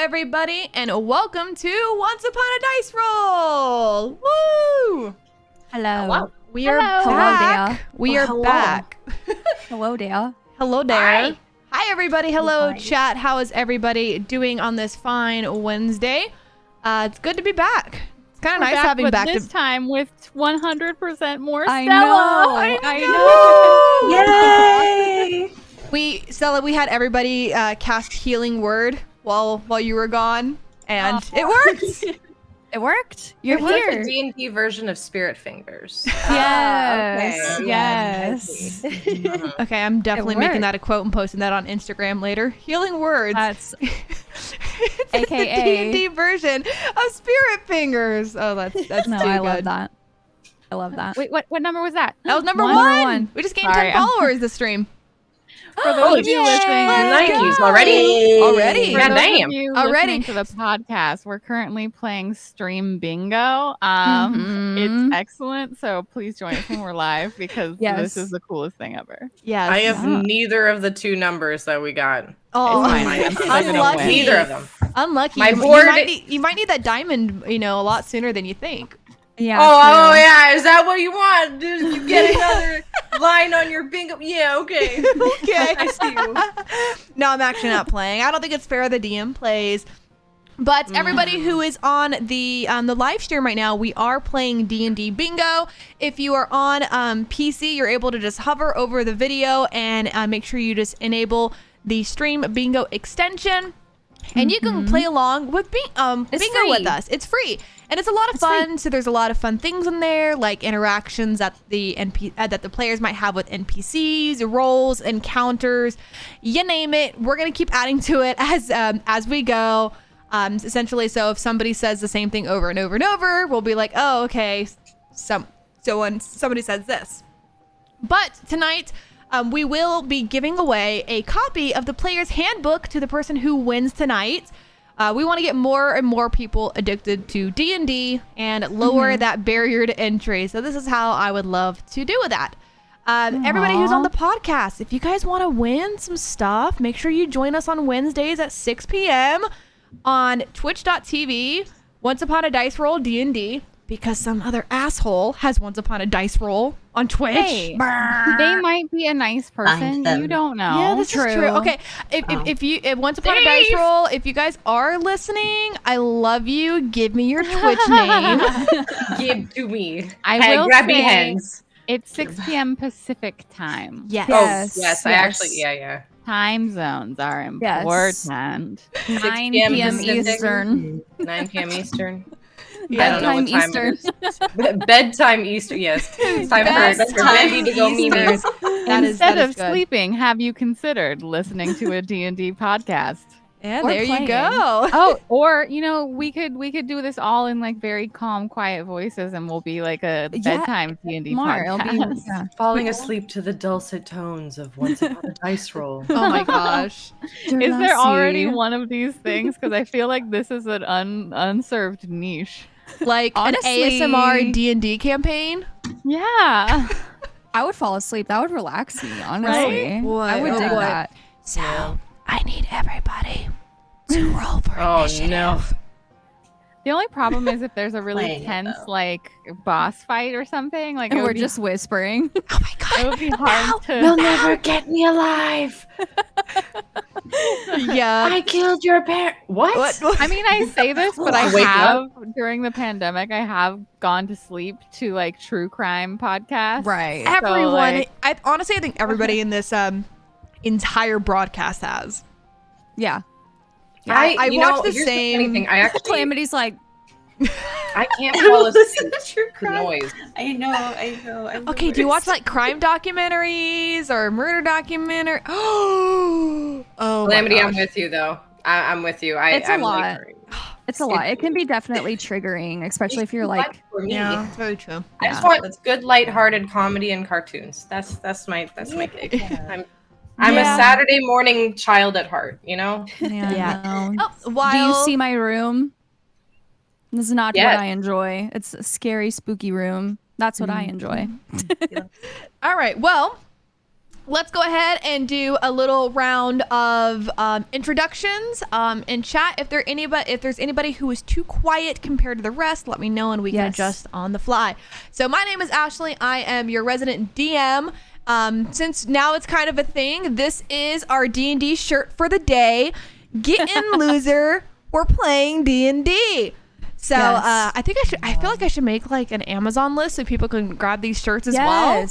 everybody, and welcome to Once Upon a Dice Roll. Woo! Hello. Oh, wow. We are Hello. back. We are hello. back. Hello there. Hello there. Hi. Hi, everybody. Hello, Hi. chat. How is everybody doing on this fine Wednesday? It's good to be back. It's kind of nice having back this to. time with 100% more Stella. I know. Yay! Stella, we had everybody cast Healing Word while you were gone, and it worked. It worked. You're It's like here. a D&D version of Spirit Fingers. Yes. Okay. Yes. Okay, I'm definitely It making worked. that a quote and posting that on Instagram later. Healing Words. That's It's AKA the D&D version of Spirit Fingers. Oh, that's no. too I good. love that. I love that. Wait, what number was that? That was number Number one. one. We just gained Sorry, 10 followers this stream. For those Holy of you shit. listening, Nice. Already? Already? for God those damn. of you Already. listening to the podcast, we're currently playing Stream Bingo. Mhm. It's excellent, so please join us when we're live because Yes. this is the coolest thing ever. Yes. I have Yeah. neither of the two numbers that we got. Oh, It's fine. I'm still gonna unlucky. win. Neither of them. Unlucky. My You board- you might need that diamond, a lot sooner than you think. Yeah. Oh, true. yeah. Is that what you want? Did you get another line on your bingo? Yeah, okay. Okay. I see you. No, I'm actually not playing. I don't think it's fair the DM plays. But everybody who is on the live stream right now, we are playing D&D Bingo. If you are on PC, you're able to just hover over the video and make sure you just enable the Stream Bingo extension. And you can play along with Bingo free. with us. It's free. And it's a lot of fun. So there's a lot of fun things in there, like interactions that the that the players might have with NPCs, roles, encounters, you name it. We're gonna keep adding to it as we go. Essentially, so if somebody says the same thing over and over and over, we'll be like, oh, okay, somebody says this. But tonight, we will be giving away a copy of the player's handbook to the person who wins tonight. We want to get more and more people addicted to D&D and lower that barrier to entry. So this is how I would love to do with that. Everybody who's on the podcast, if you guys want to win some stuff, make sure you join us on Wednesdays at 6 p.m. on twitch.tv, Once Upon a Dice Roll D&D, because some other asshole has Once Upon a Dice Roll on Twitch. Hey, they might be a nice person. them. You don't know. Yeah, this is true. Okay, if Once Upon a Dice Roll, if you guys are listening, I love you. Give me your Twitch name. Give to me. I will grab me say- hands. It's 6 p.m. Pacific time. Yes. Yes. Oh, yes. I actually, yeah. Time zones are Yes. important. 9 p.m. p.m. Pacific. Eastern. 9 p.m. Eastern. Yeah. I don't know what Bedtime time Eastern. it is. Bedtime Eastern, yes. It's time for Bedtime Bendy to go memes. Instead of good. sleeping, have you considered listening to a D&D podcast? Yeah, Or there you playing. go. Oh, or we could do this all in like very calm, quiet voices, and we'll be like a Yeah, bedtime D&D More. It'll podcast. be, yeah. Falling asleep to the dulcet tones of Once Upon a Dice Roll. Oh my gosh. Is there already one of these things? Because I feel like this is an unserved niche. Like Honestly- an ASMR D&D campaign? Yeah. I would fall asleep. That would relax me, honestly. Right? Boy, I would oh dig boy. that. So, I need everybody to roll for Oh, initiative. no. The only problem is if there's a really Playing it, tense though. like boss fight or something. Like And it we're would be- just whispering. Oh my god. it would be hard to. You'll never get me alive. Yeah. I killed your parent. What? I mean, I say this, but I Wake have during the pandemic. I have gone to sleep to like true crime podcasts. Right. Everyone, like- I honestly, I think everybody in this entire broadcast has. Yeah. I you know, watched the here's funny same. thing. I actually, Calamity's like, I can't fall asleep True to crime. noise. I know. Okay, do you watch like crime documentaries or murder documentary? Oh, my Calamity, I'm gosh. with you though. I'm with you. It's a I'm lot. Like, it's a lot. It can be definitely triggering, especially if you're like, for me. Yeah, it's very true. I just want good, lighthearted comedy and cartoons. That's my gig. I'm a Yeah. Saturday morning child at heart. You know. Yeah. no. Oh, while Do you see my room? This is not Yes. what I enjoy. It's a scary, spooky room. That's what I enjoy. All right. Well, let's go ahead and do a little round of introductions in chat. If there's anybody who is too quiet compared to the rest, let me know and we can adjust on the fly. So my name is Ashley. I am your resident DM. Since now it's kind of a thing, this is our D&D shirt for the day. Get in, loser. We're playing D&D. So I feel like I should make like an Amazon list so people can grab these shirts as well.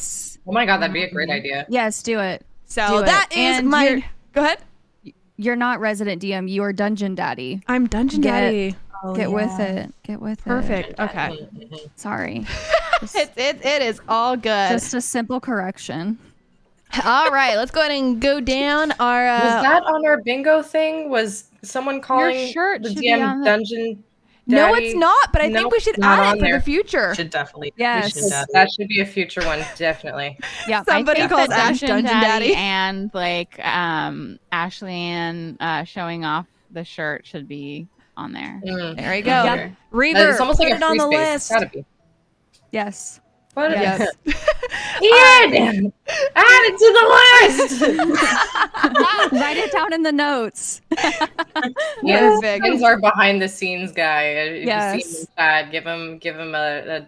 Oh my god, that'd be a great idea. Yes, do it. So that is my. Go ahead. You're not resident DM. You are Dungeon Daddy. I'm Dungeon Daddy. Get with it. Get with it. Perfect. Okay. Sorry. It is all good. Just a simple correction. All right, let's go ahead and go down our. Was that on our bingo thing? Was someone calling Your shirt the should be DM on the- Dungeon? No, Daddy? it's not. But I think Nope, we should not add on it for there. the future. Should definitely. Yes. We should, That should be a future one, definitely. Yeah. Somebody I think calls that Ash Dungeon Daddy. and like Ashley and showing off the shirt should be on there. There you go. Yep. Reaver, It's almost put like it a on free the space. list. It's gotta be. Yes. What Yes. Ian! Add it to the list! Write it down in the notes. Perfect. Ian's our behind the scenes guy. If Yes. you see him in chat, give him a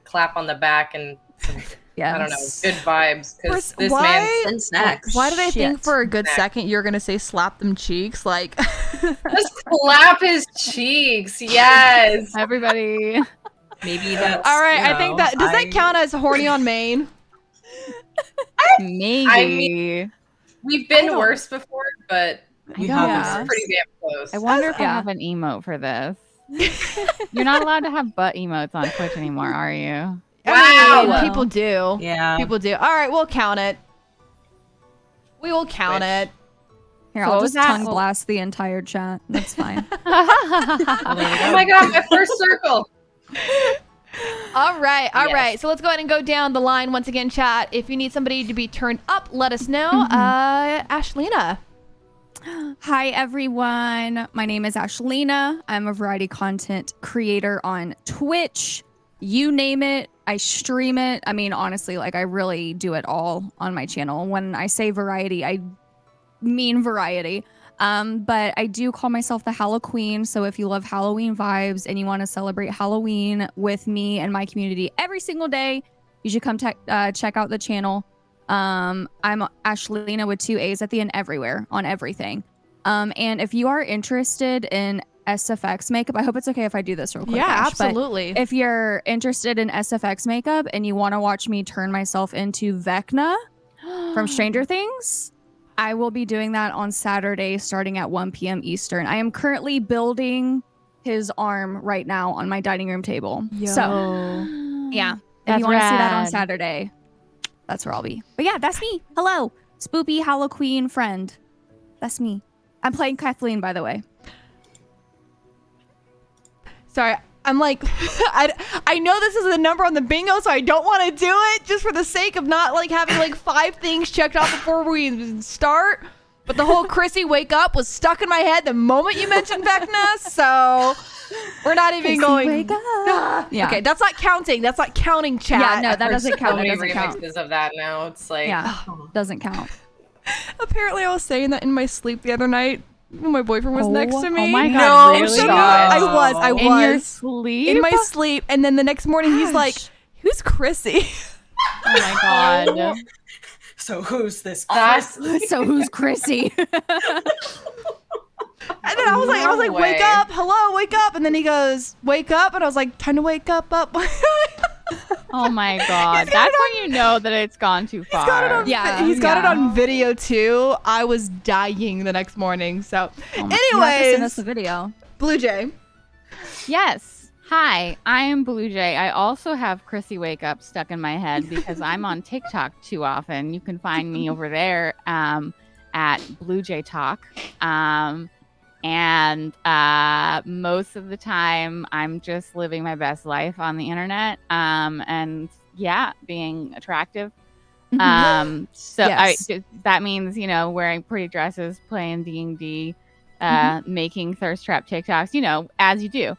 clap on the back and some, Yes. I don't know, good vibes because this why- man And snacks. Why did I think Shit. for a good Snack. second you're gonna say slap them cheeks? Like, just clap his cheeks. Yes. Everybody. Maybe that's. all right, you I think know, that does that count as horny on main? Maybe. I mean, we've been worse before, but We don't have know. Yeah. this. pretty damn close. I wonder if I Yeah. have an emote for this. You're not allowed to have butt emotes on Twitch anymore, are you? I mean, Wow. people do. Yeah. People do. All right, we'll count it. We will count Which- it. Here, So I'll what was just that? tongue blast the entire chat. That's fine. Oh my god, my first circle. All right, all Yes. right. So let's go ahead and go down the line once again, chat. If you need somebody to be turned up, let us know. Ashlina. Hi, everyone. My name is Ashlina. I'm a variety content creator on Twitch. You name it, I stream it. I mean, honestly, like I really do it all on my channel. When I say variety, I mean variety. But I do call myself the Hallow Queen. So if you love Halloween vibes and you want to celebrate Halloween with me and my community every single day, you should come check out the channel. I'm Ashlina with 2 A's at the end everywhere on everything. And if you are interested in SFX makeup, I hope it's okay if I do this real quick. Yeah, Ash, but absolutely. if you're interested in SFX makeup and you want to watch me turn myself into Vecna from Stranger Things, I will be doing that on Saturday starting at 1 p.m. Eastern. I am currently building his arm right now on my dining room table. So, yeah, if That's you want to see that on rad. Saturday, that's where I'll be. But yeah, that's me. Hello, spoopy Hallow Queen friend. That's me. I'm playing Kathleen, by the way. Sorry, I'm like, I know this is the number on the bingo, so I don't want to do it just for the sake of not like having like 5 things checked off before we start. But the whole Chrissy wake up was stuck in my head the moment you mentioned Vecna, so we're not even Chrissy, going. wake up. Yeah. Okay, that's not counting. That's not counting, chat. Yeah, no, that There's doesn't so count. That many doesn't count. remixes of that now. It's like, Yeah, doesn't count. Apparently, I was saying that in my sleep the other night when my boyfriend was next to me. Oh my No, god, really? stop. I was. In your sleep? In my sleep, and then the next morning he's like, "Who's Chrissy?" Oh my god. So who's this? that's So who's Chrissy? And then I was like, No "Wake way. up, hello, wake up!" And then he goes, "Wake up," and I was like, "Time to wake up." Oh my god. That's when you know that it's gone too far. He's got it Yeah. on video too. I was dying the next morning. So, You have to send us anyways, the video. Blue Jay. Yes. Hi, I am Blue Jay. I also have Chrissy Wake Up stuck in my head because I'm on TikTok too often. You can find me over there at Blue Jay Talk. And most of the time, I'm just living my best life on the internet. And yeah, being attractive. So Yes. that means, you know, wearing pretty dresses, playing D&D, making thirst trap TikToks, you know, as you do.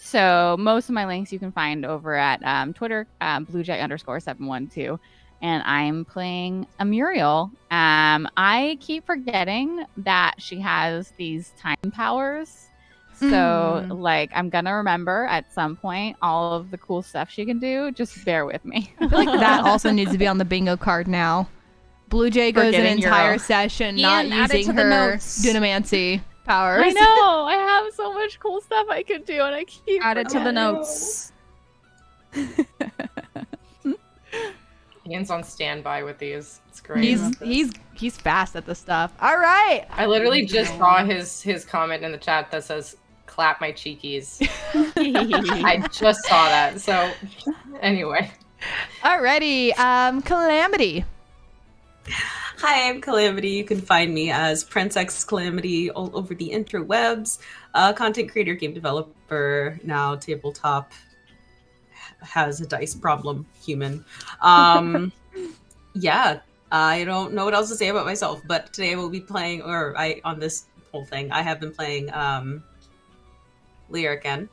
So most of my links you can find over at Twitter, BlueJay_712. and I'm playing Amuriel. I keep forgetting that she has these time powers. So, like, I'm gonna remember at some point all of the cool stuff she can do. Just bear with me. I feel like that also needs to be on the bingo card now. Blue Jay goes an entire session not using her dunamancy powers. I know. I have so much cool stuff I could do, and I keep Add it to the notes. Ian's on standby with these. It's great. He's fast at this stuff. All right. I literally just saw his comment in the chat that says, "Clap my cheekies." I just saw that. So, anyway. Alrighty. Calamity. Hi, I'm Calamity. You can find me as Princess Calamity all over the interwebs. Content creator, game developer, now tabletop, has a dice problem, human. Yeah, I don't know what else to say about myself, but today I will be playing, on this whole thing, I have been playing Lyric N.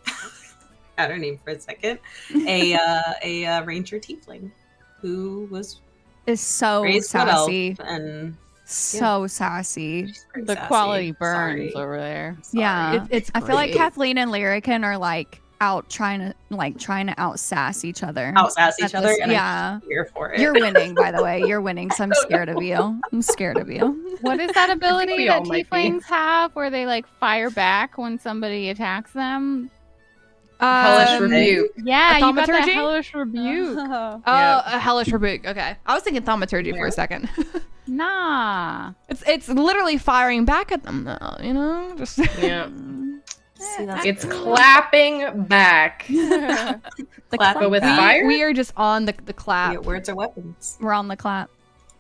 Had her name for a second. A ranger tiefling who Is so raised sassy. and So sassy. the sassy. quality burns Sorry. over there. Sorry. Yeah. It's I feel like great. Kathleen and Lyrican are like out trying to out sass each other. Out sass each At other, this- and yeah. I'm here for it. You're winning, by the way. You're winning, so I'm scared of you. I'm scared of you. What is that ability we that all might be. tieflings have where they like fire back when somebody attacks them? Hellish rebuke. Yeah, you got that thaumaturgy? hellish rebuke. Oh, Yeah. a hellish rebuke. Okay, I was thinking thaumaturgy for a second. Nah. It's literally firing back at them though. You know, just Yeah. See, that's It's cool. clapping back. The Clap. But with we, fire? we are just on the clap. Yeah, words are weapons. We're on the clap.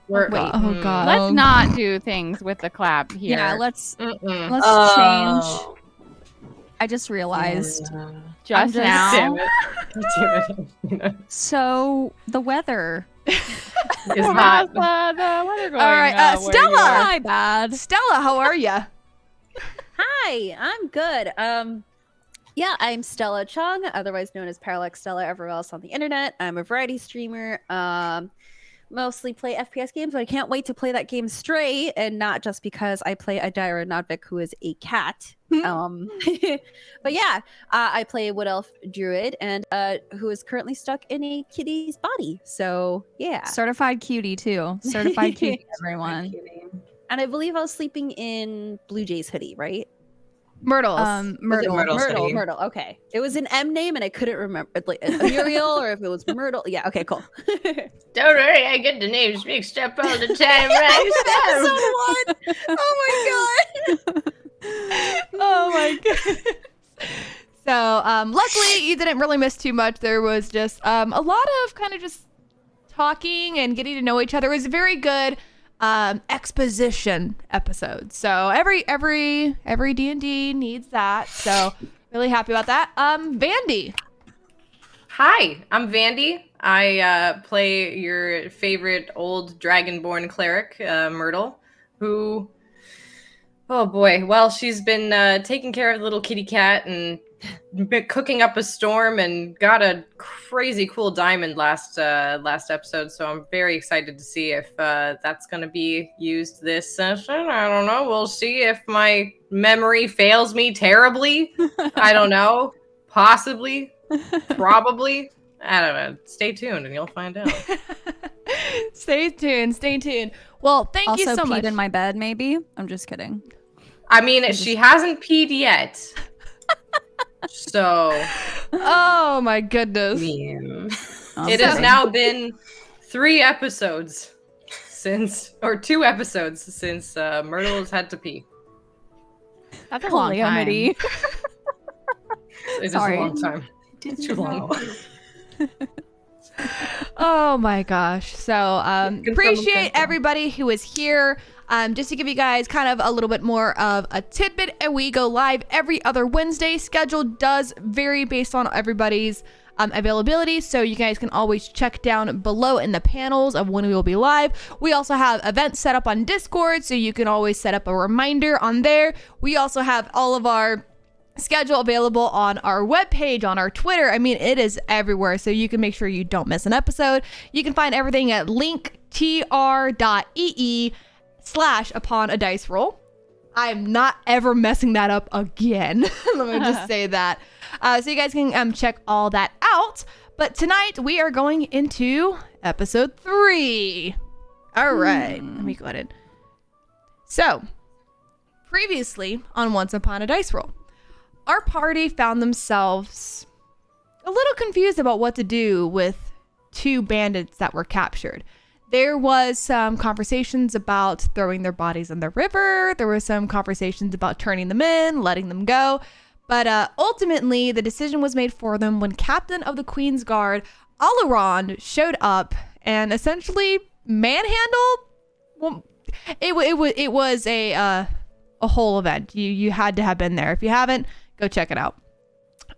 We're- Wait. Oh god. Let's Oh, not do things with the clap here. Yeah, let's Mm-mm. change. Oh. I just realized. Yeah. just just- now. Damn it. Damn it. So the weather. It's How's hot. the weather going? All right, where you Stella! are? My bad. Stella, how are you? Hi, I'm good. Yeah, I'm Stella Chung, otherwise known as Parallax Stella everywhere else on the internet. I'm a variety streamer. Mostly play FPS games, but I can't wait to play that game straight, and not just because I play Adira Nodvik, who is a cat. But yeah, I play a Wood Elf Druid, and who is currently stuck in a kitty's body. So yeah, Certified cutie too. Certified cutie, everyone. and I believe I was sleeping in Blue Jay's hoodie, right? Myrtle's. Myrtle, Myrtle's hoodie? Myrtle. Okay, it was an M name, and I couldn't remember, like Muriel, or if it was Myrtle. Yeah. Okay. Cool. Don't worry, I get the names mixed up all the time, right? Oh my god. Oh my god. So, luckily you didn't really miss too much. There was just a lot of kind of just talking and getting to know each other. It was a very good exposition episode. So every D&D needs that. So really happy about that. Vandy. Hi, I'm Vandy. I play your favorite old dragonborn cleric, Myrtle, who, oh boy, well, she's been taking care of the little kitty cat and been cooking up a storm and got a crazy cool diamond last episode. So I'm very excited to see if that's going to be used this session. I don't know. We'll see if my memory fails me terribly. I don't know. Possibly. Probably. I don't know. Stay tuned and you'll find out. Stay tuned. Well, thank Also you so peed much. in my bed, maybe. I'm just kidding. I mean, she hasn't peed yet. So Oh my goodness. Meme. it has now been 2 episodes since Myrtle has had to pee. That's a long Calamity. time. It's Sorry. a long time. Too long. Oh my gosh. So appreciate everybody who is here. Just to give you guys kind of a little bit more of a tidbit, and we go live every other Wednesday. Schedule does vary based on everybody's availability, so you guys can always check down below in the panels of when we will be live. We also have events set up on Discord, so you can always set up a reminder on there. We also have all of our schedule available on our webpage, on our Twitter. I mean, it is everywhere, so you can make sure you don't miss an episode. You can find everything at linktr.ee/upon a dice roll. I am not ever messing that up again. Let me just say that. So you guys can check all that out. But tonight we are going into episode 3. All right. Let me go ahead. So, previously on Once Upon a Dice Roll, our party found themselves a little confused about what to do with 2 bandits that were captured. There was some conversations about throwing their bodies in the river. There were some conversations about turning them in, letting them go. But ultimately, the decision was made for them when Captain of the Queen's Guard, Alaron, showed up and essentially manhandled. Well, it was a whole event. You had to have been there. If you haven't, go check it out.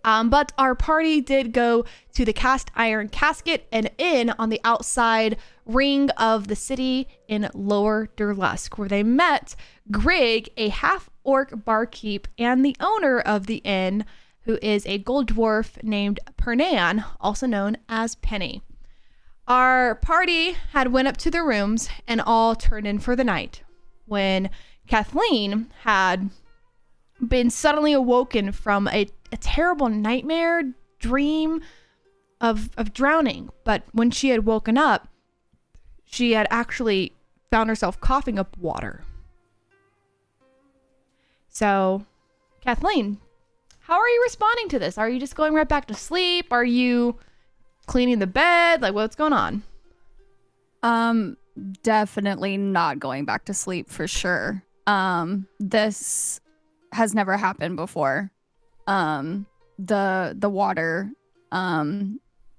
But our party did go to the cast iron casket and inn on the outside ring of the city in Lower Durlusk, where they met Grig, a half-orc barkeep, and the owner of the inn, who is a gold dwarf named Pernan, also known as Penny. Our party had went up to their rooms and all turned in for the night when Cathleen had been suddenly awoken from a terrible nightmare dream of drowning. But when she had woken up, she had actually found herself coughing up water. So, Kathleen, how are you responding to this? Are you just going right back to sleep? Are you cleaning the bed? Like, what's going on? Definitely not going back to sleep for sure. This has never happened before. The water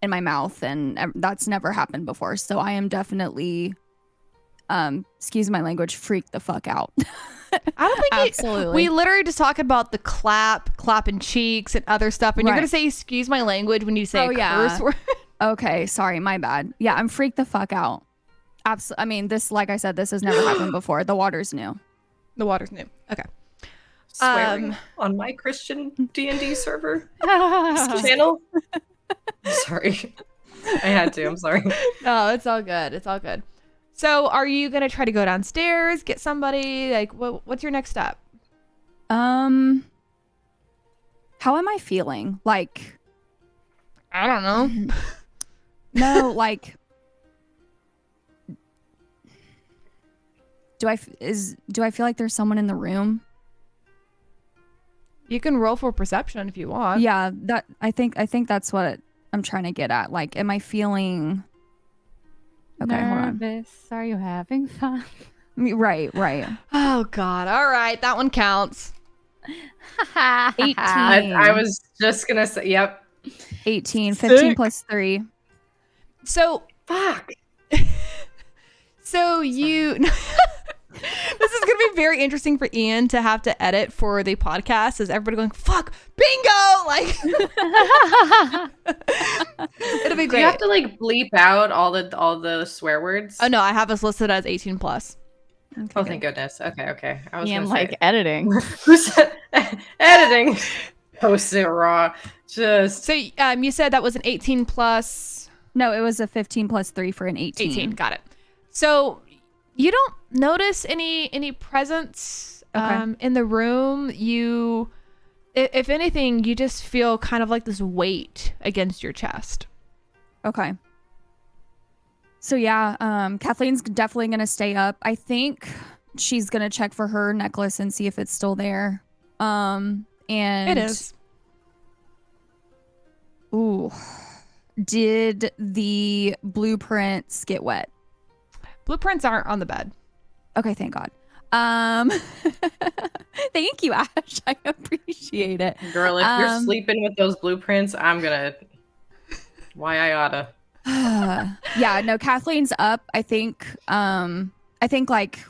in my mouth, and that's never happened before. So I am definitely, excuse my language, freaked the fuck out. I don't think absolutely. We literally just talk about the clapping cheeks and other stuff, and you're gonna say "excuse my language" when you say a curse word. Okay, sorry, my bad. Yeah, I'm freaked the fuck out. Absolutely. I mean, this, like I said, this has never happened before. The water's new. The water's new. Okay. Swearing on my Christian D&D server channel. Sorry, I had to. I'm sorry. No, it's all good. It's all good. So, are you gonna try to go downstairs, get somebody? Like, what's your next step? How am I feeling? Like, I don't know. No, like, do I feel like there's someone in the room? You can roll for perception if you want. Yeah, that I think that's what I'm trying to get at. Like, am I feeling okay? Nervous? Hold on. Are you having fun? Right. Oh God. All right, that one counts. 18. I was just gonna say, yep. 18. 15 plus 3. So Fuck. So you. This is going to be very interesting for Ian to have to edit for the podcast. Is everybody going, fuck, bingo? Like, it'll be great. Do you have to like bleep out all the swear words? Oh no, I have us listed as 18 plus. Okay, Oh, thank goodness. Okay. I was Ian, gonna like say, editing. who said editing? Post it raw. Just So you said that was an 18 plus. No, it was a 15 plus 3 for an 18. 18, got it. So you don't notice any presence in the room. You, if anything, you just feel kind of like this weight against your chest. Okay. So yeah, Kathleen's definitely gonna stay up. I think she's gonna check for her necklace and see if it's still there. And It is. Ooh. Did the blueprints get wet? Blueprints aren't on the bed. Okay, thank God. Thank you, Ash. I appreciate it. girl, if you're sleeping with those blueprints, I'm gonna. Why I oughta. Yeah, no, Kathleen's up. I think like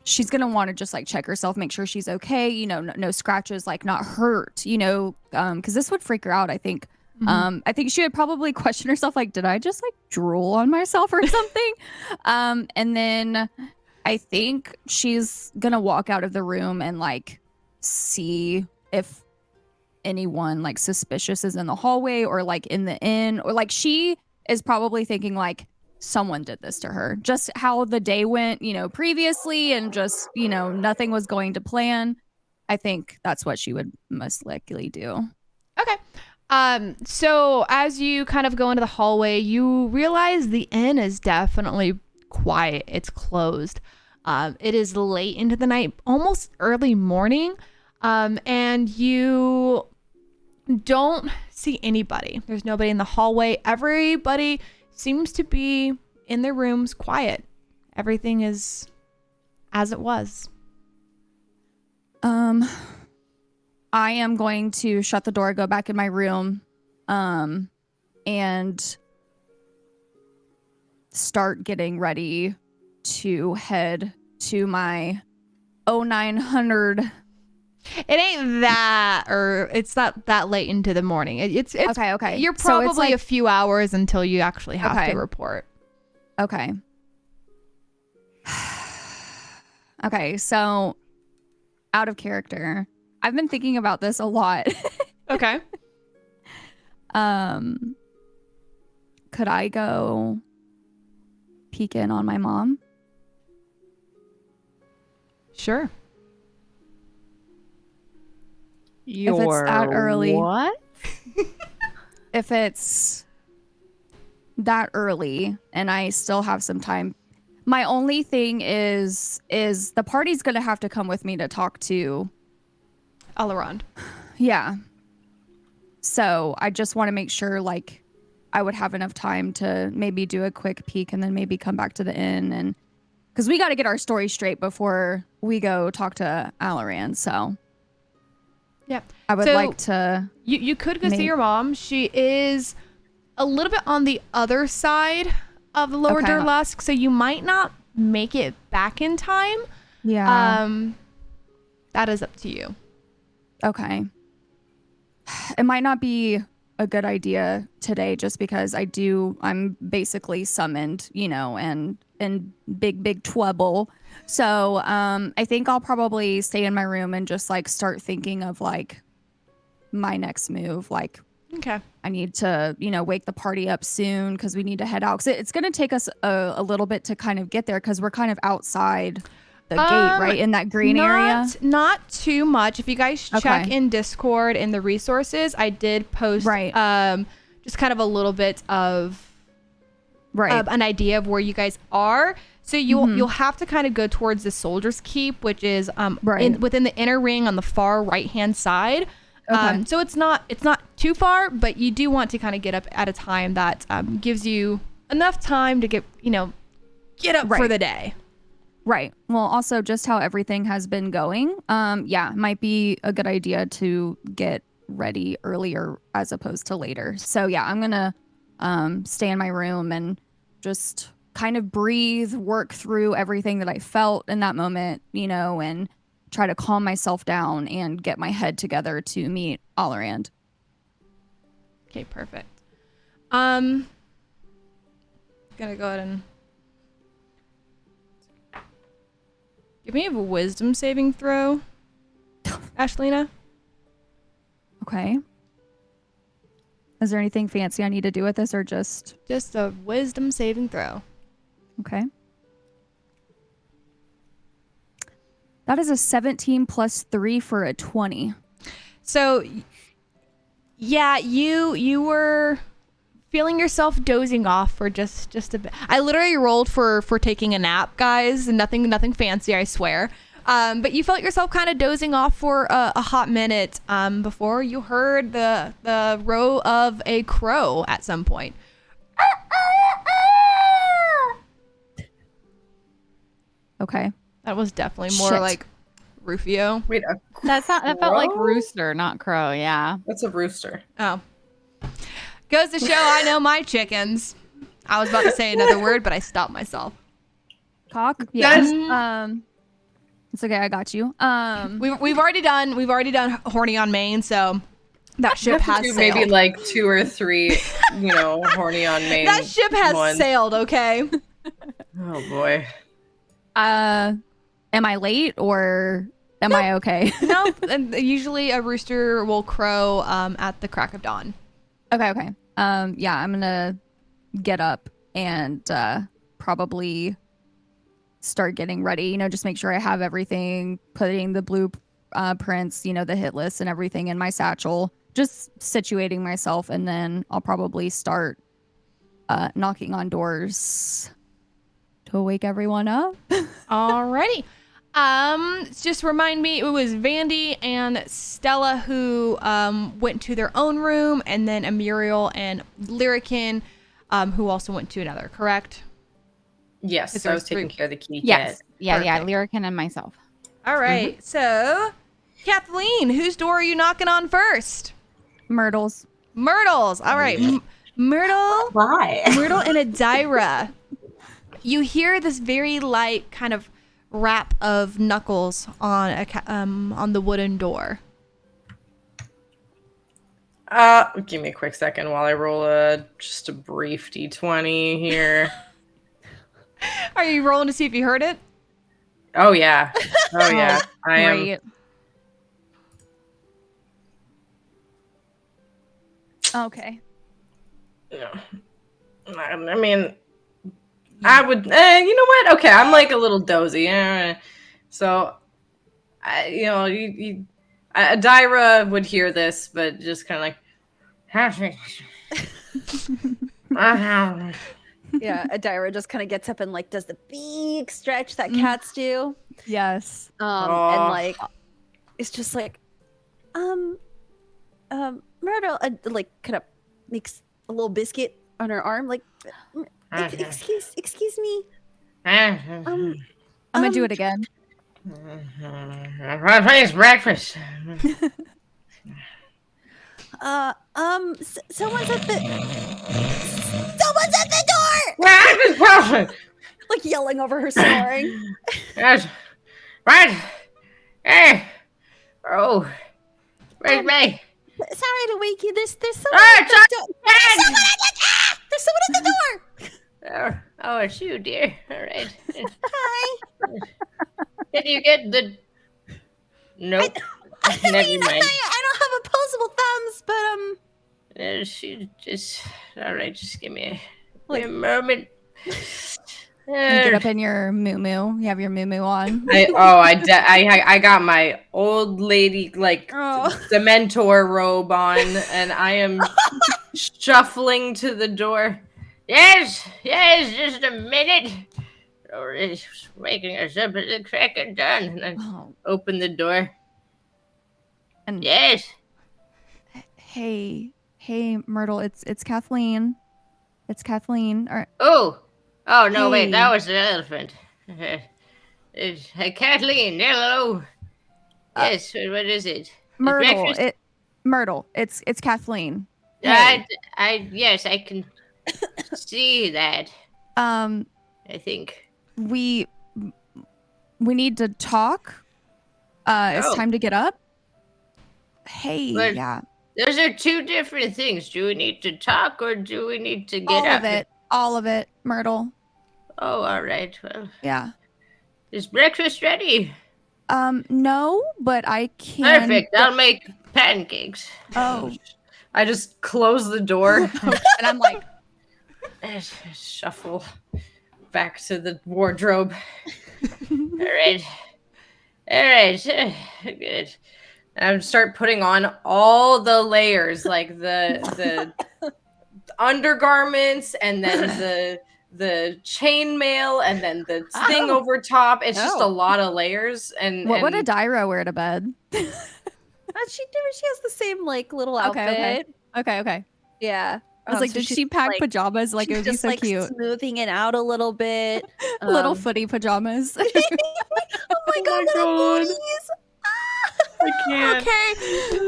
she's gonna want to just like check herself, make sure she's okay. You know, no scratches, like not hurt. You know, because this would freak her out. I think. I think she would probably question herself, like, did I just like drool on myself or something? And then I think she's gonna walk out of the room and like see if anyone like suspicious is in the hallway or like in the inn, or like she is probably thinking like someone did this to her. Just how the day went, previously, and just, nothing was going to plan. I think that's what she would most likely do. Okay. So as you kind of go into the hallway, you realize the inn is definitely quiet. It's closed. It is late into the night, almost early morning. And you don't see anybody. There's nobody in the hallway. Everybody seems to be in their rooms, quiet. Everything is as it was. I am going to shut the door, go back in my room, and start getting ready to head to my 0900. It ain't that, or it's not that late into the morning. It's okay. You're So it's probably like, a few hours until you actually have Okay. to report. Okay. Okay, so out of character. I've been thinking about this a lot. Okay. Could I go peek in on my mom? Sure. If it's that early. What? If it's that early and I still have some time. My only thing is the party's gonna have to come with me to talk to. Alaron. Yeah. So I just want to make sure like I would have enough time to maybe do a quick peek and then maybe come back to the inn, and because we got to get our story straight before we go talk to Alaran. So Yeah. I would So, like to. You could go see Maybe. your mom. She is a little bit on the other side of the lower Okay. Durlusk, so you might not make it back in time. Yeah. That is up to you. Okay. It might not be a good idea today just because I'm basically summoned, and in big trouble. So I think I'll probably stay in my room and just like start thinking of like my next move. Like Okay. I need to, wake the party up soon because we need to head out. Because it's going to take us a little bit to kind of get there because we're kind of outside the gate, right? In that green area. Not too much. If you guys check Okay. in Discord in the resources, I did post Right. just kind of a little bit of Right. an idea of where you guys are. So you'll have to kind of go towards the Soldier's Keep, which is Right. within the inner ring on the far right hand side. Okay. So it's not too far, but you do want to kind of get up at a time that gives you enough time to get up for Right. the day. Right. Well, also just how everything has been going. Yeah, might be a good idea to get ready earlier as opposed to later. So yeah, I'm gonna stay in my room and just kind of breathe, work through everything that I felt in that moment, and try to calm myself down and get my head together to meet Allerand. Okay, perfect. Gonna go ahead and give me a wisdom saving throw, Ashlina. Okay. Is there anything fancy I need to do with this or just Just a wisdom saving throw. okay? That is a 17 plus 3 for a 20. So, yeah, you were feeling yourself dozing off for just a bit. I literally rolled for taking a nap, guys, and nothing fancy, I swear. But you felt yourself kind of dozing off for a hot minute before you heard the row of a crow at some point. Okay. That was definitely more Shit. like Rufio. Wait, That felt like crow? rooster, not crow. Yeah. That's a rooster. Oh. Goes to show I know my chickens. I was about to say another word, but I stopped myself. Cock? Yes. Yes. It's okay, I got you. We've already done horny on Maine, so that ship has Do sailed. maybe like 2 or 3, horny on Maine. That ship has ones. sailed, okay? Oh boy. Am I late or Am I okay? No, and usually a rooster will crow at the crack of dawn. Okay. Yeah, I'm gonna get up and probably start getting ready. Just make sure I have everything, putting the blueprints, the hit list and everything in my satchel, just situating myself, and then I'll probably start knocking on doors to wake everyone up. Alrighty. Just remind me, it was Vandy and Stella who went to their own room, and then Amuriel and Lyrican who also went to another, correct? Yes, so I was taking care of the key. Yes. Yeah, Perfect. Lyrican and myself. All right. So, Kathleen, whose door are you knocking on first? Myrtle's. Myrtle's. All right. Myrtle. Why? Myrtle and Adira. You hear this very light kind of rap of knuckles on the wooden door. Give me a quick second while I roll just a brief d20 here. Are you rolling to see if you heard it? Oh yeah. Oh yeah. I am. Great. Okay. Yeah. I mean, I would. You know what? Okay, I'm like a little dozy. So, Adira would hear this, but just kind of like. Yeah, Adira just kind of gets up and like does the big stretch that cats do. Yes. And like it's just like Myrtle like kind of makes a little biscuit on her arm, like excuse me. I'm gonna do it again. It's breakfast. Someone's at the door. Like yelling over her snoring. Yes. Right. Hey. Oh. Where's me? Sorry to wake you. There's someone Ah, at the door. There's someone at the door. Oh, it's you, dear. All right. Hi. Can you get the? Nope. Never mind. I don't have opposable thumbs, but She just. All right. Just give me a moment. You get up in your moo-moo. You have your moo-moo on. I got my old lady Dementor robe on, and I am shuffling to the door. Yes, just a minute. Or is waking us up at the crack of dawn, and I open the door. And yes. Hey, Myrtle. It's Kathleen. It's Kathleen. Oh no! Hey. Wait, that was the elephant. It's Kathleen. Hello. Yes. What is it? Myrtle. Myrtle. It's Kathleen. Hey. Yes, I can see that. I think we need to talk. It's time to get up. Hey, but yeah. Those are two different things. Do we need to talk or do we need to get up? All of it, Myrtle. Oh, all right. Well, yeah. Is breakfast ready? No, but I can. Perfect. I'll make pancakes. Oh. I just close the door and I'm like, shuffle back to the wardrobe. All right. Good. And start putting on all the layers, like the undergarments, and then the chainmail, and then the thing over top. It's just a lot of layers. And what would Adira wear to bed? She has the same like little outfit. Okay. Yeah. I was like, did she pack pajamas? Like, it would be so cute. Smoothing it out a little bit. Little footy pajamas. Oh my god, little booties. I can't. Okay,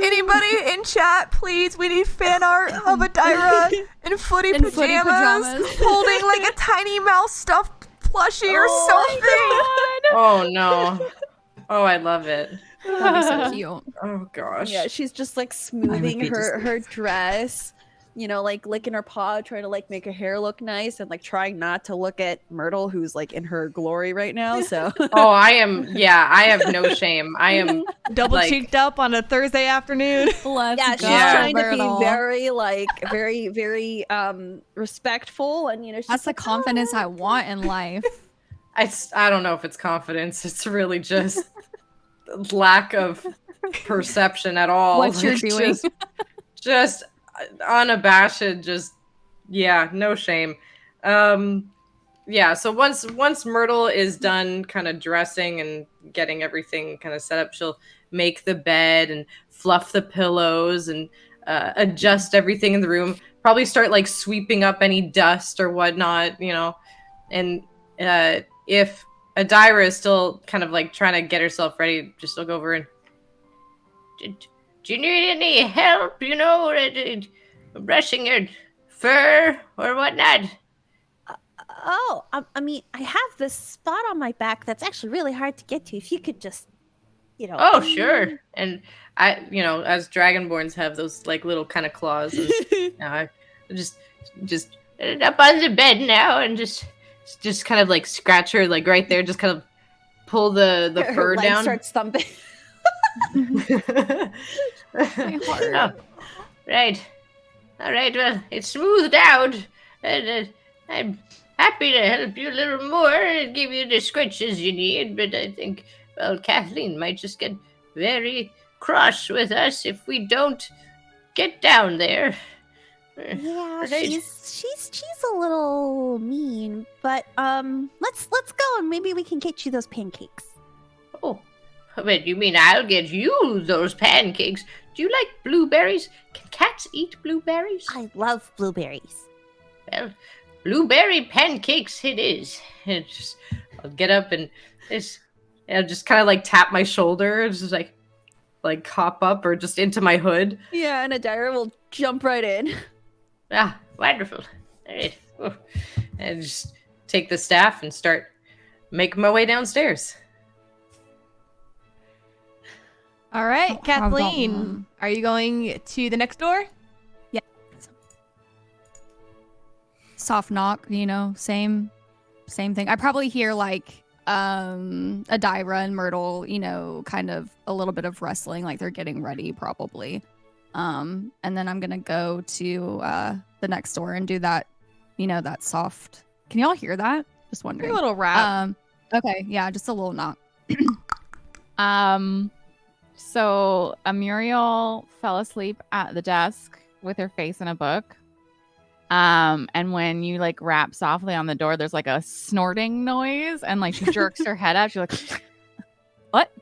anybody in chat, please. We need fan art of Adira in footy pajamas, holding like a tiny mouse stuffed plushie or something. Oh no! Oh, I love it. That'd be so cute. Oh gosh. Yeah, she's just like smoothing her dress. you know, like licking her paw, trying to like make her hair look nice, and like trying not to look at Myrtle, who's like in her glory right now. So Oh, I am. Yeah, I have no shame. I am Double like, cheeked up on a Thursday afternoon. Let's yeah, go, she's Yeah. trying to Myrtle. be very like very respectful, and you know, she's That's the like, confidence "Oh, I want in life. I don't know if it's confidence. It's really just lack of perception at all. What you're Like, doing. just unabashed. Just yeah, no shame. Yeah. So once Myrtle is done, kind of dressing and getting everything kind of set up, she'll make the bed and fluff the pillows and adjust everything in the room. Probably start like sweeping up any dust or whatnot, you know. And if Adira is still kind of like trying to get herself ready, just look over and do you need any help? You know, brushing your fur or whatnot? oh, I mean, I have this spot on my back that's actually really hard to get to. If you could just, you know. Oh, sure. And I, you know, as Dragonborns have those like little kind of claws, and I just up on the bed now, and just kind of like scratch her like right there, just kind of pull the Her fur leg down. starts thumping. Oh, right. All right. Well, it's smoothed out, and I'm happy to help you a little more and give you the scratches you need. But I think, well, Kathleen might just get very cross with us if we don't get down there. Yeah, Right. she's a little mean, but let's go and maybe we can get you those pancakes. Oh, but you mean I'll get you those pancakes? Do you like blueberries? Can cats eat blueberries? I love blueberries. Well, blueberry pancakes it is. I'll get up and I'll just kind of like tap my shoulder, just like hop up or just into my hood. Yeah, and Adira will jump right in. Ah, wonderful. All right. Oh. And just take the staff and start making my way downstairs. All right, Don't have that Kathleen, one. are you going to the next door? Soft knock, you know, same thing. I probably hear like Adira and Myrtle, you know, kind of a little bit of wrestling, like they're getting ready probably. And then I'm gonna go to the next door and do that, you know, that soft. Can y'all hear that? Just Your wondering. little rap. Okay, yeah, just a little knock. So Amuriel fell asleep at the desk with her face in a book. And when you like rap softly on the door, there's like a snorting noise, and like she jerks her head out. She's like, "What?"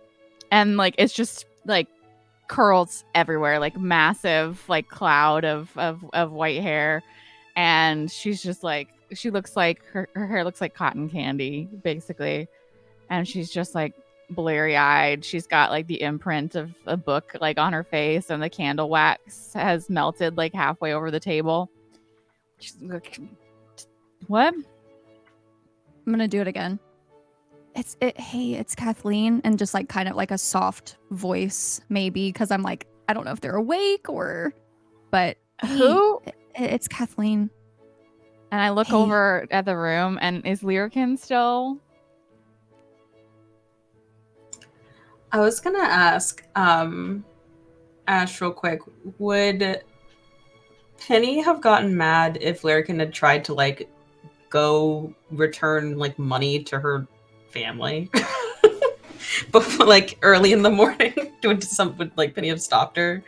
And like it's just like curls everywhere, like massive like cloud of white hair, and she's just like she looks like her hair looks like cotton candy basically, and she's just like bleary eyed. She's got like the imprint of a book like on her face, and the candle wax has melted like halfway over the table. She's like, what? I'm gonna do it again. Hey, it's Kathleen, and just like kind of like a soft voice, maybe, because I'm like, I don't know if they're awake or, but Who? It's Kathleen. And I look Hey. over at the room, and is Lyrican still? I was gonna ask, Ash, real quick, would Penny have gotten mad if Lyrican had tried to like go return like money to her family? But like early in the morning, would like Penny have stopped her?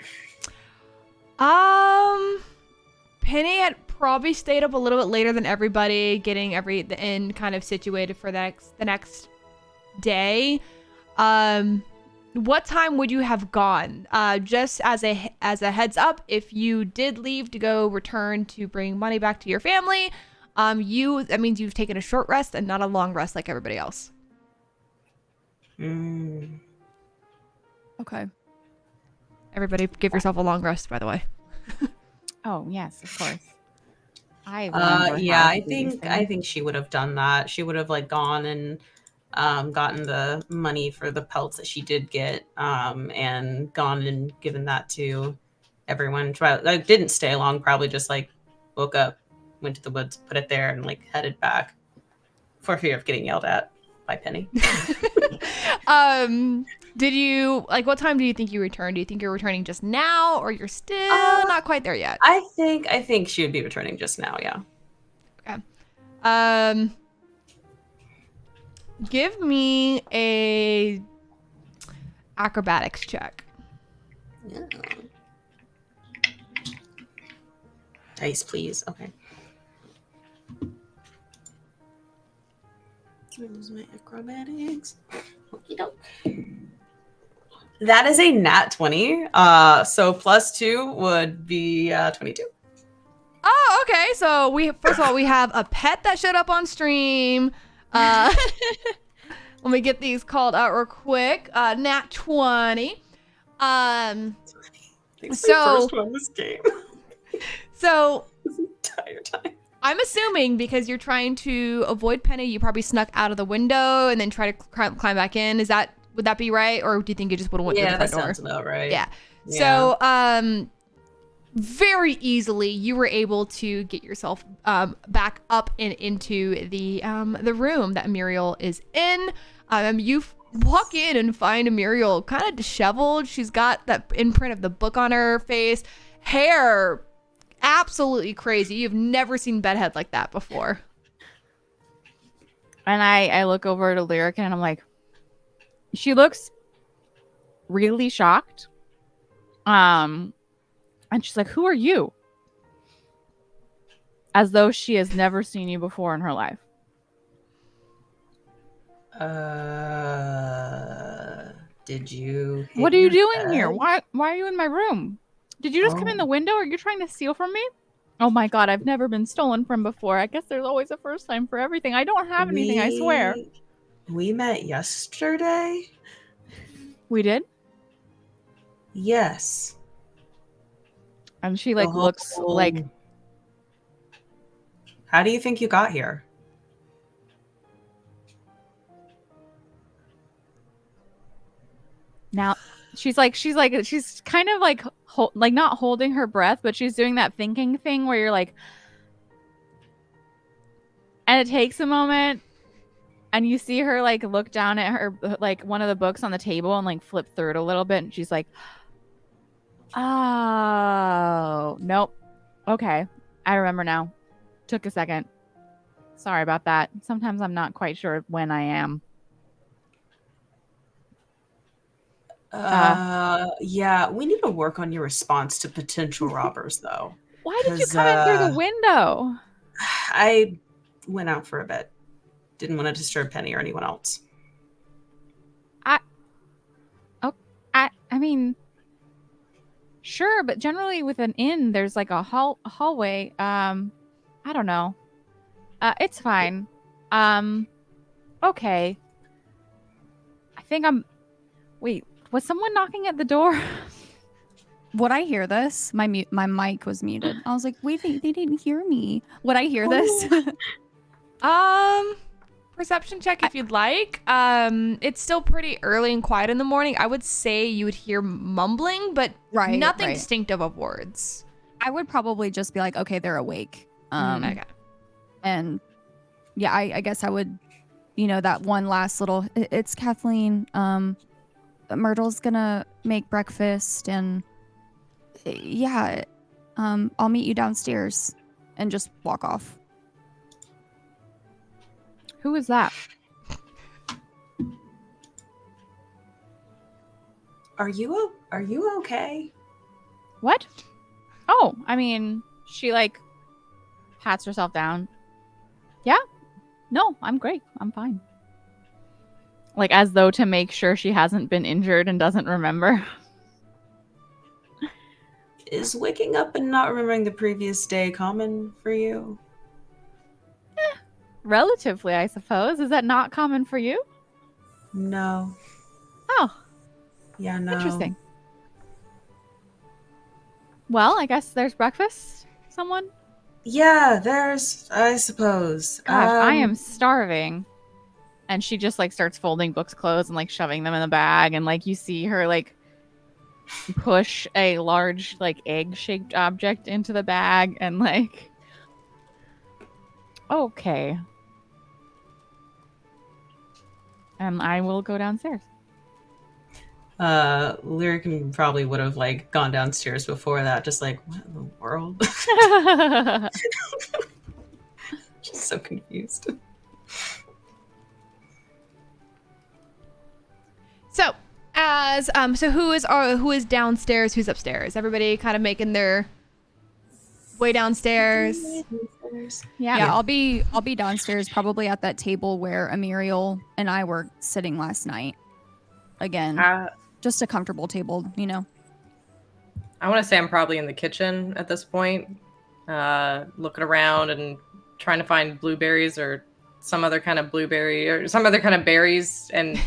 Penny had probably stayed up a little bit later than everybody, getting the inn kind of situated for the next day. What time would you have gone? Just as a heads up, if you did leave to go return to bring money back to your family, that means you've taken a short rest and not a long rest like everybody else. Okay. Everybody, give yourself a long rest, by the way. Oh yes, of course. Yeah, I think she would have done that. She would have like gone and gotten the money for the pelts that she did get, and gone and given that to everyone. I didn't stay long, probably just like woke up, went to the woods, put it there, and like headed back for fear of getting yelled at by Penny. Did you like? What time do you think you returned? Do you think you're returning just now, or you're still not quite there yet? I think she would be returning just now. Yeah. Okay. Give me a acrobatics check. Yeah. Dice, please. Okay. Where's my acrobatics? That is a nat 20. So +2 would be 22. Oh, okay. So first of all we have a pet that showed up on stream. Let me get these called out real quick. Nat 20. It's my first one this game. So this entire time. I'm assuming because you're trying to avoid Penny, you probably snuck out of the window and then try to climb back in. Would that be right, or do you think you just would have went to the front door? Yeah, that sounds about right. Yeah. So very easily you were able to get yourself back up and into the room that Muriel is in. You walk in and find Muriel kind of disheveled. She's got that imprint of the book on her face, hair absolutely crazy. You've never seen bedhead like that before. And I look over to Lyric and I'm like, she looks really shocked. And she's like, who are you? As though she has never seen you before in her life. Did you? What are you doing here? Why are you in my room? Did you just come in the window? Are you trying to steal from me? Oh my god, I've never been stolen from before. I guess there's always a first time for everything. I don't have anything, I swear. We met yesterday? We did? Yes. And she like looks like... How do you think you got here? Now, she's kind of like not holding her breath, but she's doing that thinking thing where you're like, and it takes a moment, and you see her like look down at her like one of the books on the table and like flip through it a little bit, and she's like, oh nope, okay, I remember now. Took a second. Sorry about that. Sometimes I'm not quite sure when I am. Yeah, we need to work on your response to potential robbers, though. Why did you come in through the window? I went out for a bit. Didn't want to disturb Penny or anyone else. I mean, sure, but generally with an inn, there's like a hallway. I don't know. It's fine. Okay. I think wait, was someone knocking at the door? Would I hear this? My mic was muted. I was like, wait, they didn't hear me. Would I hear this? Perception check if you'd like. It's still pretty early and quiet in the morning. I would say you would hear mumbling, but nothing distinctive of words. I would probably just be like, okay, they're awake. Okay. And yeah, I guess I would, that one last little, it's Kathleen. Myrtle's gonna make breakfast, and yeah, I'll meet you downstairs, and just walk off. Who is that? Are you okay? What? Oh, I mean, she like pats herself down. Yeah? No, I'm great. I'm fine. Like as though to make sure she hasn't been injured and doesn't remember. Is waking up and not remembering the previous day common for you? Relatively, I suppose. Is that not common for you? No. Oh. Yeah, no. Interesting. Well, I guess there's breakfast. Someone? Yeah, I suppose. Gosh, I am starving. And she just like starts folding books clothes and like shoving them in the bag, and like you see her like push a large, like, egg-shaped object into the bag and, like, okay. And I will go downstairs. Lyric probably would have like gone downstairs before that, just like, what in the world? Just so confused. So, who is downstairs? Who's upstairs? Everybody kind of making their way downstairs. Yeah, I'll be downstairs, probably at that table where Amuriel and I were sitting last night. Again, just a comfortable table, you know. I want to say I'm probably in the kitchen at this point, looking around and trying to find blueberries or some other kind of blueberry or some other kind of berries and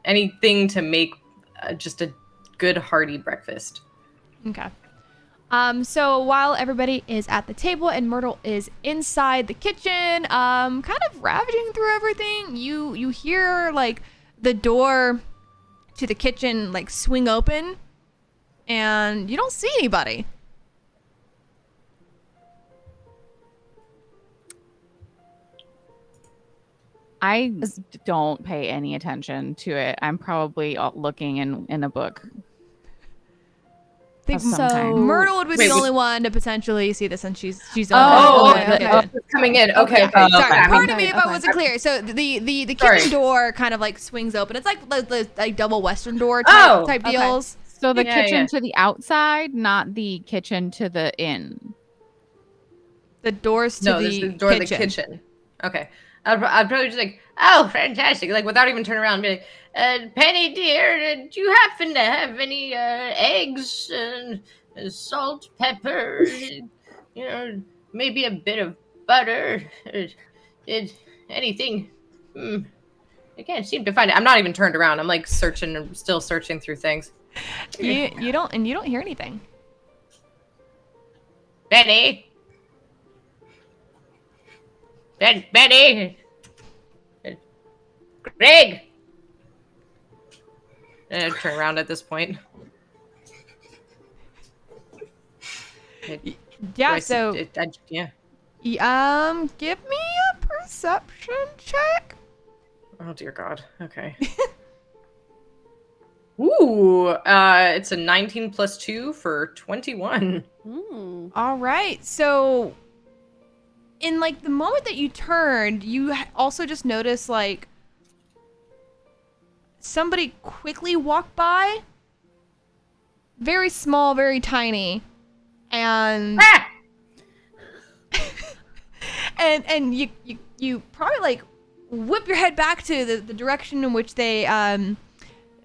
anything to make just a good hearty breakfast. Okay. So while everybody is at the table and Myrtle is inside the kitchen, kind of ravaging through everything, you hear like the door to the kitchen like swing open, and you don't see anybody. I don't pay any attention to it. I'm probably looking in a book. Think of some so. kind. Myrtle would be Wait, the was- only one to potentially see this, and she's Okay. Coming in. Okay. Sorry, Okay. pardon me if I Okay. wasn't clear. So the Sorry. kitchen door kind of like swings open. It's like the like double western door type okay. deals. So the Yeah, kitchen yeah. to the outside, not the kitchen to the inn. The doors to No, the this is the door kitchen. to the kitchen. Okay. I'd probably just like, oh, fantastic. Like, without even turning around, be like, Penny, dear, do you happen to have any eggs and salt, pepper, you know, maybe a bit of butter, anything? I can't seem to find it. I'm not even turned around. I'm like still searching through things. You don't hear anything. Benny. Benny. Greg. And I turn around at this point. Yeah. I- So yeah. give me a perception check. Oh dear God. Okay. Ooh, it's a 19 plus 2 for 21. All right. So in like the moment that you turned, you also just noticed like somebody quickly walked by. Very small, very tiny. And Ah! and you probably like whip your head back to the direction in which they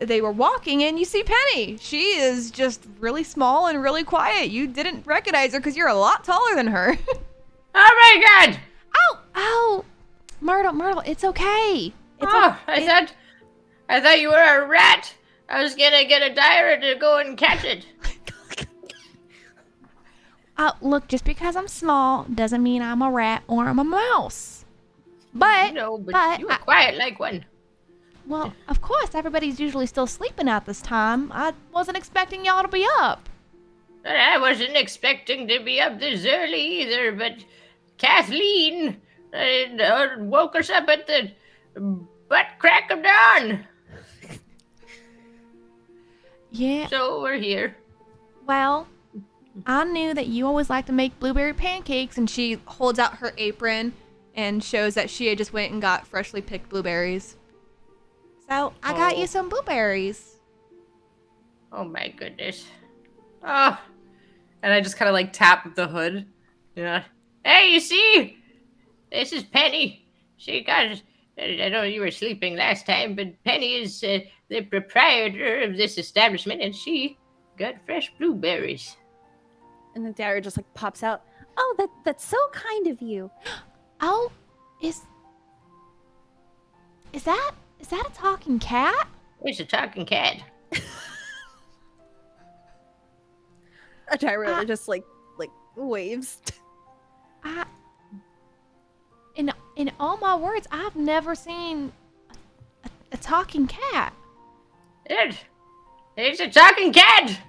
were walking, and you see Penny. She is just really small and really quiet. You didn't recognize her because you're a lot taller than her. Oh my God! Oh, Myrtle, it's okay. I thought you were a rat. I was gonna get a diver to go and catch it. Look, just because I'm small doesn't mean I'm a rat or I'm a mouse. But You were quiet like one. well, of course, everybody's usually still sleeping at this time. I wasn't expecting y'all to be up. I wasn't expecting to be up this early either, but Kathleen woke us up at the butt crack of dawn. Yeah. So we're here. Well, I knew that you always like to make blueberry pancakes, and she holds out her apron and shows that she had just went and got freshly picked blueberries. So I got you some blueberries. Oh my goodness. Oh. And I just kind of like tap the hood. Yeah. Hey, you see? This is Penny. She got. I know you were sleeping last time, but Penny is the proprietor of this establishment, and she got fresh blueberries. And the Dara just like pops out. Oh, that's so kind of you. Oh, is that a talking cat? It's a talking cat. A Dara just like waves. In all my words, I've never seen a talking cat. It It's a talking cat.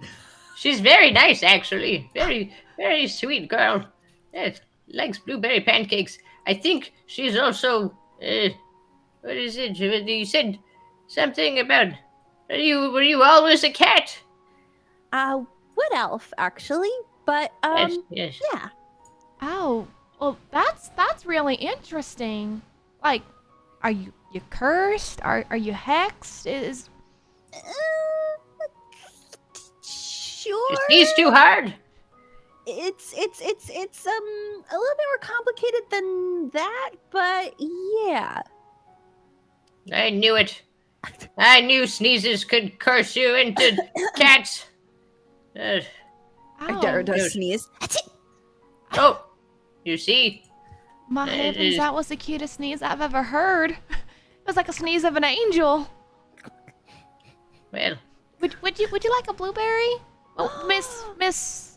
She's very nice, actually. Very, very sweet girl. Yes, likes blueberry pancakes. I think she's also. What is it? You said something about. Were you always a cat? Wood elf actually, but Yes. yeah. Oh, well, that's really interesting. Like, are you cursed? Are you hexed? Is Sure. He's too hard. It's a little bit more complicated than that, but yeah. I knew it. I knew sneezes could curse you into cats. Dara oh, does sneeze. Oh, you see? my It heavens, is- that was the cutest sneeze I've ever heard. It was like a sneeze of an angel. Well, Would you like a blueberry? Oh, Miss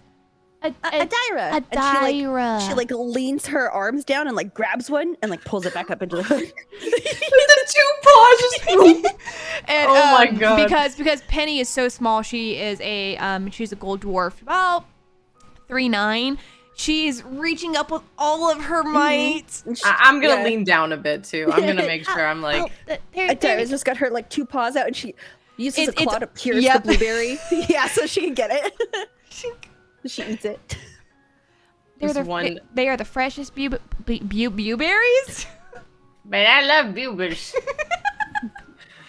Adira. And Adira. she like leans her arms down and like grabs one and like pulls it back up into the hood. The two paws just. And, Oh my God. Because Penny is so small, she is she's a gold dwarf, about 3'9". She's reaching up with all of her might. I'm gonna Yeah. lean down a bit too. I'm gonna make sure I'm like. Adira's just got her like two paws out and she uses a It's- claw to pierce yep. the blueberry. Yeah, so she can get it. She eats it. They are the freshest blueberries. But I love bubers.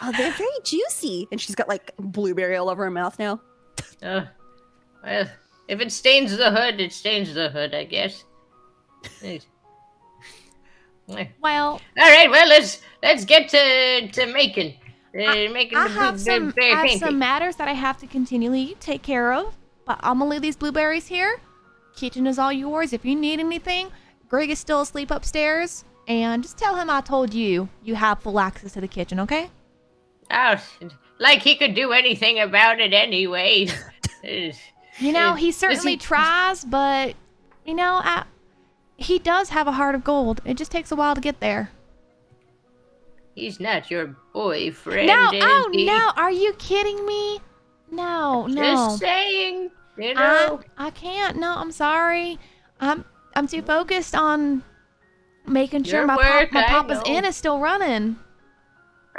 Oh, they're very juicy. And she's got like blueberry all over her mouth now. Well, if it stains the hood, it stains the hood, I guess. All Well, right, well let's get to making. Making I the have some pancake. matters that I have to continually take care of. But I'm gonna leave these blueberries here. Kitchen is all yours. If you need anything, Greg is still asleep upstairs. And just tell him I told you have full access to the kitchen, okay? Oh, like he could do anything about it anyway. You know, he Is certainly he- tries, but, you know, he does have a heart of gold. It just takes a while to get there. He's not your boyfriend, No, is oh he? no, are you kidding me? No, no. Just saying, you know. I can't. No, I'm sorry. I'm too focused on making sure Your my work, I papa's know. inn is still running.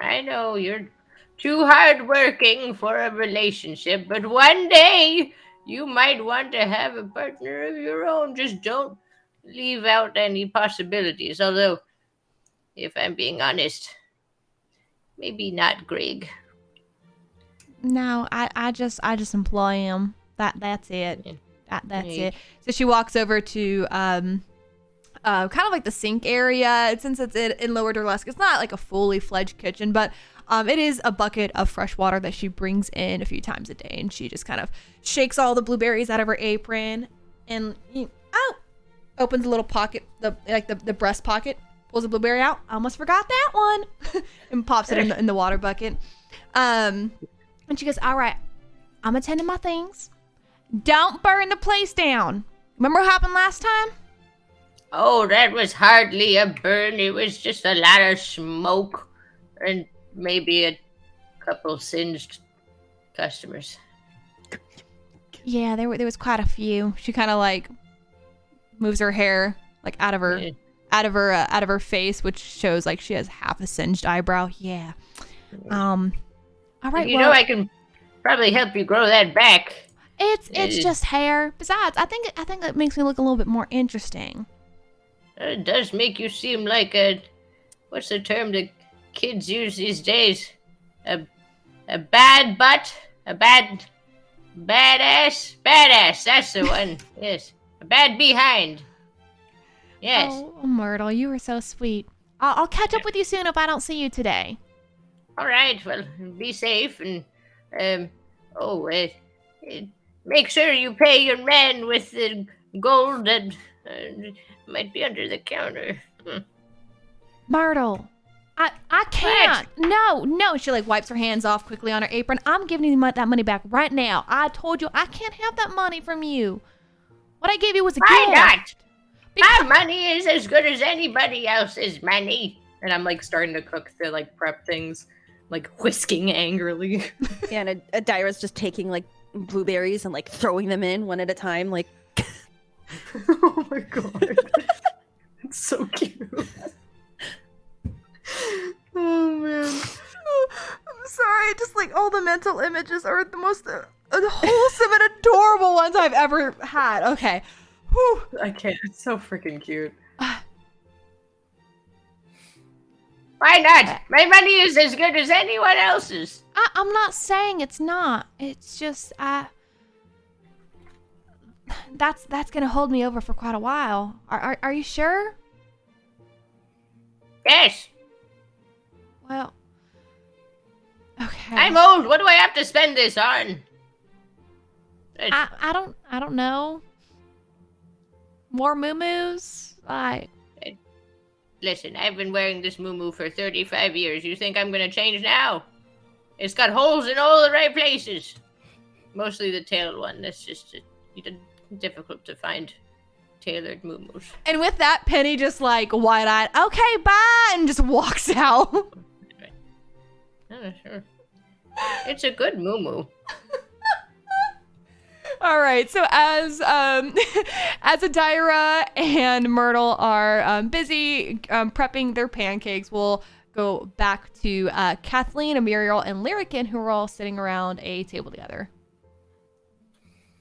I know you're too hardworking for a relationship, but one day you might want to have a partner of your own. Just don't leave out any possibilities. Although, if I'm being honest, maybe not Greg. No, I just employ him. That's it. Yeah. That's Yeah. it. So she walks over to kind of like the sink area. Since it's in Lower Durlesque, it's not like a fully fledged kitchen, but it is a bucket of fresh water that she brings in a few times a day, and she just kind of shakes all the blueberries out of her apron and opens a little pocket, the breast pocket, pulls a blueberry out. I almost forgot that one, and pops it in the water bucket. And she goes, "All right, I'm attending my things. Don't burn the place down. Remember what happened last time?" Oh, that was hardly a burn. It was just a lot of smoke and maybe a couple singed customers. Yeah, there was quite a few. She kind of like moves her hair like out of her face, which shows like she has half a singed eyebrow. Yeah. All right. You well, know, I can probably help you grow that back. it's just hair. Besides, I think it makes me look a little bit more interesting. It does make you seem like what's the term that kids use these days? A bad butt? A badass? Badass, that's the one. Yes. A bad behind. Yes. Oh, Myrtle, you were so sweet. I'll catch up with you soon if I don't see you today. All right, well, be safe and, make sure you pay your man with the gold that might be under the counter. Myrtle, I can't. No. She like wipes her hands off quickly on her apron. I'm giving you that money back right now. I told you I can't have that money from you. What I gave you was a Why gift. not? Because- My money is as good as anybody else's money. And I'm like starting to cook to like prep things, like whisking angrily. Yeah, and Adira's just taking like blueberries and like throwing them in one at a time, like. Oh my god. It's so cute. Oh man. I'm sorry, just like all the mental images are the most wholesome and adorable ones I've ever had. Okay. Whew. I can't. It's so freaking cute. Why not? My money is as good as anyone else's. I'm not saying it's not. It's just that's gonna hold me over for quite a while. Are you sure? Yes. Well, okay. I'm old. What do I have to spend this on? I don't know. More moo-moos? Listen, I've been wearing this muumuu for 35 years. You think I'm gonna change now? It's got holes in all the right places. Mostly the tailed one. That's just difficult to find tailored muumuus. And with that, Penny just like wide-eyed, okay, bye, and just walks out. Oh, sure. It's a good muumuu. All right, so as Adira and Myrtle are busy prepping their pancakes, we'll go back to Kathleen, Amuriel, and Lyrican, who are all sitting around a table together.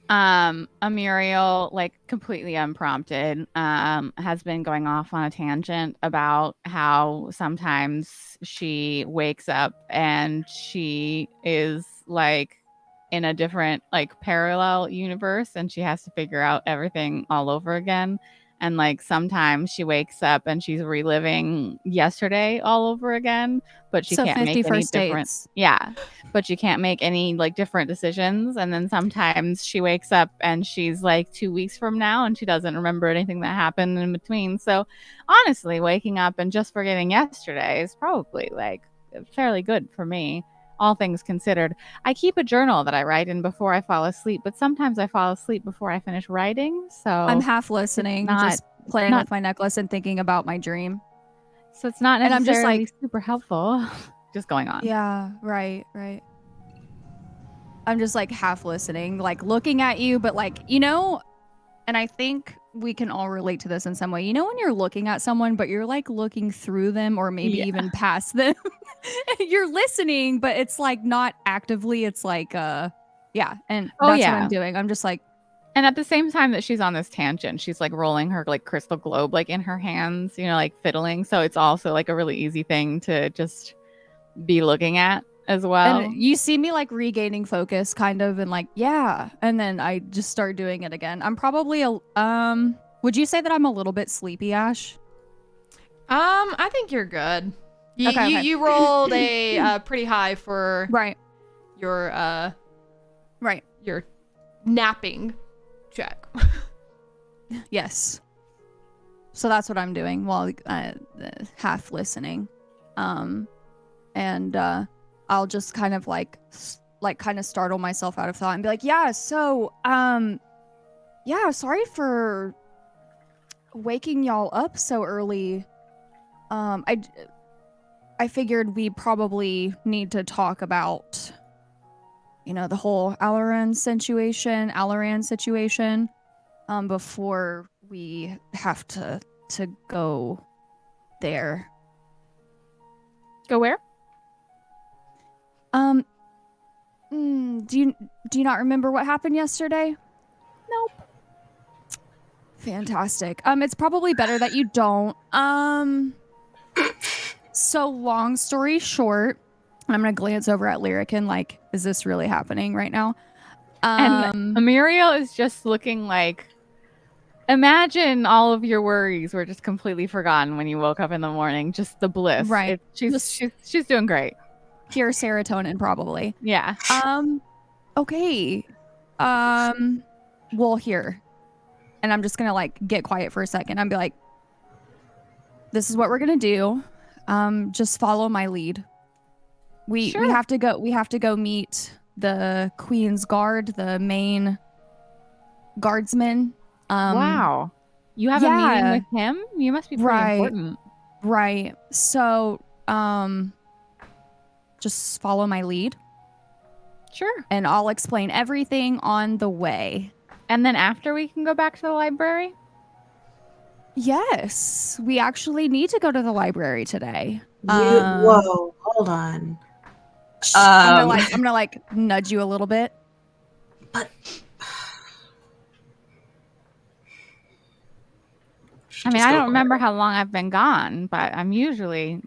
Amuriel, like completely unprompted, has been going off on a tangent about how sometimes she wakes up and she is like in a different like parallel universe and she has to figure out everything all over again. And like sometimes she wakes up and she's reliving yesterday all over again, but she can't make any different. Yeah, but she can't make any like different decisions. And then sometimes she wakes up and she's like 2 weeks from now and she doesn't remember anything that happened in between. So honestly, waking up and just forgetting yesterday is probably like fairly good for me. All things considered. I keep a journal that I write in before I fall asleep, but sometimes I fall asleep before I finish writing. So I'm half listening, just playing with my necklace and thinking about my dream. So it's not necessarily and I'm just like super helpful. Just going on. Yeah, right. I'm just like half listening, like looking at you, but like, you know, and I think we can all relate to this in some way. You know, when you're looking at someone, but you're like looking through them or maybe even past them. You're listening, but it's like not actively. It's like, and that's what I'm doing. I'm just like. And at the same time that she's on this tangent, she's like rolling her like crystal globe like in her hands, you know, like fiddling. So it's also like a really easy thing to just be looking at as well. And you see me like regaining focus kind of and like, yeah. And then I just start doing it again. I'm probably would you say that I'm a little bit sleepy, Ash? I think you're good. Okay. You rolled a pretty high for your your napping check. Yes. So that's what I'm doing while half listening. And I'll just kind of like kind of startle myself out of thought and be like, sorry for waking y'all up so early. I figured we probably need to talk about, you know, the whole Alaran situation, before we have to go there. Go where? Do you not remember what happened yesterday? Nope. Fantastic. It's probably better that you don't. So long story short, I'm gonna glance over at Lyrican like, is this really happening right now? And Amuriel is just looking like, imagine all of your worries were just completely forgotten when you woke up in the morning. Just the bliss. Right. She's doing great. Pure serotonin, probably. Yeah. Okay. Well, here. And I'm just gonna like get quiet for a second. I'm be like, this is what we're gonna do. Just follow my lead. We have to go meet the Queen's Guard, the main guardsman. Wow. You have a meeting with him? You must be pretty important. Right. So, just follow my lead Sure. and I'll explain everything on the way. And then after we can go back to the library? Yes, we actually need to go to the library today. Whoa, hold on. I'm gonna like nudge you a little bit. But I mean, I don't remember how long I've been gone, but I'm usually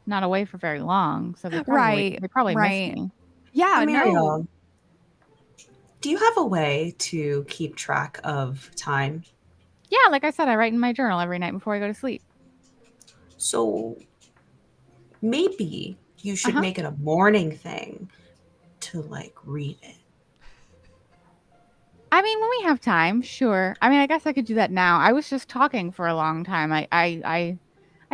not away for very long, so they probably miss me. Yeah, Amuriel, no. do you have a way to keep track of time? Yeah, like I said, I write in my journal every night before I go to sleep. So maybe you should Uh-huh. make it a morning thing to like read it. I mean, when we have time, sure. I mean, I guess I could do that now. I was just talking for a long time. I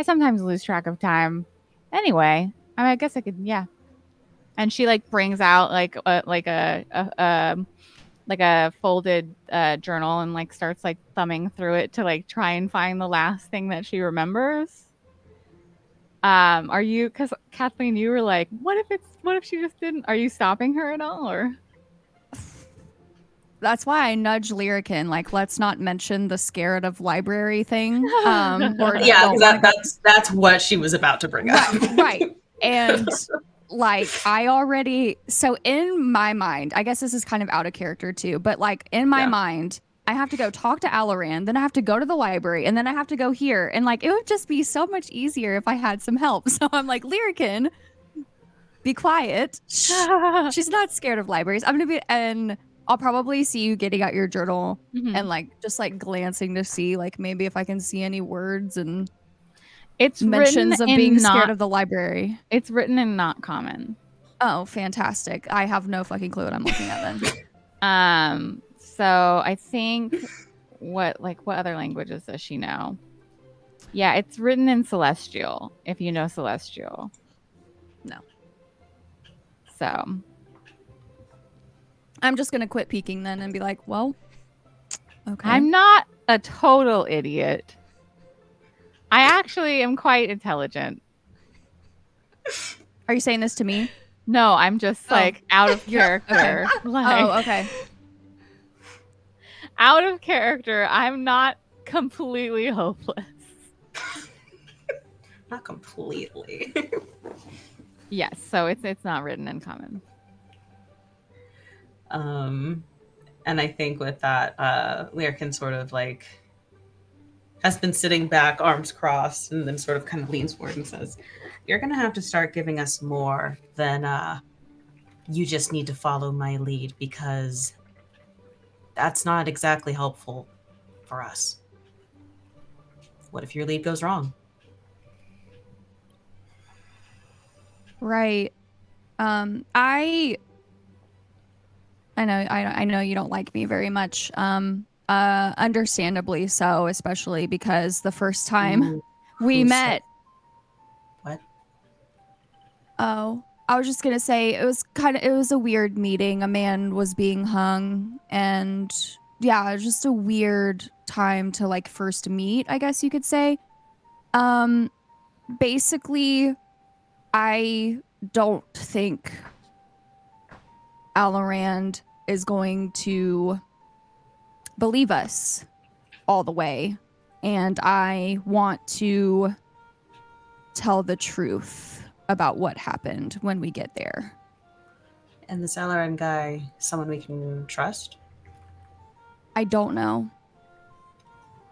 sometimes lose track of time. Anyway, I mean, I guess I could, yeah. And she like brings out like a folded journal and like starts like thumbing through it to like try and find the last thing that she remembers. Are you? Because Kathleen, you were like, what if she just didn't? Are you stopping her at all, or? That's why I nudge Lyrican, like, let's not mention the scared of library thing. Or Yeah, because that's what she was about to bring up. Right. And like I already, so in my mind, I guess this is kind of out of character too, but like in my mind, I have to go talk to Alaran, then I have to go to the library, and then I have to go here. And like it would just be so much easier if I had some help. So I'm like, Lyrican, be quiet. She's not scared of libraries. I'm gonna be, and I'll probably see you getting out your journal and like just like glancing to see like maybe if I can see any words and it's mentions of being scared of the library. It's written in not common. Oh, fantastic. I have no fucking clue what I'm looking at then. So I think what other languages does she know? Yeah, it's written in Celestial, if you know Celestial. No. So I'm just going to quit peeking then and be like, well, okay. I'm not a total idiot. I actually am quite intelligent. Are you saying this to me? No, I'm just like out of character. Okay. Like, okay. Out of character. I'm not completely hopeless. Not completely. Yes, so it's not written in common. And I think with that, Lyrican sort of like has been sitting back, arms crossed, and then sort of kind of leans forward and says, "You're gonna have to start giving us more than you just need to follow my lead, because that's not exactly helpful for us. What if your lead goes wrong?" Right. I know you don't like me very much. Understandably so, especially because the first time we met. What? Oh, I was just gonna say it was a weird meeting. A man was being hung, and yeah, it was just a weird time to like first meet, I guess you could say. Basically, I don't think Alaran is going to believe us all the way, and I want to tell the truth about what happened when we get there. And this Alaran guy, someone we can trust? I don't know.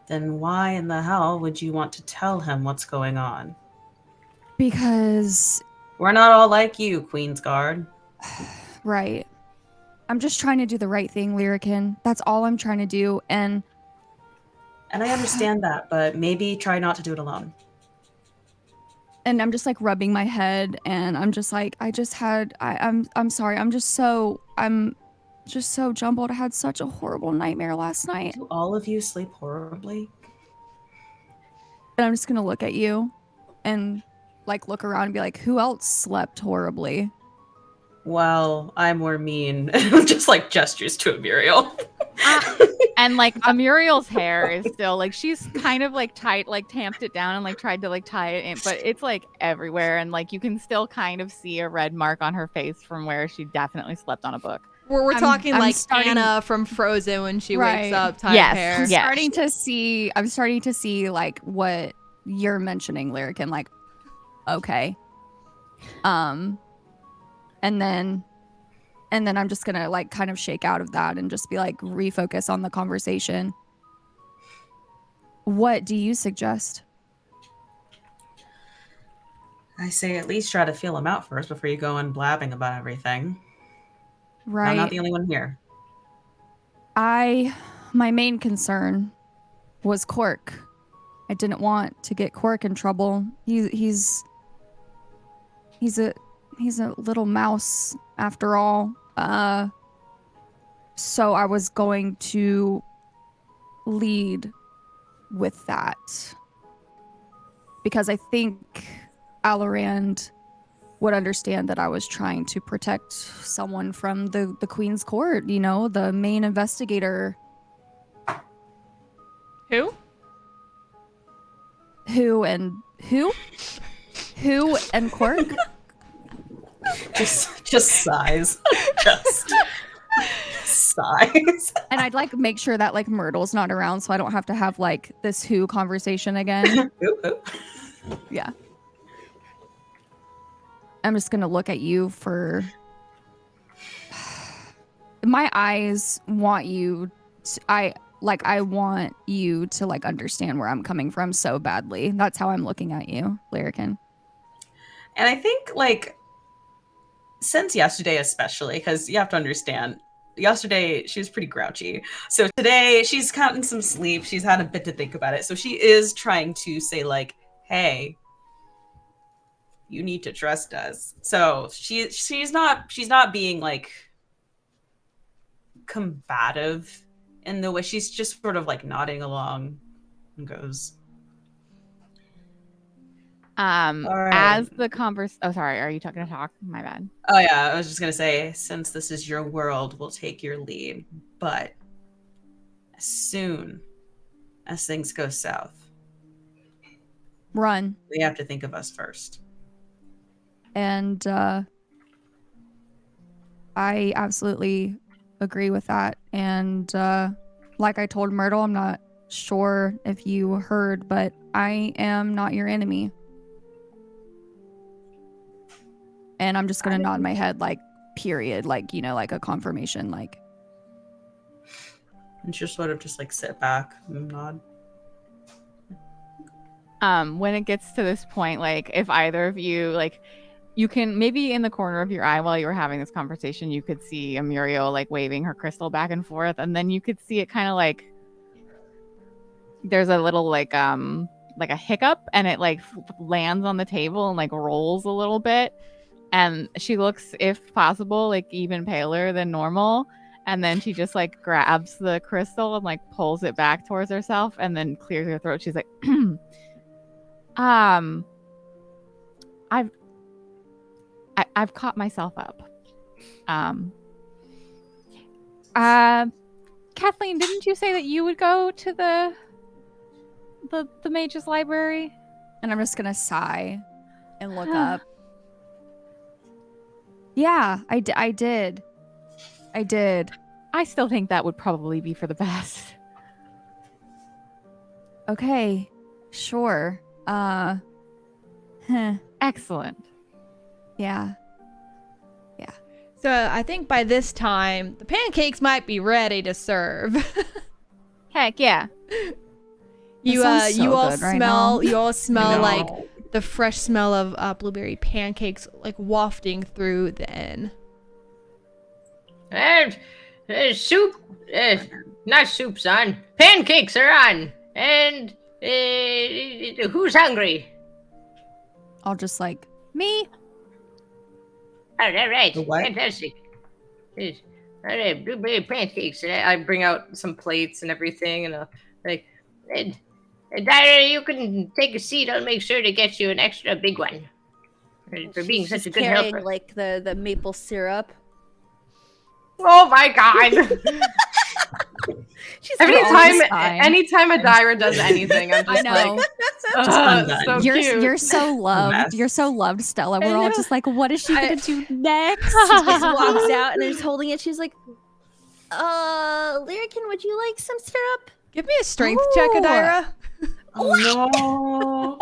Then why in the hell would you want to tell him what's going on? Because we're not all like you, Queen's Guard. Right. I'm just trying to do the right thing, Lyrican. That's all I'm trying to do, and I understand that, but maybe try not to do it alone. And I'm just like rubbing my head, and I'm just like, I'm sorry. I'm just so jumbled. I had such a horrible nightmare last night. Do all of you sleep horribly? And I'm just gonna look at you and like look around and be like, who else slept horribly? Well, I'm more mean. Just like gestures to Amuriel. And like Amuriel's hair is still like she's kind of like tight, like tamped it down and like tried to like tie it in, but it's like everywhere, and like you can still kind of see a red mark on her face from where she definitely slept on a book. We're talking I'm like starting- Anna from Frozen when she Right. wakes up type Yes. hair. I'm Yeah. starting to see like what you're mentioning, Lyric, and like, okay. And then I'm just gonna like kind of shake out of that and just be like refocus on the conversation. What do you suggest? I say at least try to feel him out first before you go in blabbing about everything. Right. I'm not the only one here. My main concern was Cork. I didn't want to get Cork in trouble. He's a little mouse after all. So I was going to lead with that because I think Alorand would understand that I was trying to protect someone from the Queen's Court, you know, the main investigator. Who? Who and Cork? Just sighs. Just sighs. And I'd like make sure that like Myrtle's not around so I don't have to have like this who conversation again. Ooh, ooh. Yeah. I'm just gonna look at you for my eyes want you to, I want you to like understand where I'm coming from so badly. That's how I'm looking at you, Lyrican. And I think, like, since yesterday especially, because you have to understand, yesterday she was pretty grouchy. So today she's counting some sleep. She's had a bit to think about it. So she is trying to say, like, hey, you need to trust us. So she's not being, like, combative in the way. She's just sort of, like, nodding along and goes, right. As the oh sorry, are you talking to talk? My bad. Oh yeah, I was just gonna say, since this is your world, we'll take your lead. But as soon as things go south, Run. we have to think of us first. And I absolutely agree with that. And like I told Myrtle, I'm not sure if you heard, but I am not your enemy. And I'm just gonna nod my head, like, period, like, you know, like a confirmation, like. And she'll sort of just like sit back and nod. When it gets to this point, like if either of you like you can maybe in the corner of your eye while you were having this conversation, you could see Amuriel like waving her crystal back and forth, and then you could see it kind of like there's a little like a hiccup, and it like lands on the table and like rolls a little bit, and she looks, if possible, like even paler than normal, and then she just like grabs the crystal and like pulls it back towards herself and then clears her throat. She's like I've caught myself up. Kathleen, didn't you say that you would go to the mage's library? And I'm just gonna sigh and look up. Yeah, I did. I still think that would probably be for the best. Okay, sure. Excellent. Yeah. So I think by this time, the pancakes might be ready to serve. Heck yeah. You sounds so you all good right smell now. you all smell No. like the fresh smell of blueberry pancakes like wafting through the inn. Soup, not soup's on. Pancakes are on. And who's hungry? I'll just like Me? All right, The what? fantastic. All right, blueberry pancakes. And I bring out some plates and everything, and and Dyra, you can take a seat. I'll make sure to get you an extra big one for being She's such a just good carrying, helper. like the maple syrup. Oh my god! She's Anytime Adira does anything, I'm just I know. like, undone. so You're cute. you're so loved. Mess. You're so loved, Stella. I We're all know. just like, what is she gonna do next? She just walks out and is holding it. She's like, Lyrican, would you like some syrup? Give me a strength check, Adira. No.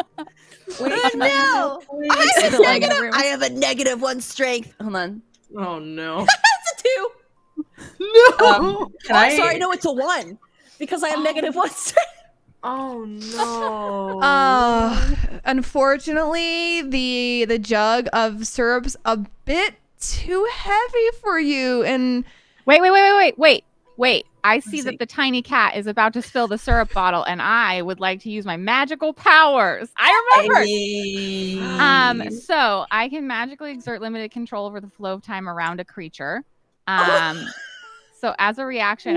Wait, no. I have a -1 strength. Hold on. Oh no. It's a 2. No. Sorry, no, it's a 1 because I have -1 strength. Oh no. Unfortunately, the jug of syrup's a bit too heavy for you, and Wait. I see that the tiny cat is about to spill the syrup bottle, and I would like to use my magical powers. I remember. So I can magically exert limited control over the flow of time around a creature. So as a reaction,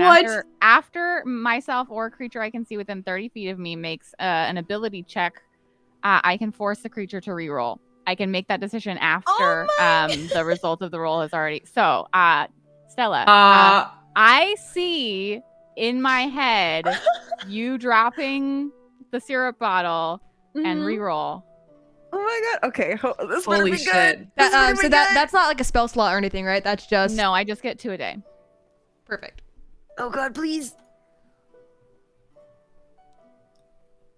after myself or a creature I can see within 30 feet of me makes an ability check, I can force the creature to reroll. I can make that decision after the result of the roll is already. So, Stella, I see in my head you dropping the syrup bottle and reroll. Oh my god. Okay. This better Holy be shit. good. That's not like a spell slot or anything, right? That's just No, I just get 2 a day. perfect. Oh god, please.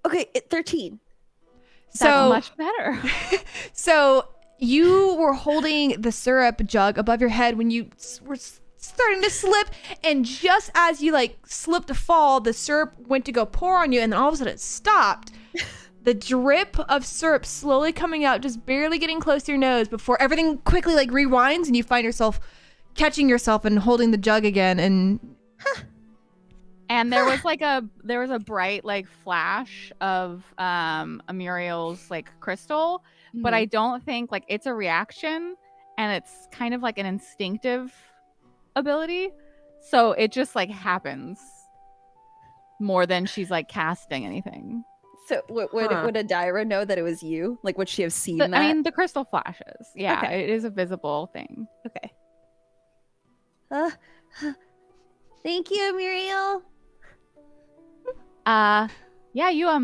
Okay, 13. So much better. So you were holding the syrup jug above your head when you were starting to slip, and just as you like slipped to fall, the syrup went to go pour on you, and then all of a sudden it stopped. The drip of syrup slowly coming out, just barely getting close to your nose before everything quickly like rewinds, and you find yourself catching yourself and holding the jug again. And there was a bright like flash of Amuriel's like crystal, but I don't think like it's a reaction, and it's kind of like an instinctive ability, so it just like happens more than she's like casting anything. So would Adira know that it was you? Like, would she have seen that? I mean, the crystal flashes. Yeah, Okay. It is a visible thing. Okay. Thank you, Muriel. Yeah, you I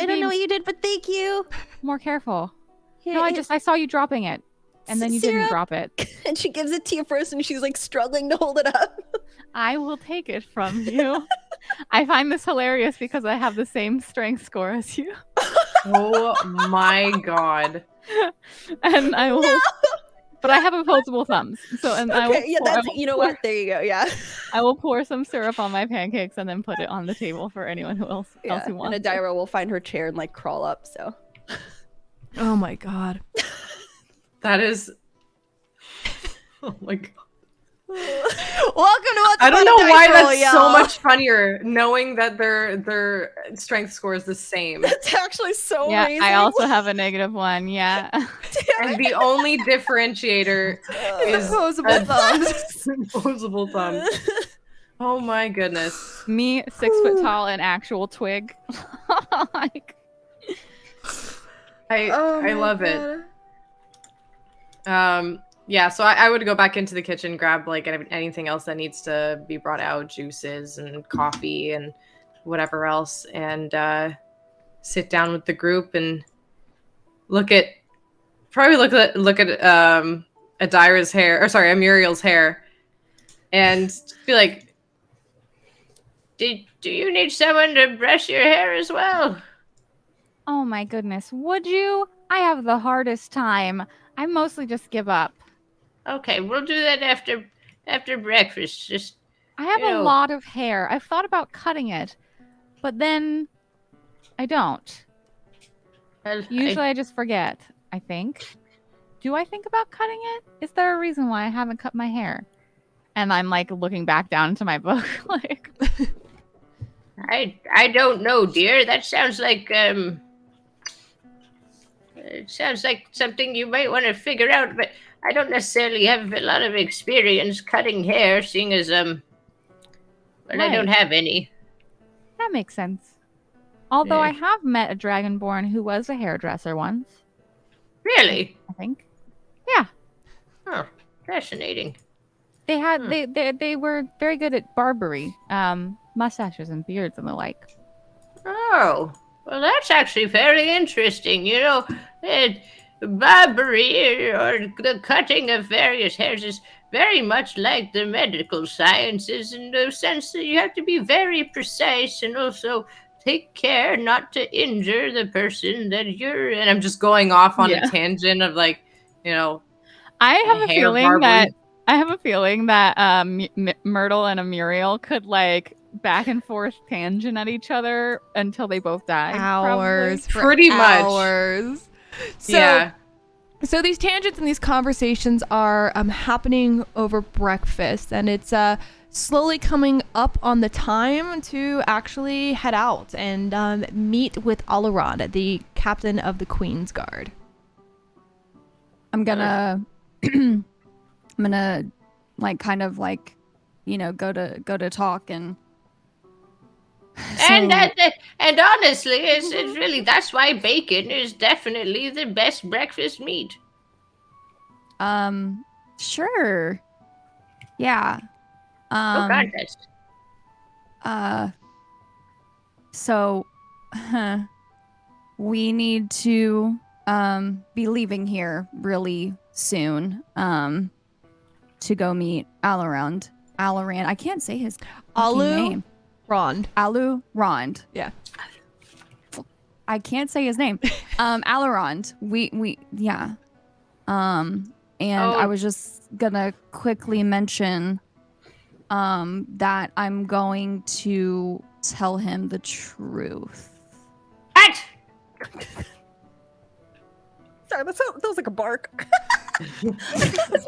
don't know what you did, but thank you. more careful. Here, No, I saw you dropping it, and then you didn't syrup. drop it. And she gives it to you first, and she's like struggling to hold it up. I will take it from you. I find this hilarious because I have the same strength score as you. Oh my god. And I will but I have opposable thumbs. So I will you know what? There you go. Yeah. I will pour some syrup on my pancakes and then put it on the table for anyone else who wants. And Adira will find her chair and like crawl up. So. Oh my god. That is. Oh my god. Welcome to What's I don't Fun know Dice why Roll, that's y'all. so much funnier knowing that their strength score is the same. That's actually so Yeah, amazing. I also have a -1. Yeah. And the only differentiator is Opposable thumbs. opposable thumbs. Oh my goodness. Me, 6 foot tall, and actual twig. Like, I love it. Yeah, so I would go back into the kitchen, grab like anything else that needs to be brought out, juices and coffee and whatever else, and sit down with the group and look at Adira's hair, or sorry, Amuriel's hair, and be like, do you need someone to brush your hair as well? oh my goodness, would you? I have the hardest time. I mostly just give up. Okay, we'll do that after breakfast. Just I have a lot of hair. I've thought about cutting it, but then I don't. Usually I just forget, I think. Do I think about cutting it? Is there a reason why I haven't cut my hair? And I'm like looking back down into my book like I don't know, dear. That sounds like it sounds like something you might want to figure out, but I don't necessarily have a lot of experience cutting hair, seeing as I don't have any. That makes sense. Although Yeah. I have met a dragonborn who was a hairdresser once, Really? I think. Yeah. Oh, fascinating. They had they were very good at barbery. mustaches and beards and the like. Oh, well, that's actually very interesting. Barbary or the cutting of various hairs is very much like the medical sciences in the sense that you have to be very precise and also take care not to injure the person that you're. And I'm just going off on a tangent of I have a feeling that Myrtle and Amuriel could like back and forth tangent at each other until they both died. Hours, Pretty much. Hours. So these tangents and these conversations are happening over breakfast, and it's slowly coming up on the time to actually head out and meet with Alaron, the captain of the Queen's Guard. I'm gonna like kind of like, go to talk and and honestly, it's really, that's why bacon is definitely the best breakfast meat. Sure. Yeah. No contest. So we need to be leaving here really soon to go meet Alaron. I can't say his name. Alurond. Yeah. I can't say his name. Alaron. I was just gonna quickly mention that I'm going to tell him the truth. What? Sorry, that was like a bark.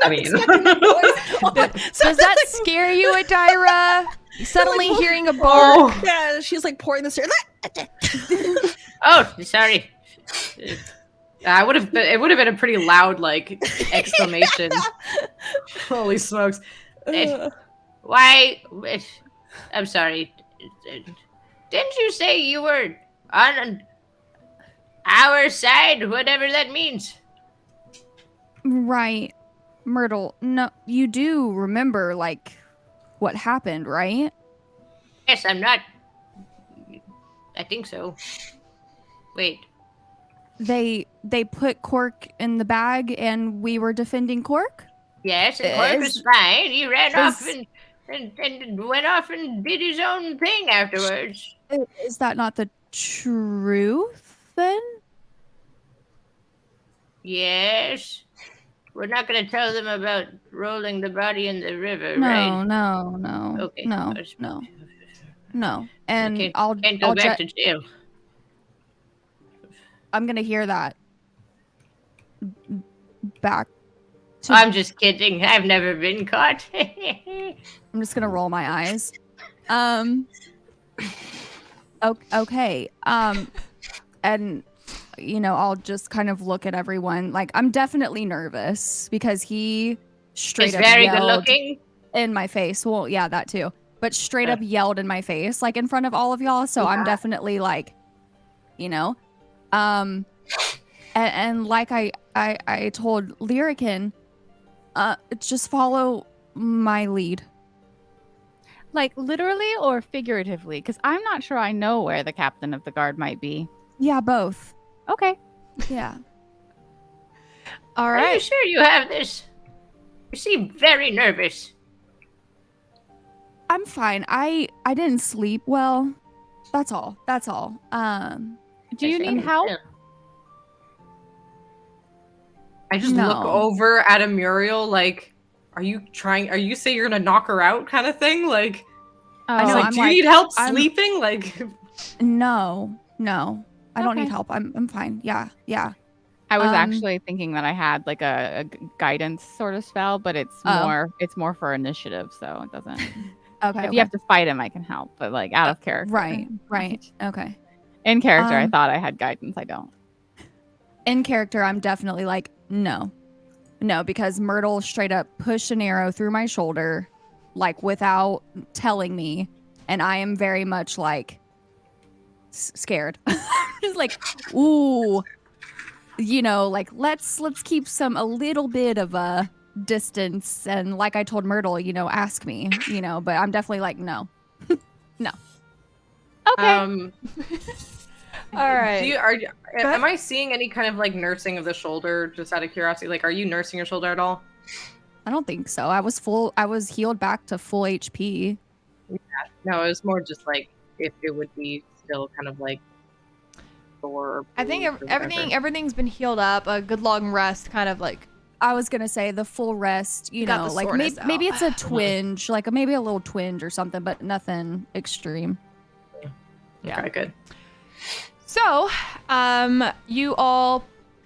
I mean, Does that scare you, Adira? Suddenly hearing a bark. Yeah, she's like pouring the syrup. oh, sorry. It would have been a pretty loud like exclamation. Holy smokes! Why? I'm sorry. Didn't you say you were on our side? Whatever that means. Right, Myrtle. No, you do remember like what happened, right? Yes, I'm not. I think so. Wait. They put Cork in the bag and we were defending Cork? Yes, and Cork was fine. He ran off and went off and did his own thing afterwards. Is that not the truth then? Yes. We're not going to tell them about rolling the body in the river, right? No. Okay. No. And I'll go back to jail. I'm gonna hear that back. I'm just kidding. I've never been caught. I'm just gonna roll my eyes. Okay. And I'll just kind of look at everyone. Like, I'm definitely nervous because he straight up very yelled good looking in my face. Well, yeah, that too. But straight up yelled in my face, like in front of all of y'all. So I'm definitely like, and like I told Lyrican, just follow my lead. Like literally or figuratively? Because I'm not sure I know where the captain of the guard might be. Yeah, both. Okay. Yeah. All right. Are you sure you have this? You seem very nervous. I'm fine. I didn't sleep well. That's all. Do you need help? I just look over at Amuriel like, are you saying you're gonna knock her out kind of thing? Like, I know. like, do you need help sleeping? Like, no. I don't need help. I'm fine. Yeah. I was actually thinking that I had like a guidance sort of spell, but it's more for initiative, so it doesn't. Okay. If you have to fight him, I can help, but like out of character. Right. Okay. In character, I thought I had guidance. I don't. In character, I'm definitely like, no, because Myrtle straight up pushed an arrow through my shoulder, like without telling me, and I am very much like scared. Just like, ooh, like let's keep a little bit of a distance, and like I told Myrtle, ask me, but I'm definitely like, no. No. Okay. All right. Am I seeing any kind of like nursing of the shoulder? Just out of curiosity, like, are you nursing your shoulder at all? I don't think so. I was healed back to full HP. No, it was more just like if it would be still kind of like sore. I think or whatever. everything's been healed up. A good long rest, kind of like. I was gonna say the full rest, you Got know, the like soreness maybe out. it's a twinge, like maybe a little twinge or something, but nothing extreme. Yeah. Okay, good. So, you all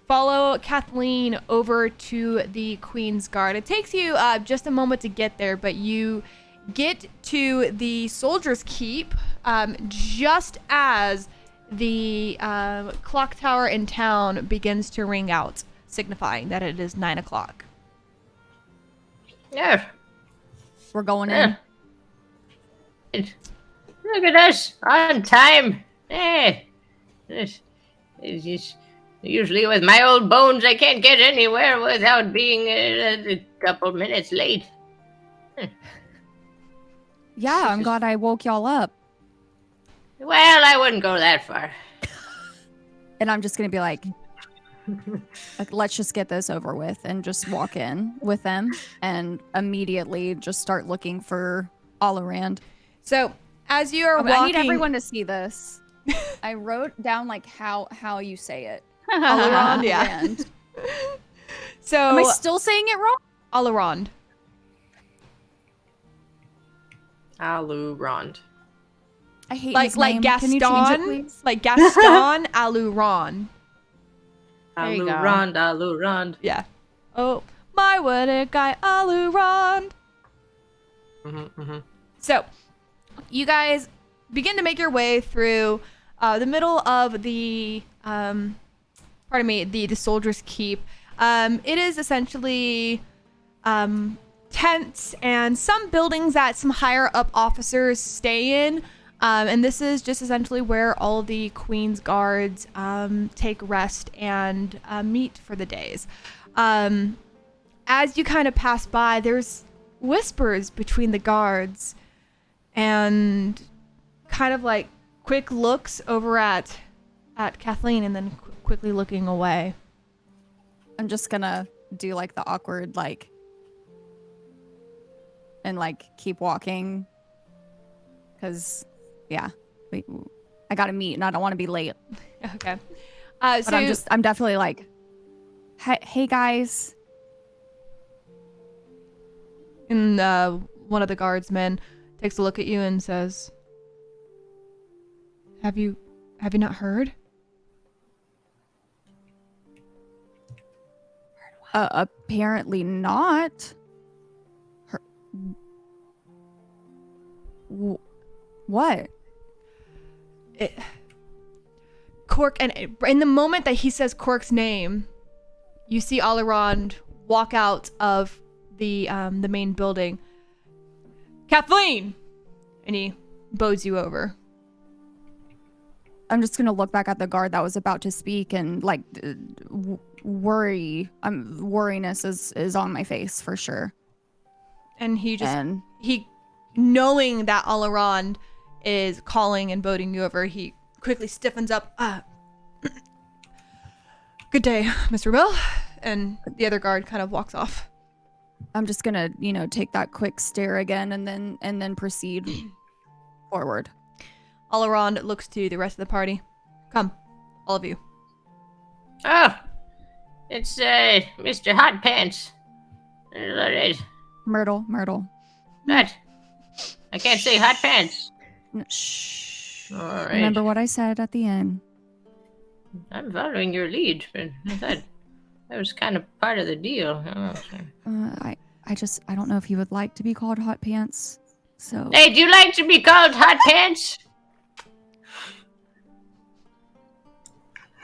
follow Kathleen over to the Queen's Guard. It takes you just a moment to get there, but you get to the Soldier's Keep just as the clock tower in town begins to ring out, signifying that it is 9 o'clock. Yeah. We're going in. Look at us on time. Usually with my old bones, I can't get anywhere without being a couple minutes late. Yeah, I'm glad I woke y'all up. Well, I wouldn't go that far. And I'm just gonna be like, let's just get this over with and just walk in with them and immediately just start looking for all around. So, as you are walking... I need everyone to see this. I wrote down like how you say it. all around, yeah. Rand. So, Am I still saying it wrong? all around. Alurond. I hate Like his name. Gaston, Can you change it, please? like Gaston Aluron. There you go. Alurond. Yeah. Oh, my what a guy, Aluron. So, you guys begin to make your way through the middle of the, the Soldier's Keep. It is essentially tents and some buildings that some higher up officers stay in. And this is just essentially where all of the Queen's Guards take rest and meet for the days. As you kind of pass by, there's whispers between the guards and kind of like quick looks over at Kathleen and then quickly looking away. I'm just gonna do like the awkward like and like keep walking because yeah, I gotta meet and I don't want to be late. Okay. But I'm definitely like, hey guys. And one of the guardsmen takes a look at you and says, Have you not heard? Apparently not. What? Cork, and in the moment that he says Cork's name, you see Alarond walk out of the main building. Kathleen! And he bows you over. I'm just gonna look back at the guard that was about to speak and like worriness is on my face for sure. And he knowing that Alarond is calling and boating you over, he quickly stiffens up. Good day, Mr. Bill. And the other guard kind of walks off. I'm just gonna, take that quick stare again and then proceed forward. Alarond looks to the rest of the party. Come, all of you. Oh, it's Mr. Hot Pants. Myrtle. What? I can't say Hot Pants. Shh. All right. Remember what I said at the end. I'm following your lead, but I thought that was kind of part of the deal. I don't know if he would like to be called Hot Pants. So. Hey, do you like to be called Hot Pants?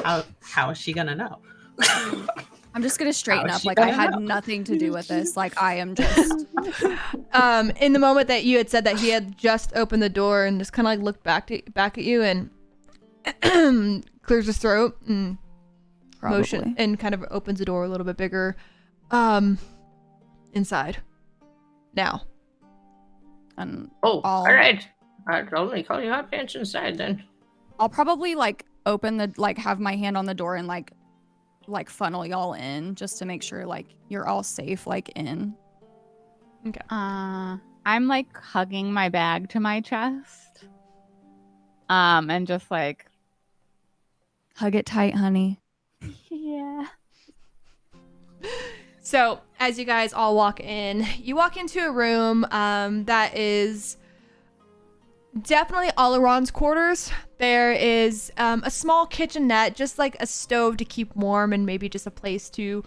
How is she gonna know? I'm just gonna straighten up. Like I had nothing to do with this. Like I am just. In the moment that you had said that he had just opened the door and just kind of like looked back at you and clears his throat and motion and kind of opens the door a little bit bigger. Inside. Now. And all right. I'd only call you hot pants inside then. I'll probably like open the like have my hand on the door and like funnel y'all in just to make sure like you're all safe like in. Okay. I'm like hugging my bag to my chest. And just like Hug it tight, honey. yeah. So as you guys all walk in, you walk into a room that is definitely Alaron's quarters. There is a small kitchenette, just like a stove to keep warm, and maybe just a place to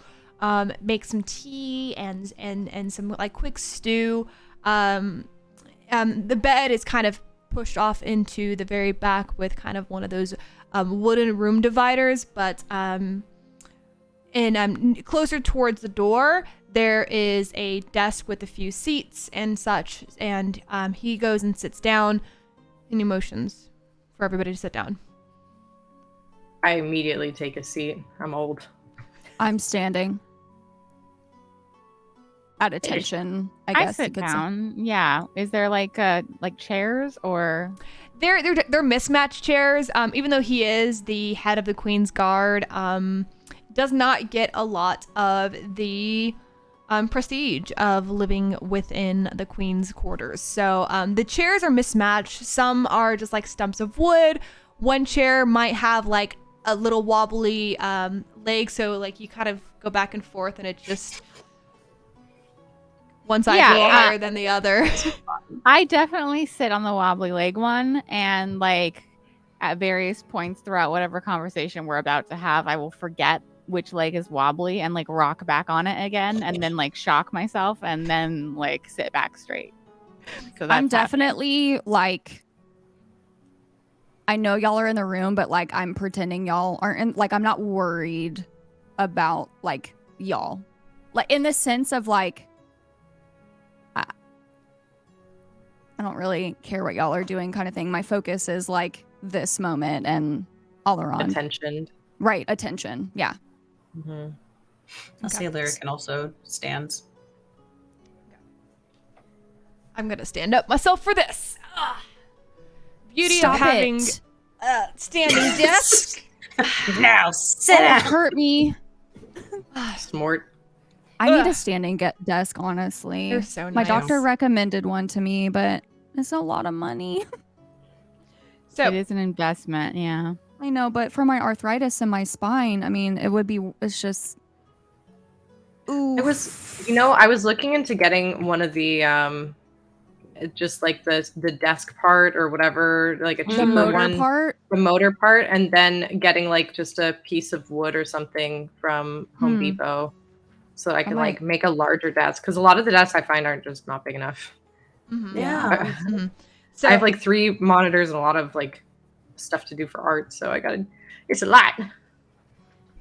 make some tea and some like quick stew. The bed is kind of pushed off into the very back with kind of one of those wooden room dividers, but closer towards the door, there is a desk with a few seats and such, and he goes and sits down, and he motions for everybody to sit down. I immediately take a seat. I'm old. I'm standing. At attention, I guess. I sit down. Yeah. Is there like chairs or? They're mismatched chairs. Even though he is the head of the Queen's Guard, does not get a lot of the prestige of living within the Queen's quarters. So the chairs are mismatched. Some are just like stumps of wood. One chair might have like a little wobbly leg, so like you kind of go back and forth, and it's just one side's a little higher than the other. I definitely sit on the wobbly leg one, and like at various points throughout whatever conversation we're about to have, I will forget which leg is wobbly and like rock back on it again, and then like shock myself and then like sit back straight. So that's I'm definitely like, I know y'all are in the room, but like I'm pretending y'all aren't in, like I'm not worried about like y'all, like in the sense of like I don't really care what y'all are doing kind of thing. My focus is like this moment and Alaron. Attention. Right, attention. Yeah. Mm-hmm. I'll say Lyric and also stands. I'm gonna stand up myself for this. Beauty Stop of having it. standing desk. Now sit Don't down. hurt me. Smart. I need a standing desk, honestly. You're so My nice. doctor recommended one to me, but it's a lot of money. So Oh. it is an investment. Yeah. I know, but for my arthritis in my spine, I mean, it's just. Ooh. I was looking into getting one of the just like the desk part or whatever, like a The cheaper motor one, part. the motor part, and then getting like just a piece of wood or something from Home Depot, so I can like make a larger desk, because a lot of the desks I find are just not big enough. Yeah. So I have like 3 monitors and a lot of like stuff to do for art, so it's a lot.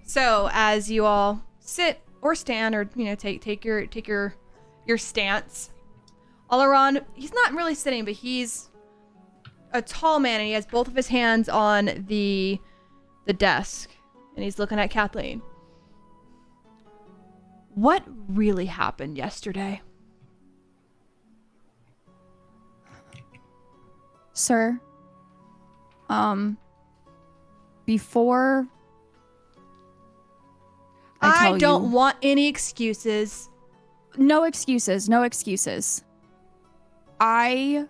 So as you all sit or stand, or take your stance, Alaron, he's not really sitting, but he's a tall man, and he has both of his hands on the desk, and he's looking at Kathleen. What really happened yesterday? Sir, before I don't want any excuses. No excuses, no excuses. I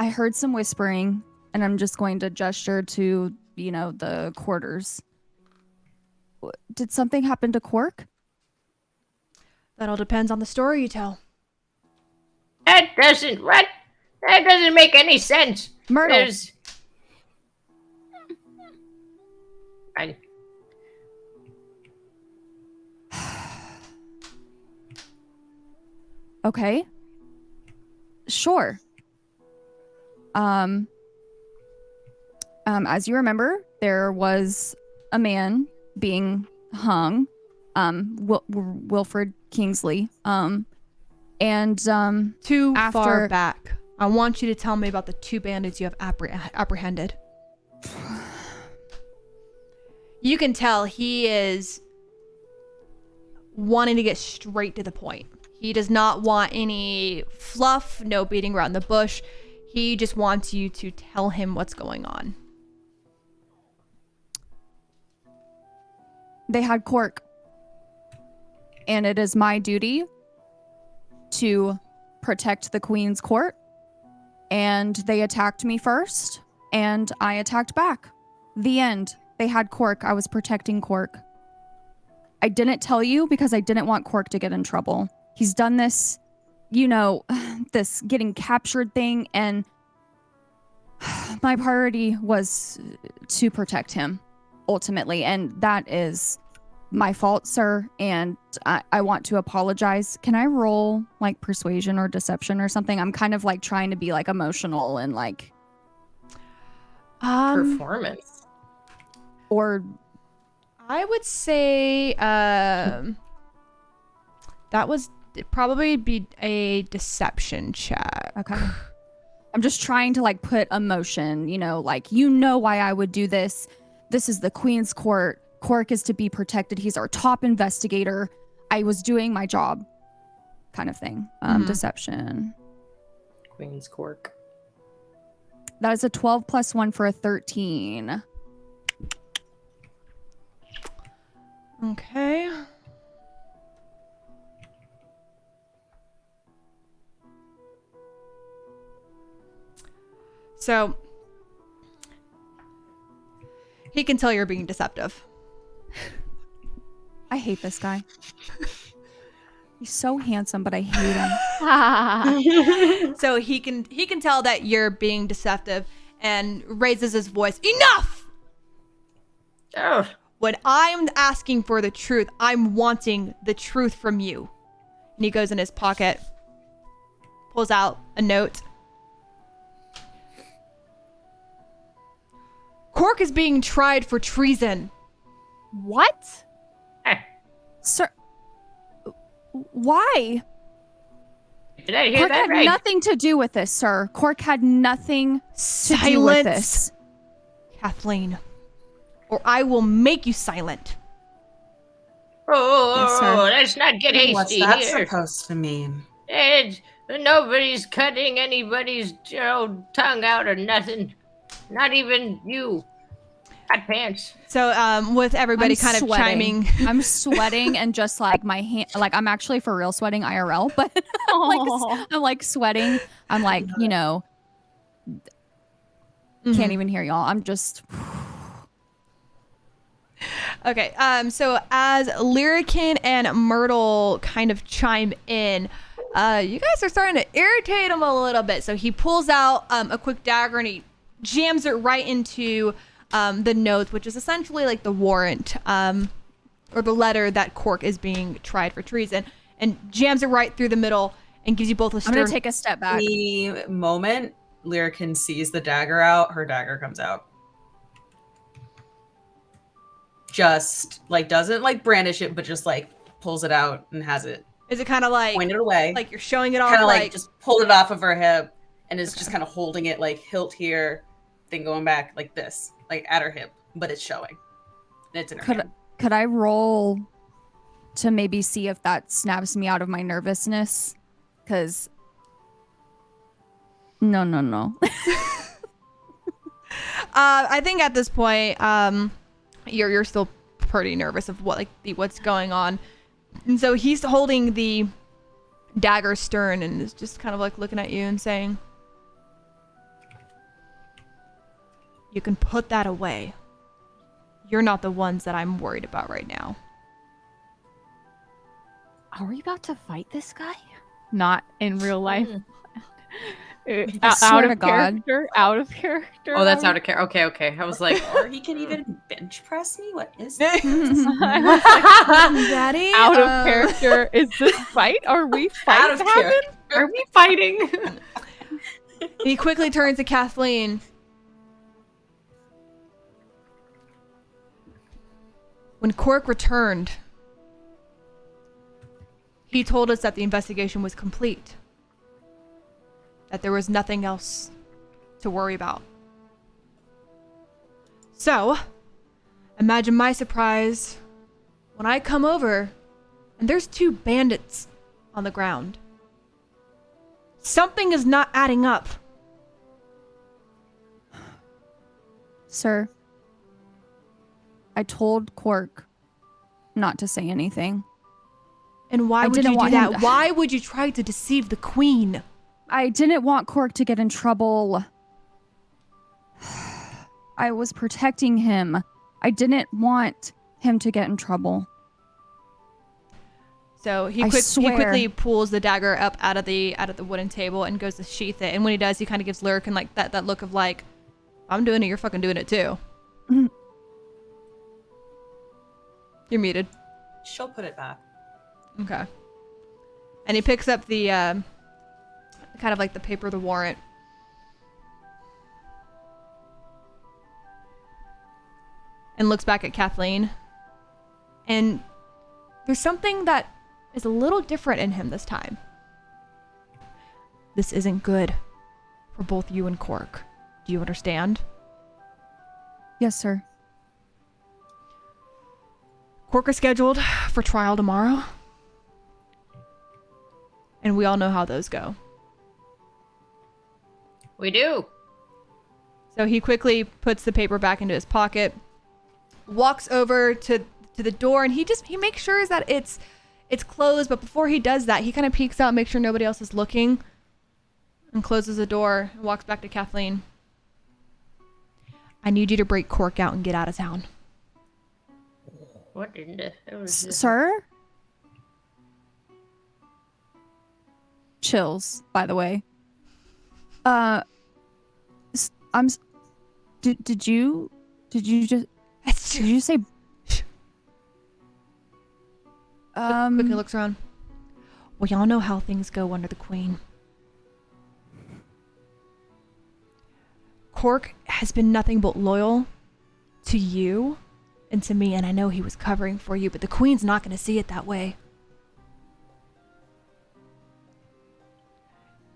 heard some whispering, and I'm just going to gesture to, the quarters. Did something happen to Cork? That all depends on the story you tell. That doesn't make any sense. Myrtle. Okay. Sure. As you remember, there was a man being hung, Wilfred Kingsley. Too after- far back. I want you to tell me about the 2 bandits you have apprehended. You can tell he is wanting to get straight to the point. He does not want any fluff, no beating around the bush. He just wants you to tell him what's going on. They had Cork. And it is my duty to protect the Queen's court. And they attacked me first, and I attacked back. The end. They had Cork. I was protecting Cork. I didn't tell you because I didn't want Cork to get in trouble. He's done this, this getting captured thing, and my priority was to protect him, ultimately. And that is my fault, sir, and I want to apologize. Can I roll, like, persuasion or deception or something? I'm kind of, like, trying to be, like, emotional and, like... Performance. Or... I would say that was probably be a deception check. Okay. I'm just trying to, like, put emotion, like, why I would do this. This is the Queen's court. Cork is to be protected. He's our top investigator. I was doing my job, kind of thing. Deception. Queen's Cork. That is a 12 plus 1 for a 13. Okay. So he can tell you're being deceptive. I hate this guy. He's so handsome, but I hate him. So he can tell that you're being deceptive and raises his voice. Enough! Oh. When I'm asking for the truth, I'm wanting the truth from you. And he goes in his pocket, pulls out a note. Cork is being tried for treason. What? Sir, why? Did I hear Cork that had right? nothing to do with this, sir. Cork had nothing to do with this. Kathleen, or I will make you silent. Oh, Yes, sir. let's not get What's hasty that here. supposed to mean? Nobody's cutting anybody's tongue out or nothing. Not even you. Hot pants. So with everybody I'm kind of sweating. chiming. I'm sweating and just like my hand, like I'm actually for real sweating IRL, but I'm like sweating. I'm like, can't even hear y'all. I'm just. Okay, so as Lyrican and Myrtle kind of chime in, you guys are starting to irritate him a little bit. So he pulls out a quick dagger and he jams it right into the note, which is essentially like the warrant or the letter that Cork is being tried for treason, and jams it right through the middle and gives you both a stern. I'm gonna take a step back. The moment Lyrican sees the dagger out, her dagger comes out. Just like doesn't like brandish it, but just like pulls it out and has it Is it kind of like pointed away. like you're showing it off, Kind of like like just pulled it off of her hip and is just kind of holding it like hilt here, then going back like this, like at her hip, but it's showing. And it's in her hand. Could I roll to maybe see if that snaps me out of my nervousness? Because no. I think at this point, you're still pretty nervous of what's going on, and so he's holding the dagger stern and is just kind of like looking at you and saying, "You can put that away. You're not the ones that I'm worried about right now." Are we about to fight this guy? Not in real life. I swear to God. Out of character. Oh, that's out of character. Okay. I was like, Or he can even bench press me? What is this? Daddy, out of character. Is this fight? Are we fighting? Out of character. are we fighting? He quickly turns to Kathleen. When Cork returned, he told us that the investigation was complete, that there was nothing else to worry about. So, imagine my surprise when I come over and there's 2 bandits on the ground. Something is not adding up. Sir, I told Cork not to say anything. And why I would you didn't do want that? him- Why would you try to deceive the queen? I didn't want Cork to get in trouble. I was protecting him. I didn't want him to get in trouble. So he I swear. quickly pulls the dagger up out of the wooden table and goes to sheath it. And when he does, he kind of gives Lyrican like that look of like, I'm doing it, you're fucking doing it too. Mhm. You're muted. She'll put it back. Okay. And he picks up the kind of like the paper, the warrant. And looks back at Cathleen. And there's something that is a little different in him this time. This isn't good for both you and Cork. Do you understand? Yes, sir. Cork is scheduled for trial tomorrow. And we all know how those go. We do. So he quickly puts the paper back into his pocket, walks over to the door, and he makes sure that it's closed. But before he does that, he kind of peeks out, makes sure nobody else is looking, and closes the door and walks back to Kathleen. I need you to break Cork out and get out of town. What in the hell is this? Sir? Chills, by the way. Did you say Quickly looks around. Well, y'all know how things go under the queen. Cork has been nothing but loyal to you and to me, and I know he was covering for you, but the queen's not going to see it that way.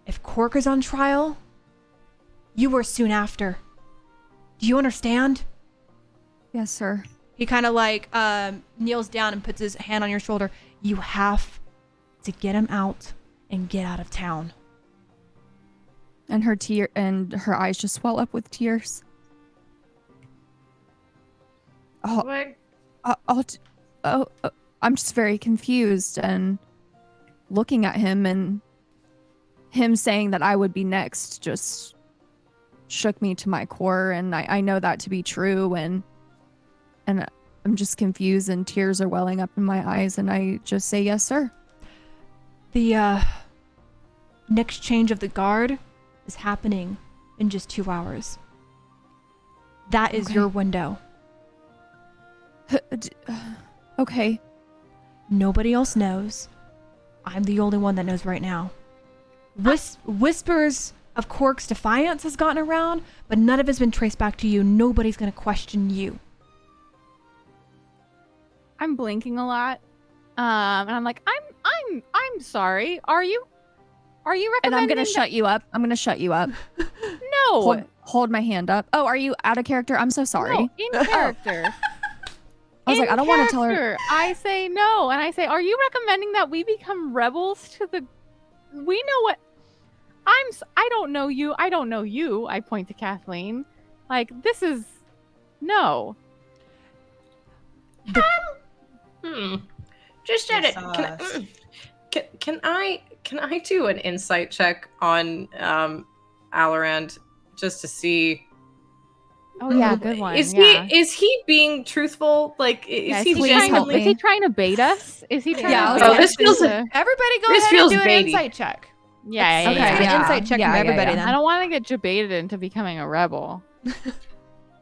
If Cork is on trial, you were soon after. Do you understand? Yes, sir. He kind of like kneels down and puts his hand on your shoulder. You have to get him out and get out of town. And her eyes just swell up with tears. What? I'm just very confused and looking at him, and him saying that I would be next just shook me to my core, and I know that to be true, and I'm just confused and tears are welling up in my eyes, and I just say, yes, sir. The next change of the guard is happening in just 2 hours. That is Okay. your window. Okay. Nobody else knows. I'm the only one that knows right now. Whispers of Cork's defiance has gotten around, but none of it's been traced back to you. Nobody's going to question you. I'm blinking a lot. And I'm like, I'm sorry. Are you recommending And I'm gonna that- shut you up. I'm gonna shut you up. No. Hold my hand up. Oh, are you out of character? I'm so sorry. No, in character. I was like, I don't want to tell her. character. I say no, and I say, are you recommending that we become rebels to the? We know what. I don't know you. I don't know you. I point to Kathleen. Like, this is no. Just at it. Sauce. Can I do an insight check on Alorand just to see? Oh yeah, good one. Is yeah. he being truthful? Like Yeah, is he please trying help to, is me. he trying to bait us? Is he trying Yeah, to I was bait like, us this feels- into- Everybody go This ahead feels and do an baity. insight check. Yeah, Okay, yeah, an yeah. insight check Yeah, from yeah, everybody yeah. then. I don't want to get debated into becoming a rebel.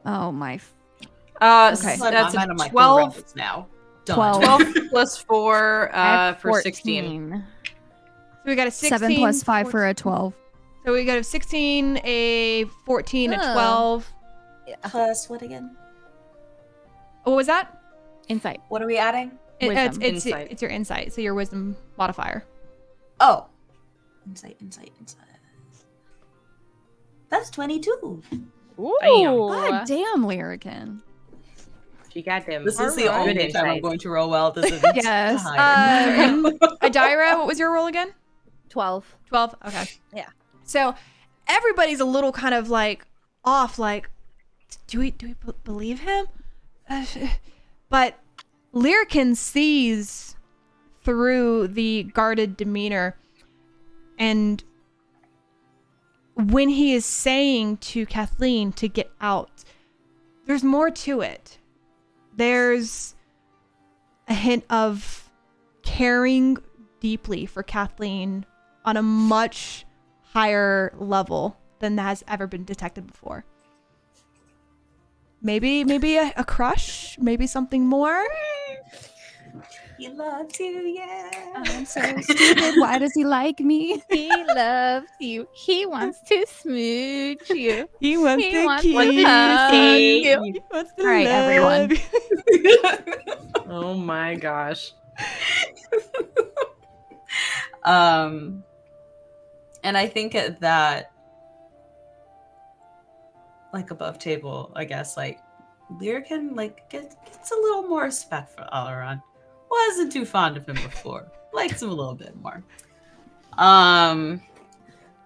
Oh my. Okay. That's I'm a like 12 rebels now. Done. 12. 12 plus 4 At for 16. 14. So we got a 16. 7 plus 5 for 14. a 12. So we got a 16, a 14, a Oh. 12. Plus what again? What was that? Insight. What are we adding? Wisdom. Insight. It's your insight. So your wisdom modifier. Oh. Insight. That's 22. Ooh. God damn, Lyrican. She got them. This is the Alright. only Good time I'm insight. going to roll well. This is Yes. higher. Adira, what was your roll again? 12. 12? Okay. Yeah. So everybody's a little kind of like off, like do we believe him? But Lyrican sees through the guarded demeanor, and when he is saying to Kathleen to get out, there's more to it. There's a hint of caring deeply for Kathleen on a much higher level than has ever been detected before. Maybe a crush, maybe something more. He loves you, yeah. I'm so stupid. Why does he like me? He loves you. He wants to smooch you. He wants He to wants kiss to hug you. He wants to All right, love everyone. you. Oh my gosh. And I think at that, like above table, I guess, like Lyrican like gets a little more respect for Alaran. Wasn't too fond of him before. Likes him a little bit more.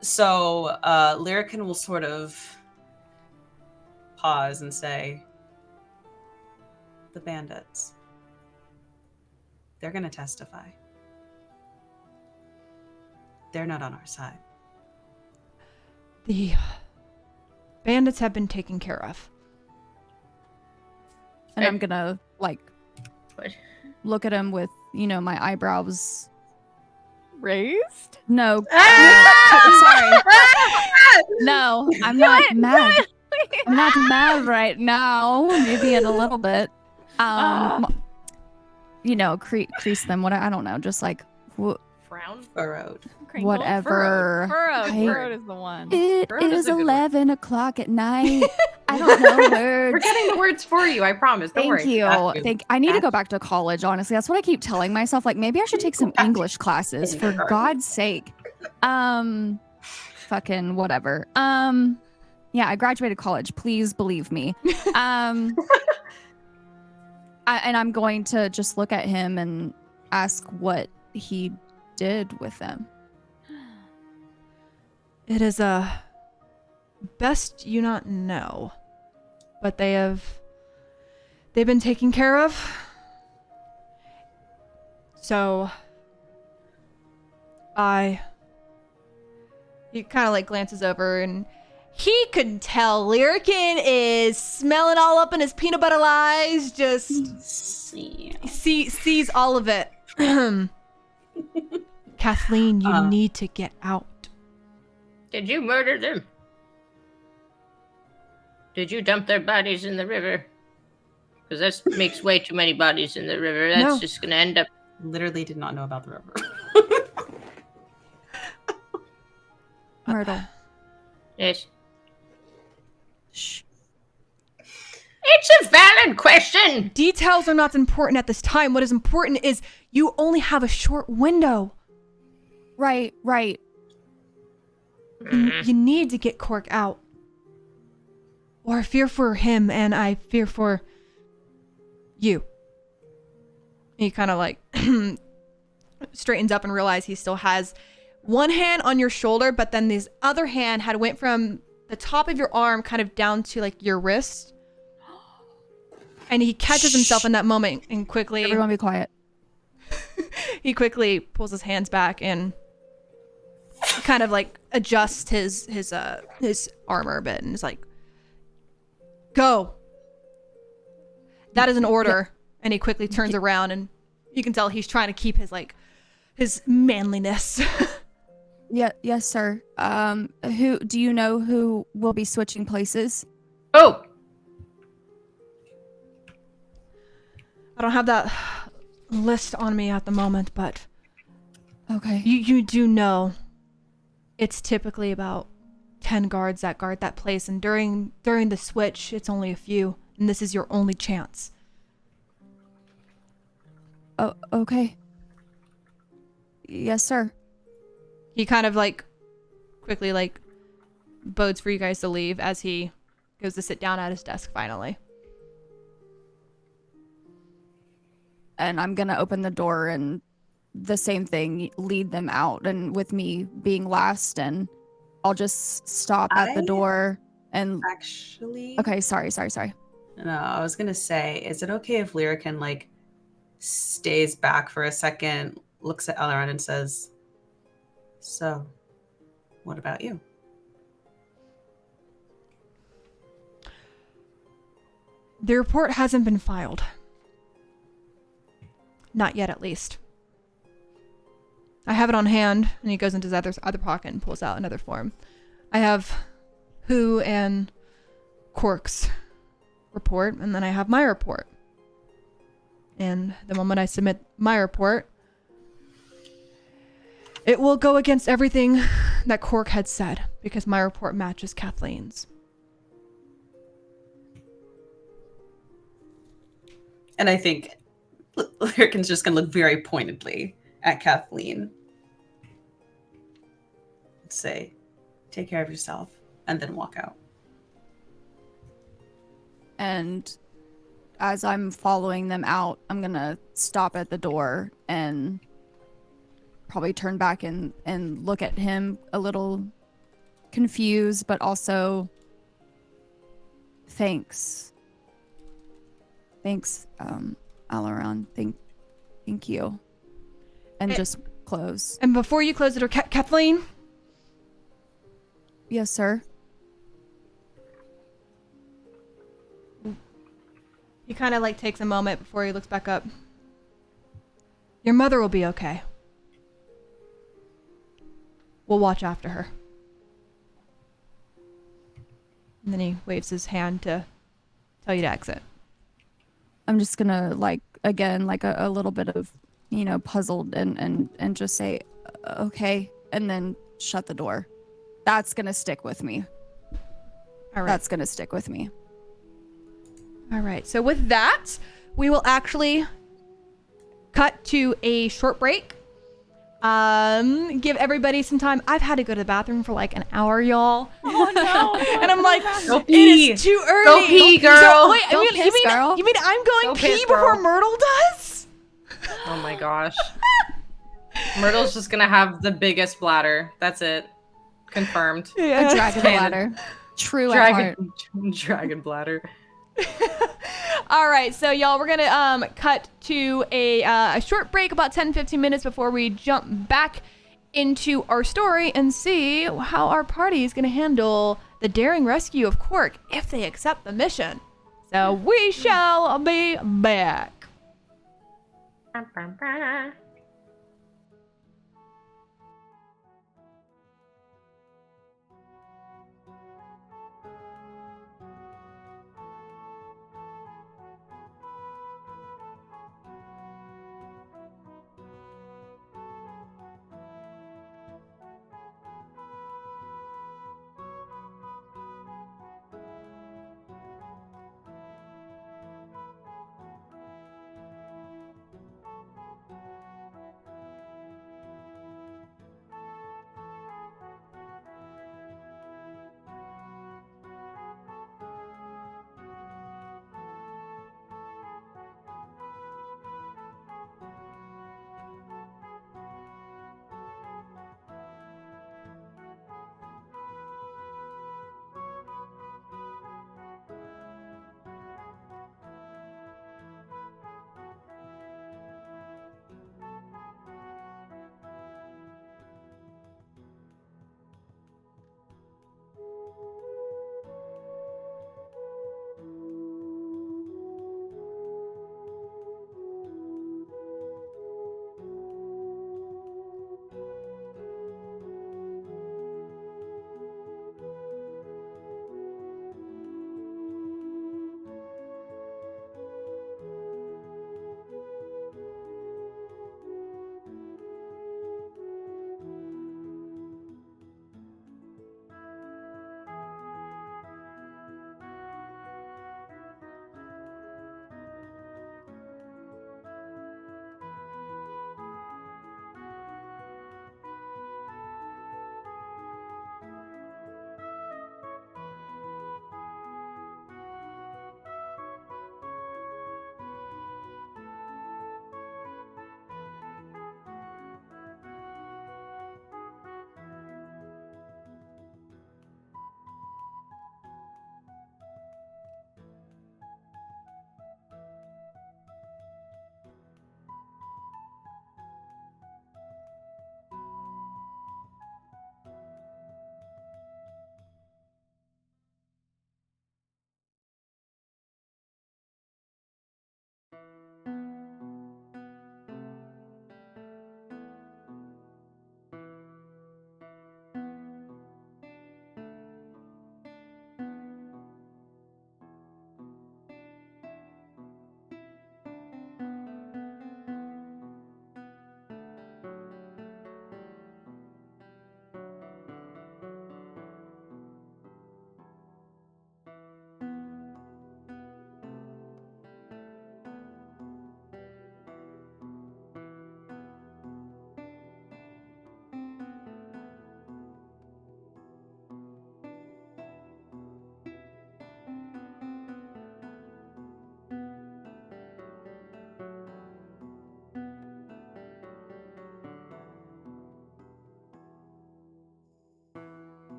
So Lyrican will sort of pause and say, the bandits, they're gonna testify. They're not on our side. The bandits have been taken care of. And I'm gonna like What? look at him with, my eyebrows. Raised? No. Ah! Sorry. No, I'm not mad. I'm not mad right now. Maybe in a little bit. Crease them. I don't know. Just like Frown? Furrowed. Crinkle? whatever. Furrowed. I- Furrowed is the one. It Furrowed is is a good word. 11 o'clock at night. I don't know We're words. getting the words for you, I promise. Don't Thank worry. you. Got you. I need to Got go back to college, honestly. That's what I keep telling myself. Like, maybe I should take some English classes, for God's sake. Fucking whatever. Yeah, I graduated college. Please believe me. And I'm going to just look at him and ask what he did with them. It is best you not know, but they've been taken care of. So he kind of like glances over, and he could tell Lyrican is smelling all up in his peanut butter lies, just sees all of it. Kathleen, you need to get out. Did you murder them? Did you dump their bodies in the river? Because that makes way too many bodies in the river. That's No. just going to end up... Literally did not know about the river. Myrtle. Yes. Shh. It's a valid question! Details are not important at this time. What is important is you only have a short window. Right. You need to get Cork out. Or I fear for him, and I fear for you. He kind of like straightens up and realizes he still has one hand on your shoulder, but then this other hand had went from the top of your arm kind of down to like your wrist. And he catches himself in that moment and quickly Everyone be quiet. he quickly pulls his hands back and kind of like adjusts his armor a bit and is like, go. That is an order. And he quickly turns around, and you can tell he's trying to keep his manliness. Yeah, yes, sir. Who do you know who will be switching places? Oh! I don't have that list on me at the moment, but Okay. you do know it's typically about 10 guards that guard that place, and during the switch it's only a few, and this is your only chance. Oh, okay. Yes, sir. He kind of like quickly like bodes for you guys to leave as he goes to sit down at his desk finally. And I'm gonna open the door and the same thing, lead them out. And with me being last, and I'll just stop at the door And Actually, okay, sorry. no, I was gonna say, is it okay if Lyrican like stays back for a second, looks at Elrond and says, "So, what about you?" The report hasn't been filed. Not yet, at least. I have it on hand, and he goes into his other pocket and pulls out another form. I have Who and Cork's report, and then I have my report. And the moment I submit my report, it will go against everything that Cork had said, because my report matches Kathleen's. And I think Lyrican's just gonna look very pointedly at Kathleen. Say, "Take care of yourself," and then walk out. And as I'm following them out, I'm gonna stop at the door and probably turn back and look at him a little confused, but also thanks, Alaron. Thank you. And just close. And before you close the door, Kathleen? Yes, sir. He kind of like takes a moment before he looks back up. Your mother will be okay. We'll watch after her. And then he waves his hand to tell you to exit. I'm just gonna a little bit of, puzzled and just say, okay, and then shut the door. That's gonna stick with me. All right. That's gonna stick with me. All right. So with that, we will actually cut to a short break. Give everybody some time. I've had to go to the bathroom for like an hour, y'all. Oh no! And I'm like, Go it pee. is too early. Go pee, girl. So, wait, Go piss, girl. you mean I'm going Go pee piss, before girl. Myrtle does? Oh my gosh. Myrtle's just gonna have the biggest bladder. That's it. Confirmed. A dragon Canon. bladder. True at heart. Dragon bladder. All right, so y'all, we're gonna cut to a short break, about 10-15 minutes before we jump back into our story and see how our party is gonna handle the daring rescue of Cork if they accept the mission. So we shall be back.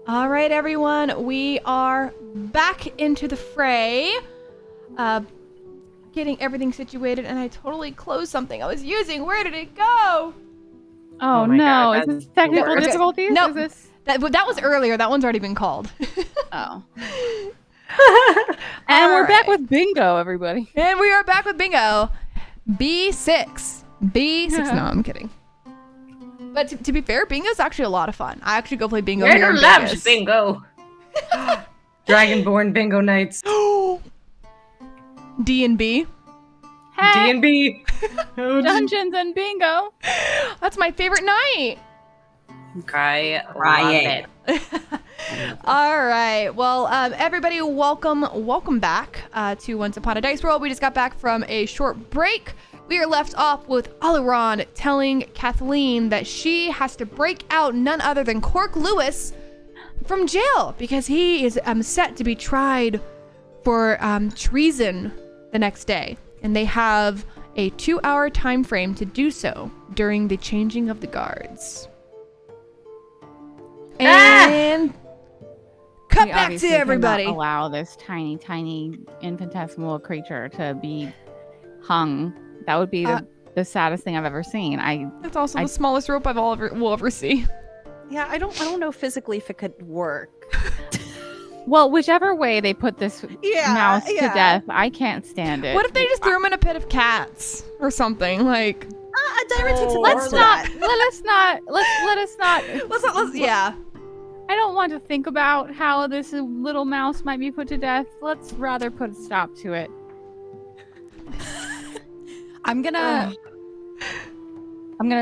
All right, everyone, we are back into the fray. Getting everything situated, and I totally closed something I was using. Where did it go? Oh my no! God, Is that's this technical the worst. difficulties? No. Is this? That was earlier. That one's already been called. Oh. And we're back right. with bingo, everybody. And we are back with bingo. B6. B6. No, I'm kidding. But to be fair, bingo is actually a lot of fun. I actually go play bingo here Myrtle in loves Vegas. bingo. Dragonborn bingo nights. D&B. Hey, D&B. Dungeons and bingo. That's my favorite night. I love Right. it. All right. Well, everybody, welcome back to Once Upon a Dice Roll. We just got back from a short break. We are left off with Aluron telling Cathleen that she has to break out none other than Cork Lewis from jail because he is set to be tried for treason the next day. And they have a 2-hour time frame to do so during the changing of the guards. And cut We back obviously to everybody. cannot allow this tiny, infinitesimal creature to be hung. That would be the saddest thing I've ever seen. That's also the smallest rope we'll ever see. Yeah, I don't know physically if it could work. Well, whichever way they put this mouse to yeah. death, I can't stand it. What if they just threw him in a pit of cats or something? Like, A diver takes a Let's for not. that. Let us not. let's yeah. I don't want to think about how this little mouse might be put to death. Let's rather put a stop to it. I'm gonna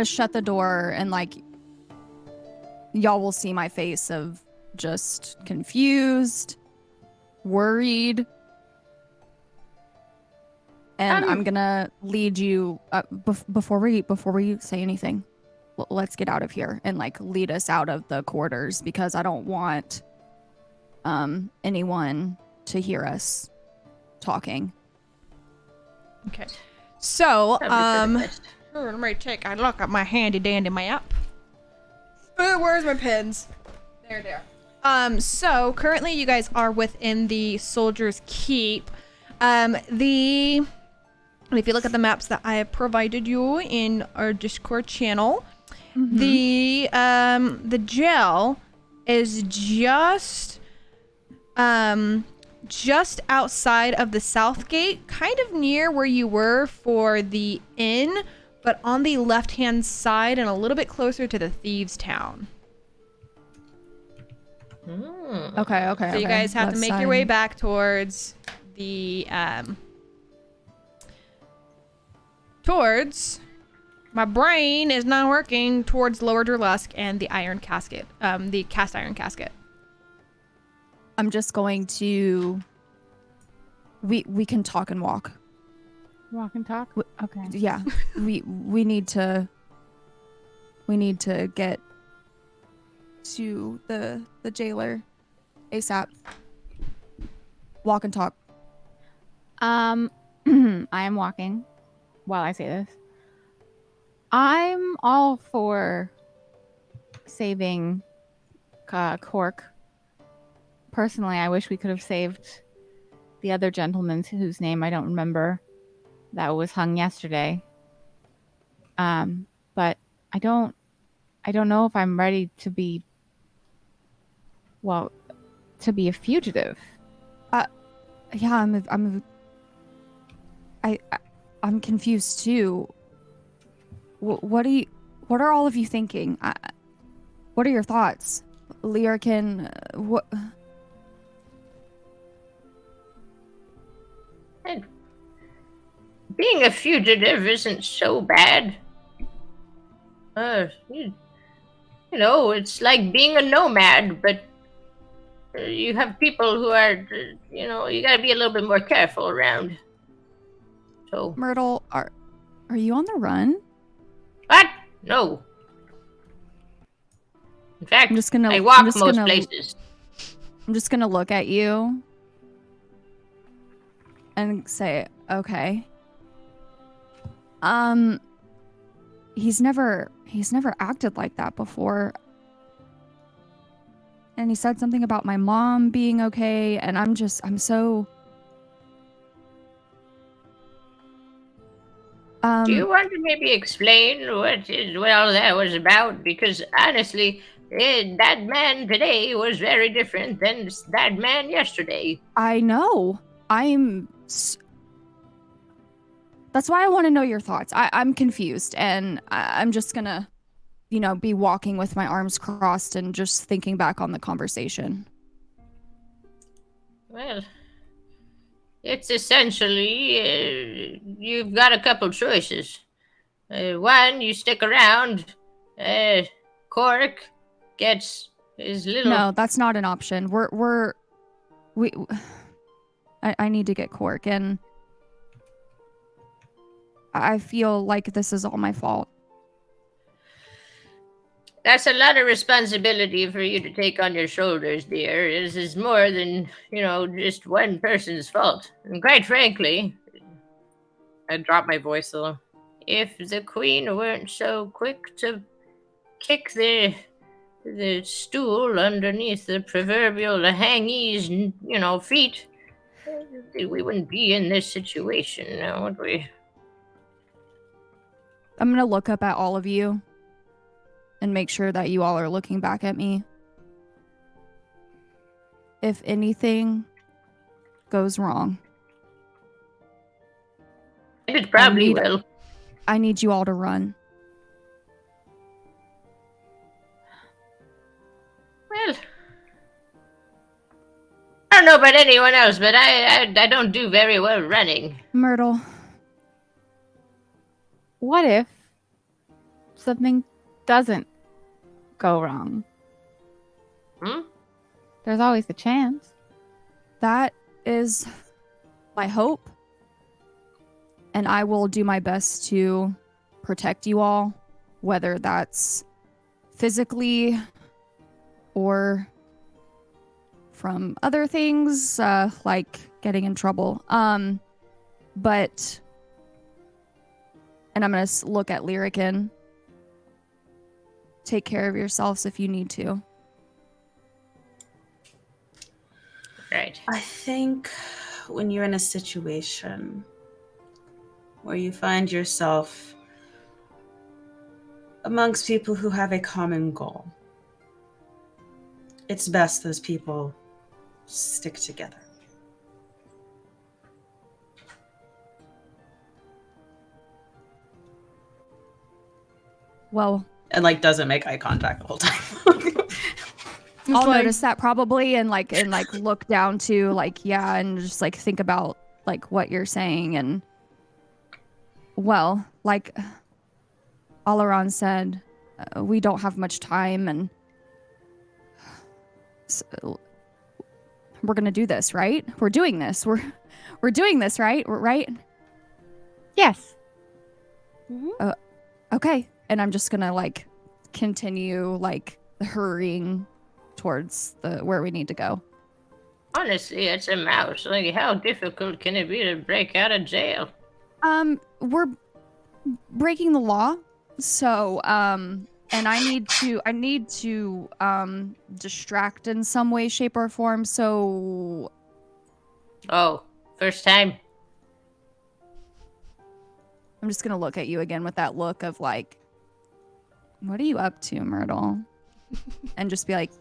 shut the door and y'all will see my face of just confused, worried, and I'm gonna lead you before we say anything. Let's get out of here and lead us out of the quarters because I don't want anyone to hear us talking. Okay. So, That'd be pretty let me take a look at my handy dandy map. Where's my pens? There they are. So currently you guys are within the Soldier's Keep. If you look at the maps that I have provided you in our Discord channel, the jail is just outside of the south gate, kind of near where you were for the inn, but on the left-hand side and a little bit closer to the Thieves' Town. Okay. So you guys have to make your way back towards the my brain is not working, towards Lower Durlusk and the Iron Casket, the Cast Iron Casket. I'm just going to. We can talk and walk. Walk and talk. Okay. Yeah, we need to get to the jailer ASAP. Walk and talk. I am walking while I say this. I'm all for saving Cork. Personally, I wish we could have saved the other gentleman whose name I don't remember that was hung yesterday. But I don't know if I'm ready to be a fugitive. Yeah, I'm confused too. What are all of you thinking? What are your thoughts? Lyrican, what? Being a fugitive isn't so bad. You know, it's like being a nomad, but you have people who are, you gotta be a little bit more careful around. So. Myrtle, are you on the run? What? No. In fact, I walk most places. I'm just gonna look at you and say, okay. He's never acted like that before. and he said something about my mom being okay, and I'm so... Do you want to maybe explain what all that was about? Because honestly, that man today was very different than that man yesterday. I know. That's why I want to know your thoughts. I'm confused, and I'm just gonna, be walking with my arms crossed and just thinking back on the conversation. Well, it's essentially, you've got a couple choices. One, you stick around. Cork gets his little... No, that's not an option. I need to get Cork, and I feel like this is all my fault. That's a lot of responsibility for you to take on your shoulders, dear. This is more than, just one person's fault. And quite frankly, I dropped my voice a little. if the queen weren't so quick to kick the stool underneath the proverbial hangies, feet, we wouldn't be in this situation now, would we? I'm gonna look up at all of you and make sure that you all are looking back at me. If anything goes wrong, It probably will. I need you all to run. Well, I don't know about anyone else, but I don't do very well running. Myrtle, What if something doesn't go wrong? There's always a chance. that is my hope. And I will do my best to protect you all, whether that's physically or from other things, like getting in trouble. But, and I'm going to look at Lyrican. Take care of yourselves if you need to. Right. I think when you're in a situation where you find yourself amongst people who have a common goal, it's best those people stick together. Well, And doesn't make eye contact the whole time. I'll notice that probably and look down to and just think about what you're saying. And well, like Alaran said, we don't have much time, and so we're gonna do this, right? We're doing this. We're doing this, right? Right? Yes. Okay. And I'm just gonna continue hurrying towards where we need to go. Honestly, it's a mouse. How difficult can it be to break out of jail? We're breaking the law, so and I need to distract in some way, shape, or form. So, Oh, first time. I'm just gonna look at you again with that look of what are you up to, Myrtle? And just be like,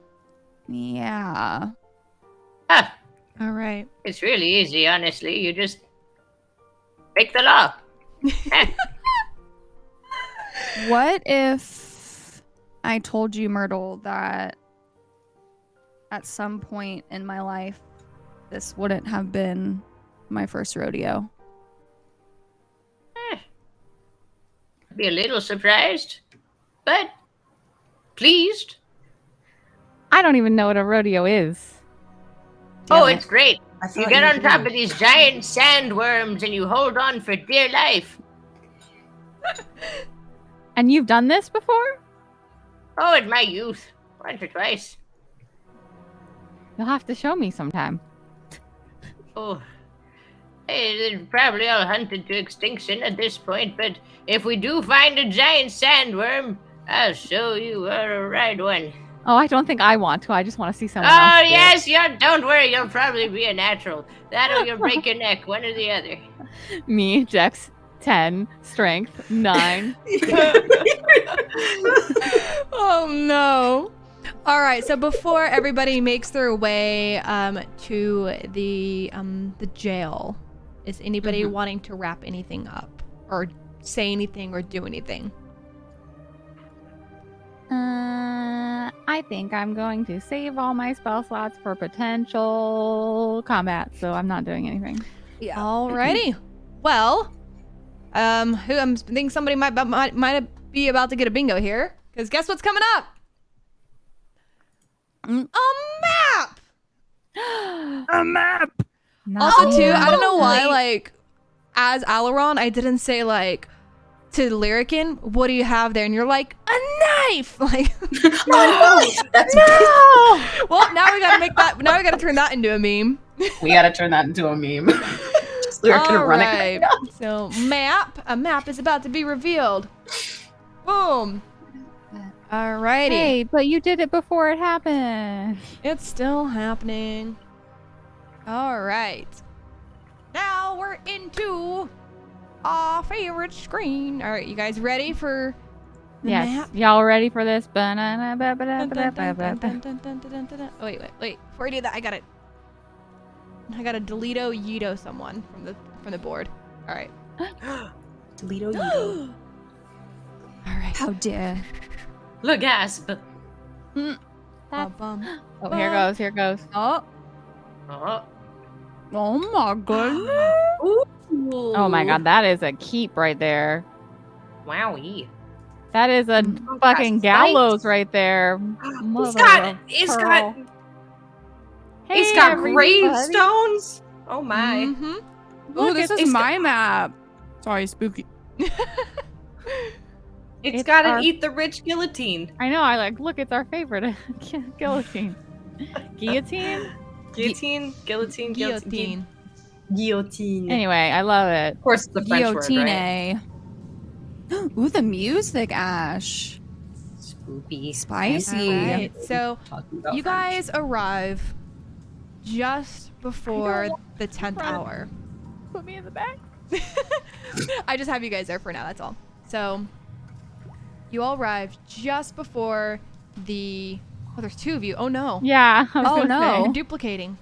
yeah. Ah, All right. it's really easy, honestly. You just break the law. What if I told you, Myrtle, that at some point in my life, this wouldn't have been my first rodeo? I'd be a little surprised, but pleased. I don't even know what a rodeo is. Oh, it's great. I You thought get on would top know. of these giant sandworms and you hold on for dear life. And you've done this before? Oh, in my youth. Once or twice. You'll have to show me sometime. Oh. Hey, they're probably all hunted to extinction at this point, but if we do find a giant sandworm, I'll show you a right one. Oh, I don't think I want to. I just want to see someone Oh, else do it. yes, yeah, don't worry. You'll probably be a natural. That or you'll break your neck, one or the other. Me, Dex 10, Strength 9. Oh no. All right, so before everybody makes their way to the jail, is anybody wanting to wrap anything up or say anything or do anything? I think I'm going to save all my spell slots for potential combat, so I'm not doing anything. Yeah. Alrighty. Well, who I think somebody might be about to get a bingo here, because guess what's coming up? A map. A map. Also, too, I don't know why, like, as Alaron, I didn't say, like, to Lyrican, what do you have there? And you're like, a knife! Like, That's no! Well, now we gotta turn that into a meme. we gotta turn that into a meme. Just Lyrican running. Alright, so a map is about to be revealed. Boom. Alrighty. Hey, but you did it before it happened. It's still happening. Alright. Now we're into our favorite screen. Alright, you guys ready for the Yes. map? Y'all ready for this? Dun, dun, dun, dun, dun, dun, dun, dun, dun, dun, dun. Oh, wait. Before I do that, I gotta Delito Yeeto someone from the board. Alright. Toledo, Udo. Alright. How dare. Look, gasp. Bum. Oh, here goes. Oh. Oh. Oh my goodness. Oh my god, that is a keep right there. Wowie. That is a fucking gallows right there. It's got Hey, gravestones. Oh my. Mm-hmm. Oh, Look, this it's is my map. Sorry, spooky. It's It's got our- an eat the rich guillotine. I know, look, it's our favorite. Guillotine. Guillotine? Guillotine. Guillotine. Anyway, I love it. Of course, it's the French word, Guillotine. right? Ooh, the music, Ash. Spoopy. Spicy. Alright, so you guys arrive just before the 10th hour. Put me in the back. I just have you guys there for now, that's all. So you all arrive just before the there's two of you. Oh no. Yeah. I was Oh, gonna no. say. You're duplicating.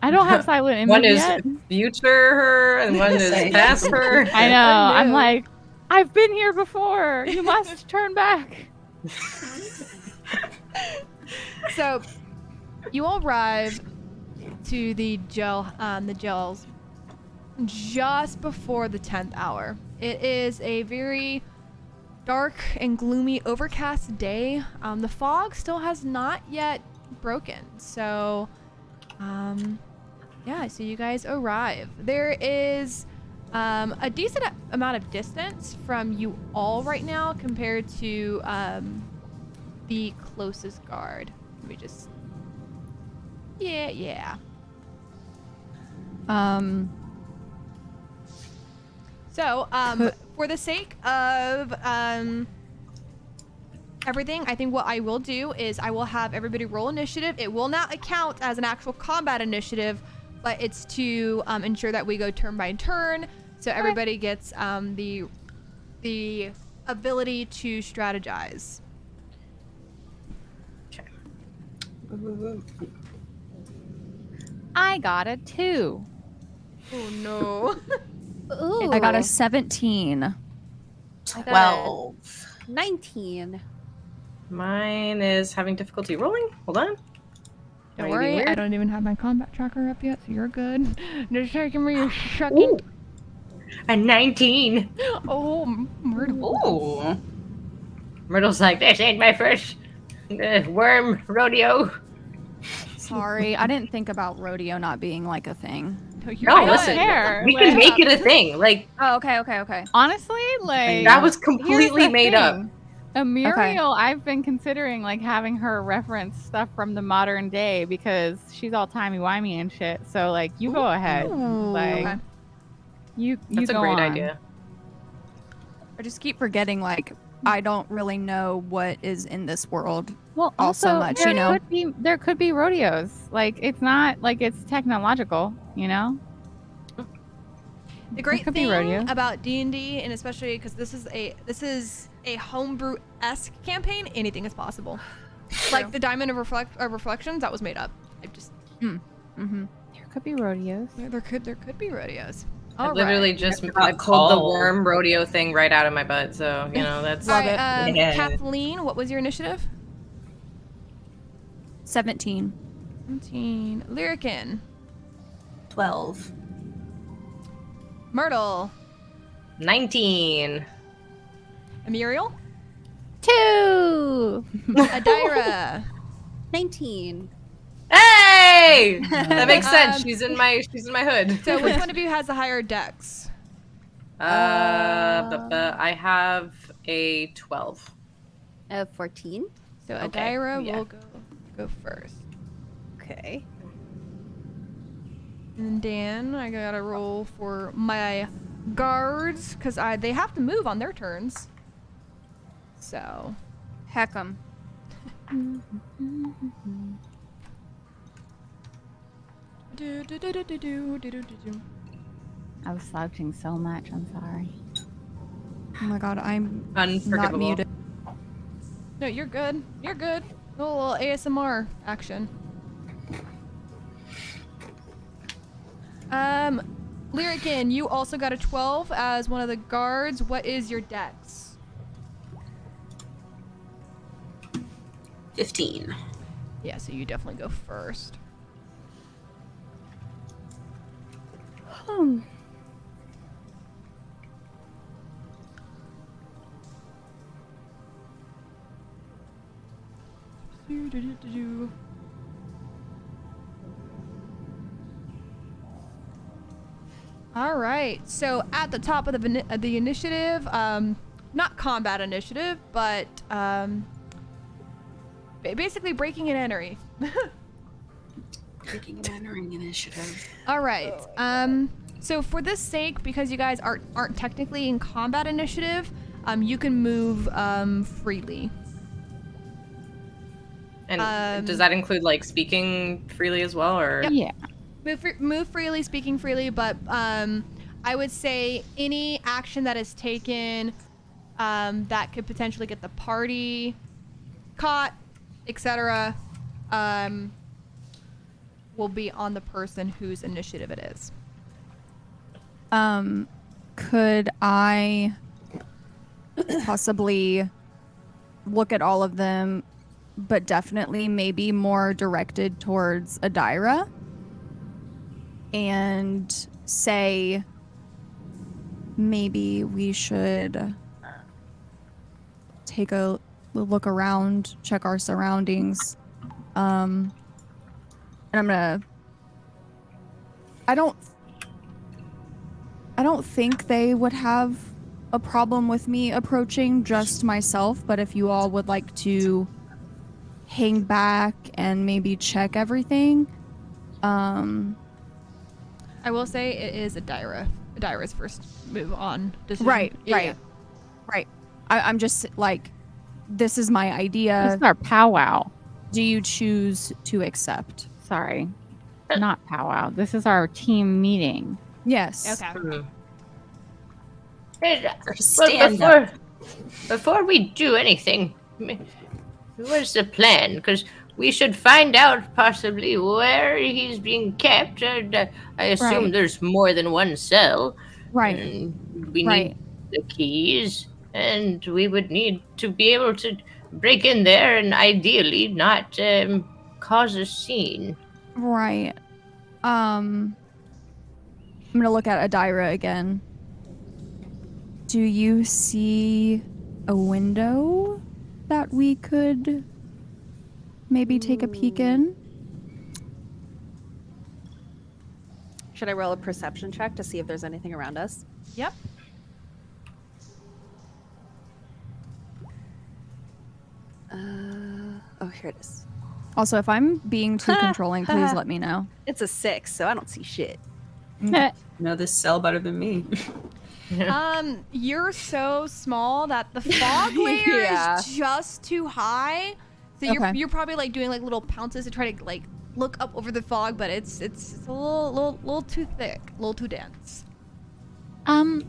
I don't have silent image One is yet. future her and one is Say. past her. I know. I'm knew. like, I've been here before. You must turn back. So you all arrive to the jails just before the 10th hour. It is a very dark and gloomy overcast day. The fog still has not yet broken. So yeah, so you guys arrive. There is a decent amount of distance from you all right now compared to the closest guard. Let me just yeah. So, for the sake of everything, I think what I will do is I will have everybody roll initiative. It will not count as an actual combat initiative, but it's to ensure that we go turn by turn, so everybody gets the ability to strategize. I got a 2. Oh no. Ooh. I got a 17. 12. 19. Mine is having difficulty rolling. Hold on. Don't Am I being worry, weird? I don't even have my combat tracker up yet, so you're good. Just taking me a second. A 19. Oh, Myrtle. Ooh. Myrtle's like, this ain't my first worm rodeo. Sorry, I didn't think about rodeo not being like a thing. No, you're No, good. listen. care. We can make it a thing. Like, Oh, okay. Honestly, like that was here's completely the made up. thing. Amuriel, I've been considering like having her reference stuff from the modern day because she's all timey-wimey and shit. So like, you go ahead. Ooh. Like, Okay. you That's a go great on. idea. I just keep forgetting, like, I don't really know what is in this world. Well, all so also, much, there you know? there could be rodeos. Like it's not like it's technological, you know. The great could be thing rodeo. about D&D, and especially because this is a homebrew-esque campaign, anything is possible. Like the Diamond of Reflections, that was made up. I just Mm-hmm. There could be rodeos. there could be rodeos. I All literally right. just Never got I pulled the called. worm rodeo thing right out of my butt. So you know that's. All Love right, it. Yeah. Kathleen, what was your initiative? 17. 17. Lyrican. 12. Myrtle. 19. Amuriel. 2. Adira. 19. Hey, that makes sense. Um, She's in my hood. So which one of you has the higher dex? I have a 12. I have 14. So Okay, Adira yeah. will go first. Okay. And Dan, I gotta roll for my guards because they have to move on their turns. So Heck 'em. I was slouching so much. I'm sorry. Oh my god, I'm not Unforgivable. muted. no, you're good. You're good. A little ASMR action. Lyrican, you also got a 12 as one of the guards. What is your dex? 15. Yeah, so you definitely go first. All right. So at the top of the initiative, not combat initiative, but basically breaking and entering. Breaking and entering initiative. All right. So for this sake, because you guys aren't technically in combat initiative, you can move freely. And does that include like speaking freely as well, or? Yep. Yeah. Move freely, speaking freely, but I would say any action that is taken that could potentially get the party caught, etc., will be on the person whose initiative it is. Could I possibly look at all of them, but definitely maybe more directed towards Adira and say maybe we should take a look around, check our surroundings. And I'm gonna... I don't think they would have a problem with me approaching just myself, but if you all would like to hang back and maybe check everything, I will say it is Adira's first move on decision. Right. Yeah. I'm just like, this is my This idea. is our powwow. Do you choose to accept? Sorry. Not powwow. This is our team meeting. Yes. Okay. Hmm. Hey, Or stand well, up. before we do anything, what's the plan? Because we should find out possibly where he's being kept. I assume Right. there's more than one cell. Right. And we Right. need the keys, and we would need to be able to break in there and ideally not cause a scene. Right. I'm gonna look at Adira again. Do you see a window that we could maybe take a peek in? Should I roll a perception check to see if there's anything around us? Yep. Oh, here it is. Also, if I'm being too controlling, please let me know. It's a 6, so I don't see shit. Know this cell better than me. You're so small that the fog layer Yeah. is just too high. So you're probably like doing like little pounces to try to like look up over the fog, but it's a little too thick, a little too dense. I'm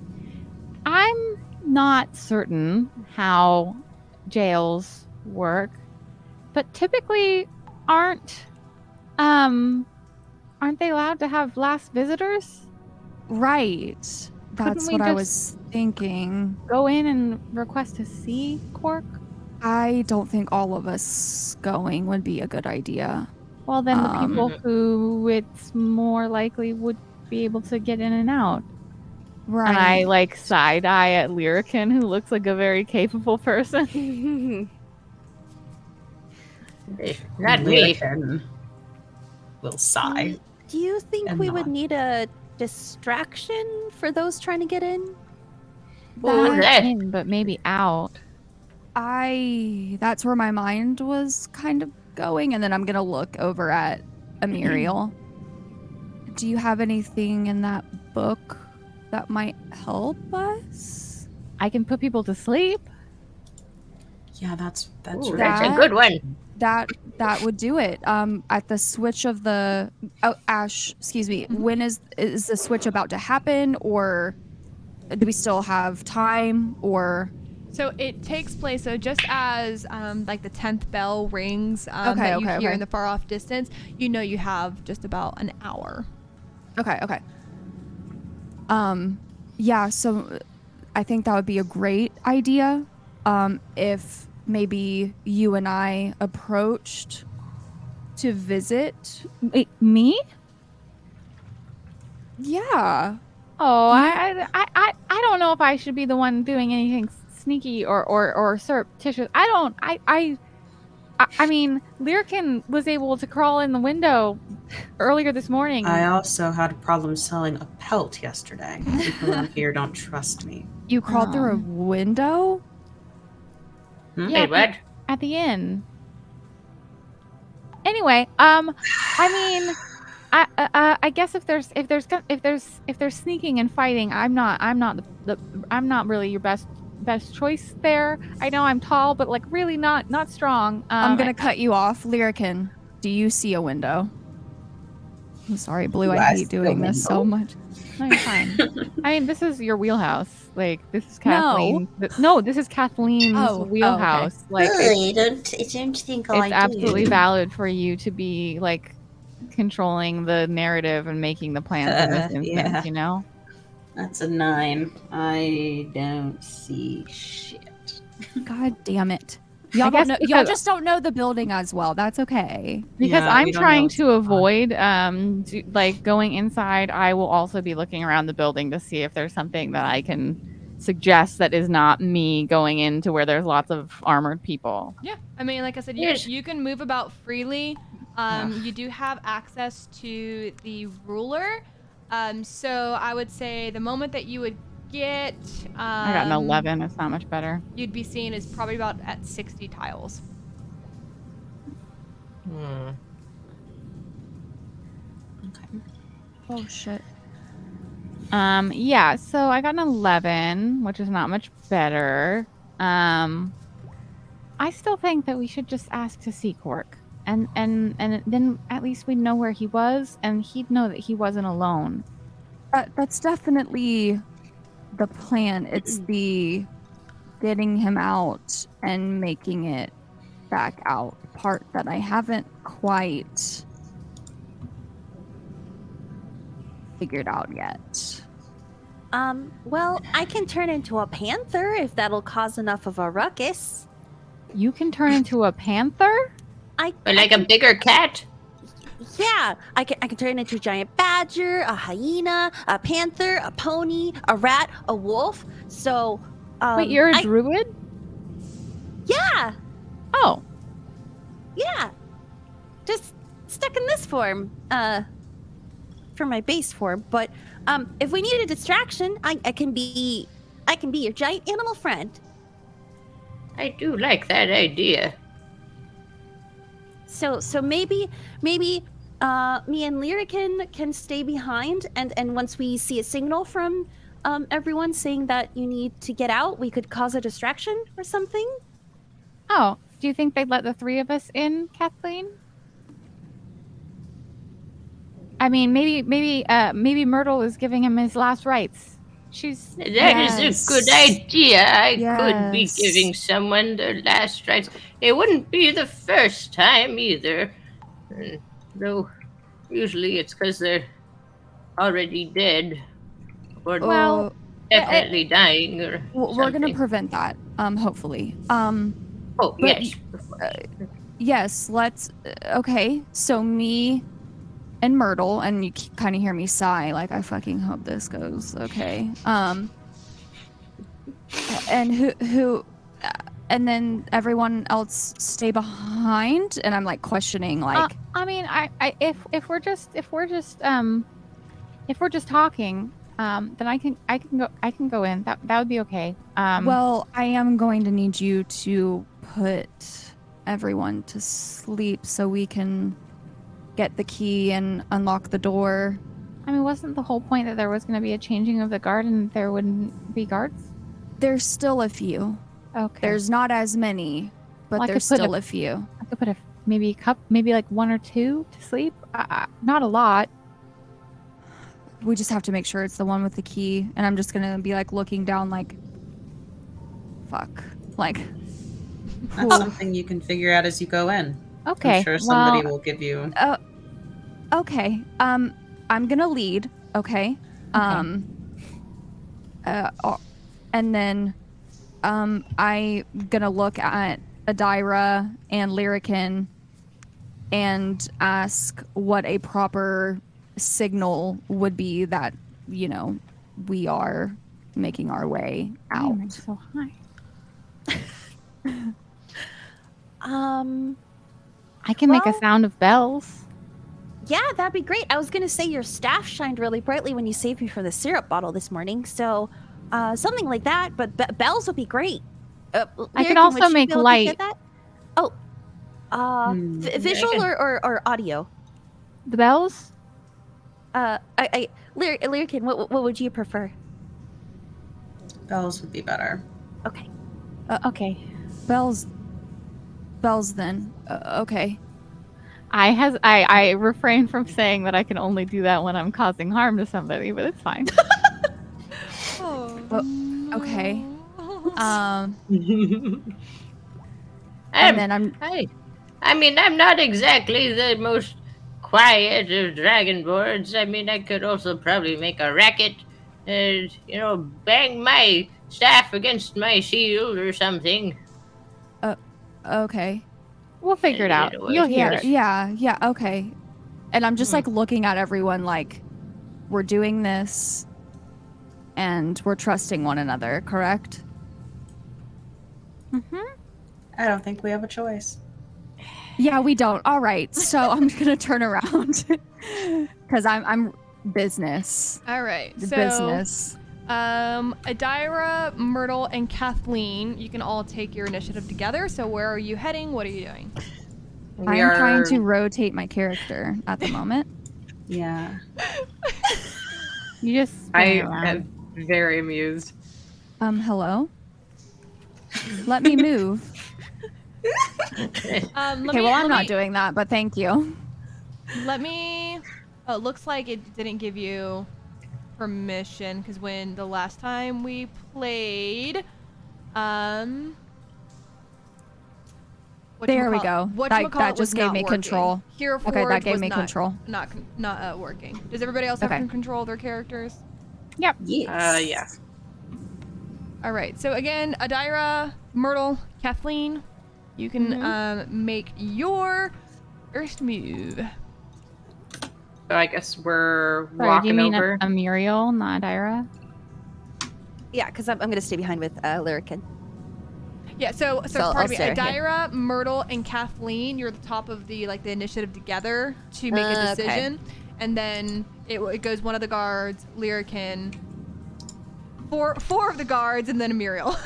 not certain how jails work, but typically aren't they allowed to have last visitors? Right. That's we what I just- was thinking. Go in and request to see Cork? I don't think all of us going would be a good idea. Well, then the people who it's more likely would be able to get in and out. Right. And I like side eye at Lyrican, who looks like a very capable person. Not me. Lyrican will sigh. Do you think And we would nod. need a distraction for those trying to get in? What was that? In, but maybe out. That's where my mind was kind of going, and then I'm gonna look over at Amuriel. Do you have anything in that book that might help us? I can put people to sleep. Yeah, that's Ooh, right. that's a good one. That would do it. At the switch of the Ash, excuse me. When is the switch about to happen, or do we still have time? Or So it takes place. So just as like the 10th bell rings, Okay, that you okay, hear okay. in the far off distance, you know you have just about an hour. okay. Yeah. So I think that would be a great idea. If maybe you and I approached to visit. Wait, me? Yeah. Oh, I don't know if I should be the one doing anything sneaky or surreptitious. I mean, Lyrican was able to crawl in the window earlier this morning. I also had a problem selling a pelt yesterday. People around here don't trust me. You crawled through a window? Yeah, Wait, what? at the inn. Anyway, I mean, I guess if there's sneaking and fighting, I'm not really your best choice there. I know I'm tall, but like really not strong. I'm gonna cut you off. Lyrican, do you see a window? I'm sorry, Blue. Do I I hate see a doing this so window? much. No, you're fine. I mean, this is your wheelhouse. Like, this is No. Kathleen. No, this is Kathleen's Oh, okay. wheelhouse. Like, I don't think it's absolutely valid for you to be like controlling the narrative and making the plans in this instance. yeah. You know. That's a 9. I don't see shit. God damn it! I Y'all guess don't know. Y'all because- just don't know the building as well. That's okay. Because Yeah, I'm we don't trying know to what's going avoid like going inside. I will also be looking around the building to see if there's something that I can suggest that is not me going into where there's lots of armored people. Yeah, I mean, like I said, Yes. you can move about freely. You do have access to the ruler. So I would say the moment that you would get, I got an 11. It's not much better. You'd be seen as probably about at 60 tiles. Oh shit. Yeah, so I got an 11, which is not much better. I still think that we should just ask to see Cork. And then at least we'd know where he was, and he'd know that he wasn't alone. That's definitely the plan. It's the getting him out and making it back out part that I haven't quite figured out yet. Well, I can turn into a panther if that'll cause enough of a ruckus. You can turn into a panther? Or like a bigger cat? Yeah, I can turn into a giant badger, a hyena, a panther, a pony, a rat, a wolf. So, Wait, you're a druid? yeah, Oh. yeah. Just stuck in this form, for my base form. But if we needed a distraction, I can be your giant animal friend. I do like that idea. So maybe me and Lyrican can stay behind, and once we see a signal from everyone saying that you need to get out. We could cause a distraction or something. Oh, do you think they'd let the three of us in, Kathleen? I mean, maybe Myrtle is giving him his last rites. She's That Yes. is a good idea. I could be Yes. giving someone their last rites. It wouldn't be the first time either. Though, usually it's because they're already dead. Or Well, definitely dying or we're gonna something. prevent that. Hopefully. Oh, but- yes. Yes. Let's. Okay. So me and Myrtle, and you kind of hear me sigh, like I fucking hope this goes okay. And who, and then everyone else stay behind, and I'm like questioning, like, I mean, if we're just talking, then I can go in. That would be okay. well, I am going to need you to put everyone to sleep so we can get the key and unlock the door. I mean, wasn't the whole point that there was going to be a changing of the guard and there wouldn't be guards? There's still a few. Okay. There's not as many, but Well, I there's could put still a few. I could put maybe like one or two to sleep. Not a lot. We just have to make sure it's the one with the key, and I'm just gonna be like looking down, like, fuck, like. That's something you can figure out as you go in. Okay. I'm sure somebody well, will give you. Okay. I'm gonna lead. Okay. And then, I gonna look at Adira and Lyrican and ask what a proper signal would be that, you know, we are making our way why out. am I so high? I can make a Well- sound of bells. Yeah, that'd be great. I was gonna say your staff shined really brightly when you saved me from the syrup bottle this morning, so something like that. But bells would be great. I Lyrican, could also would you make be able to light. get that? Oh, visual or audio? The bells? Lyrican, what would you prefer? Bells would be better. Okay. Okay. Bells then. Okay. I refrain from saying that I can only do that when I'm causing harm to somebody, but it's fine. Okay. I'm- And then I'm I mean, I'm not exactly the most quiet of dragonborns. I mean, I could also probably make a racket and, bang my staff against my shield or something. okay. We'll figure it out. You'll hear it. Yeah, okay. And I'm just like looking at everyone like we're doing this and we're trusting one another, correct? I don't think we have a choice. Yeah, we don't. All right. So I'm gonna turn around because I'm business. All right. The So, business. Adira, Myrtle, and Kathleen, you can all take your initiative together. So where are you heading? What are you doing? I'm trying to rotate my character at the moment. Yeah. You just I spin around. am very amused. Hello. Let me move. Okay, Okay, well I'm not doing that, but thank you. Let me. Oh, it looks like it didn't give you permission because when the last time we played, There we go. That just gave me control. Hero Okay, Forge that gave was me not, control. Not working. Does everybody else have Okay. control of their characters? Yes. Yeah. All right. So again, Adira, Myrtle, Kathleen, you can make your first move. So I guess we're Sorry, do you walking mean over. a Muriel, not Ira? Yeah, because I'm gonna stay behind with Lyrican. Yeah. So So pardon me, I'll stay here. Adira, Myrtle, and Kathleen, you're at the top of the initiative together to make a Okay. decision, and then it goes one of the guards, Lyrican, four of the guards, and then Amuriel.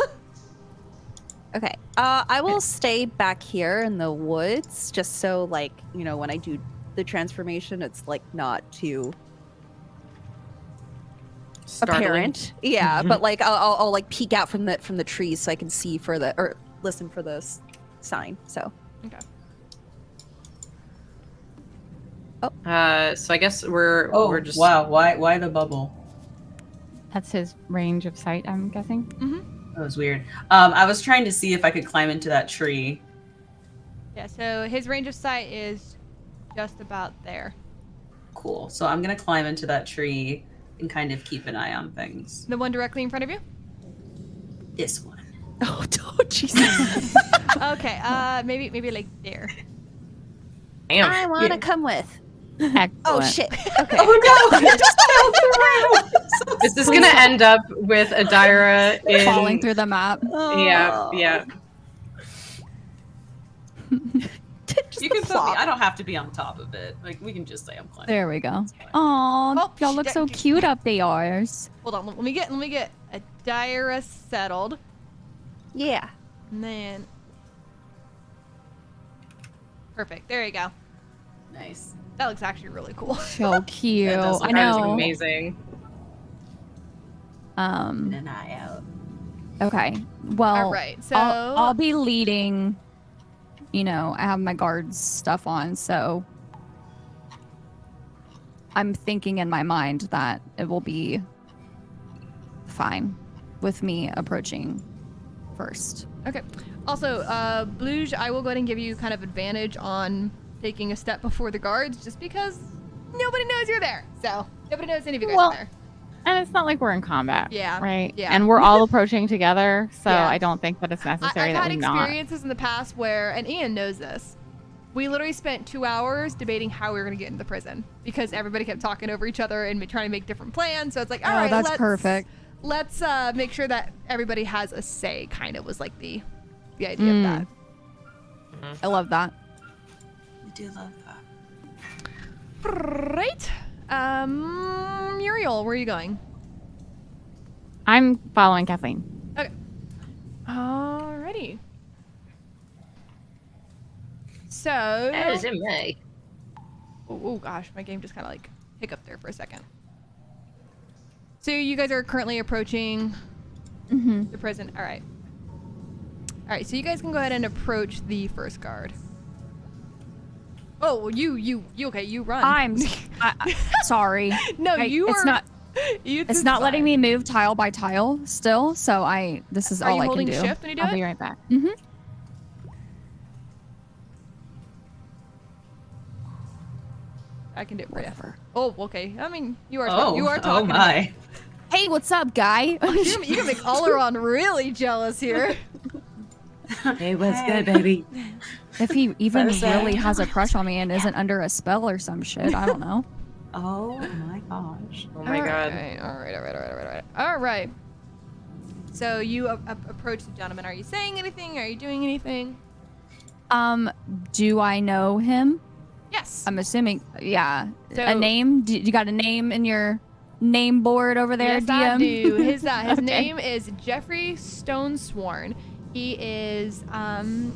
Okay. I will stay back here in the woods, just so when I do the transformation, it's not too Startling. apparent. Yeah, but like I'll like peek out from the trees so I can see for the or listen for the sign. So Okay. So I guess we're just wow! Why the bubble? That's his range of sight, I'm guessing. That was weird. I was trying to see if I could climb into that tree. Yeah, so his range of sight is just about there. Cool. So I'm gonna climb into that tree and kind of keep an eye on things. The one directly in front of you? This one. oh Jesus! Okay, maybe like there. damn. I want to come with. Excellent. Oh shit! Okay. Oh no! I just fell through. This is gonna end up with Adira in Falling through the map. Yeah. You can put me. I don't have to be on top of it. Like we can just say I'm climbing. There we go. It's fine. Aw, Oh, y'all look so cute up there. Hold on, let me get Adira settled. Yeah. And then perfect. There you go. Nice. That looks actually really cool. So cute. That does look I That is know. amazing. Keep an eye out. Okay. Well, All right, so I'll be leading. You know, I have my guards stuff on, so I'm thinking in my mind that it will be fine with me approaching first. okay. Also, Bluge, I will go ahead and give you kind of advantage on taking a step before the guards, just because nobody knows you're there. So nobody knows any of you guys Well, are there. And it's not like we're in combat. Yeah, Right? yeah. And we're all approaching together, so Yeah. I don't think that it's necessary I've that had we not. experiences in the past where, and Ian knows this, we literally spent 2 hours debating how we were going to get into the prison because everybody kept talking over each other and trying to make different plans. So it's like, all right, that's perfect. Let's make sure that everybody has a say. Kind of was like the idea of that. I love that. We do love that. Right. Muriel, where are you going? I'm following Kathleen. Okay. Alrighty. So. As am I. Oh gosh, my game just kind of like hiccuped there for a second. So you guys are currently approaching the prison. All right. All right. So you guys can go ahead and approach the first guard. Oh, well, you okay? You run. I'm sorry. No, you it's are not. You, It's not letting me move tile by tile still, so this is Are all you I can holding do. shift when you do I'll it? be right back. I can do it for you. Oh, okay. I mean, you are Oh, you are oh talking. my. Hey, what's up, guy? You can make Oleron really jealous here. Hey, what's good, baby? If he even What is that? really has a crush on me and isn't under a spell or some shit, I don't know. Oh my gosh. Oh my god. All right. So you approach the gentleman. Are you saying anything? Are you doing anything? Do I know him? Yes. I'm assuming, yeah. So- A name? You got a name in your name board over there, Yes, DM? I do. His Okay. name is Jeffrey Stonesworn. He is an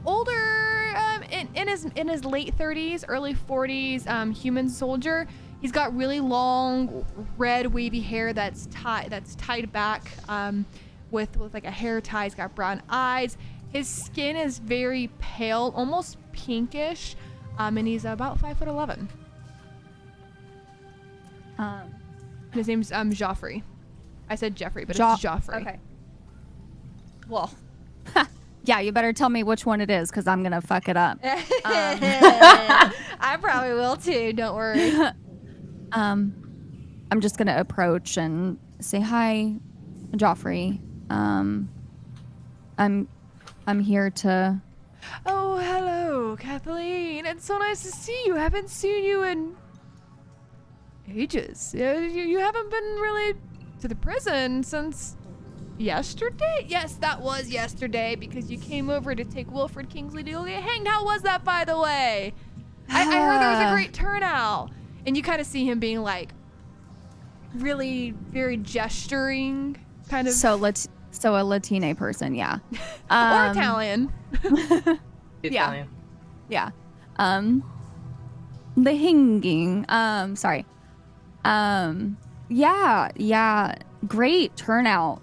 older in his late 30s, early 40s human soldier. He's got really long red wavy hair that's tied back with like a hair tie. He's got brown eyes. His skin is very pale, almost pinkish, and he's about 5'11". His name's Joffrey. I said Jeffrey, but it's Joffrey. Okay. Well, Yeah, you better tell me which one it is, because I'm going to fuck it up. I probably will too. Don't worry. I'm just going to approach and say, hi, Joffrey. I'm here to... Oh, hello, Kathleen. It's so nice to see you. Haven't seen you in ages. You haven't been really to the prison since yesterday? Yes, that was yesterday because you came over to take Wilfred Kingsley to go get hanged. How was that, by the way? I heard there was a great turnout. And you kind of see him being like really very gesturing kind of. So a Latina person, yeah. Or Italian. Italian. Yeah. The hinging. Sorry. Yeah, great turnout.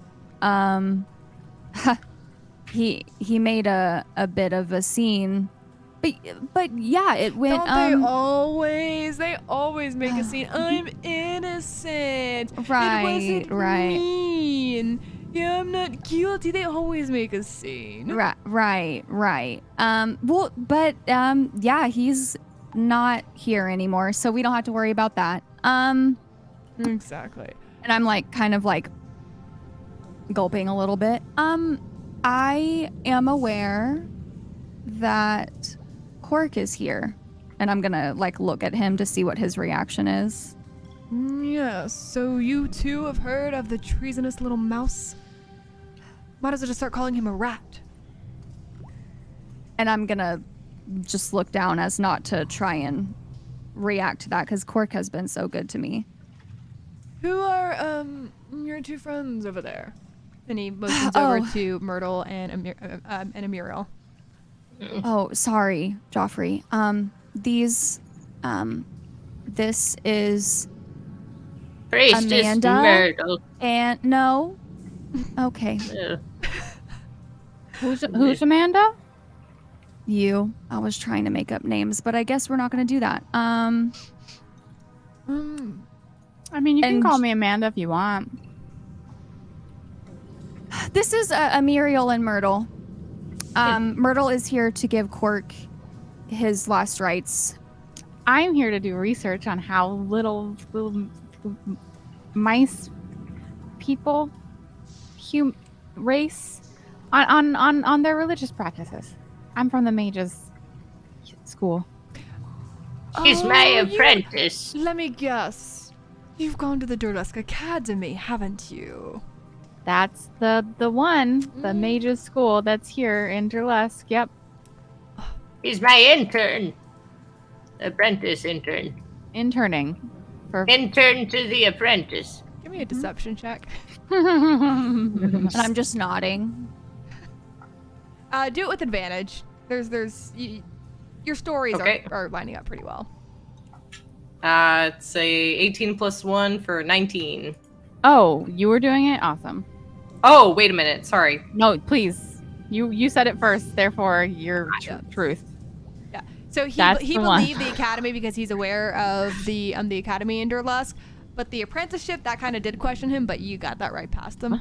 He made a bit of a scene, but yeah, it went. They always make a scene. I'm innocent. Right, It wasn't right. mean. Yeah, I'm not guilty. They always make a scene. Right. Yeah, he's not here anymore, so we don't have to worry about that. Exactly. And I'm like kind of like gulping a little bit. I am aware that Cork is here, and I'm gonna like look at him to see what his reaction is. Yes, so you too have heard of the treasonous little mouse? Might as well just start calling him a rat. And I'm gonna just look down as not to try and react to that because Cork has been so good to me. Who are your two friends over there? And he motions over to Myrtle and Amuriel. Oh, sorry, Joffrey. This is Priestess Amanda Myrtle. and no. Okay, Who's Amanda? you. I was trying to make up names, but I guess we're not gonna do that. I mean, you can And- call me Amanda if you want. This is Amuriel and Myrtle. Myrtle is here to give Cork his last rites. I'm here to do research on how little mice people, race, on their religious practices. I'm from the mages school. She's my you- apprentice. Let me guess. You've gone to the Durlusk Academy, haven't you? That's the one, the mages school that's here in Durlusk. Yep. He's my intern. Apprentice intern. Interning. For Intern to the apprentice. Give me a deception check. And I'm just nodding. Do it with advantage. Your stories Okay. are lining up pretty well. It's a 18 plus 1 for 19. Oh, you were doing it? Awesome. Oh, wait a minute. Sorry. No, please. You said it first, therefore your truth. So he That's the one. believed the academy because he's aware of the academy in Durlusk, but the apprenticeship that kind of did question him. But you got that right past him.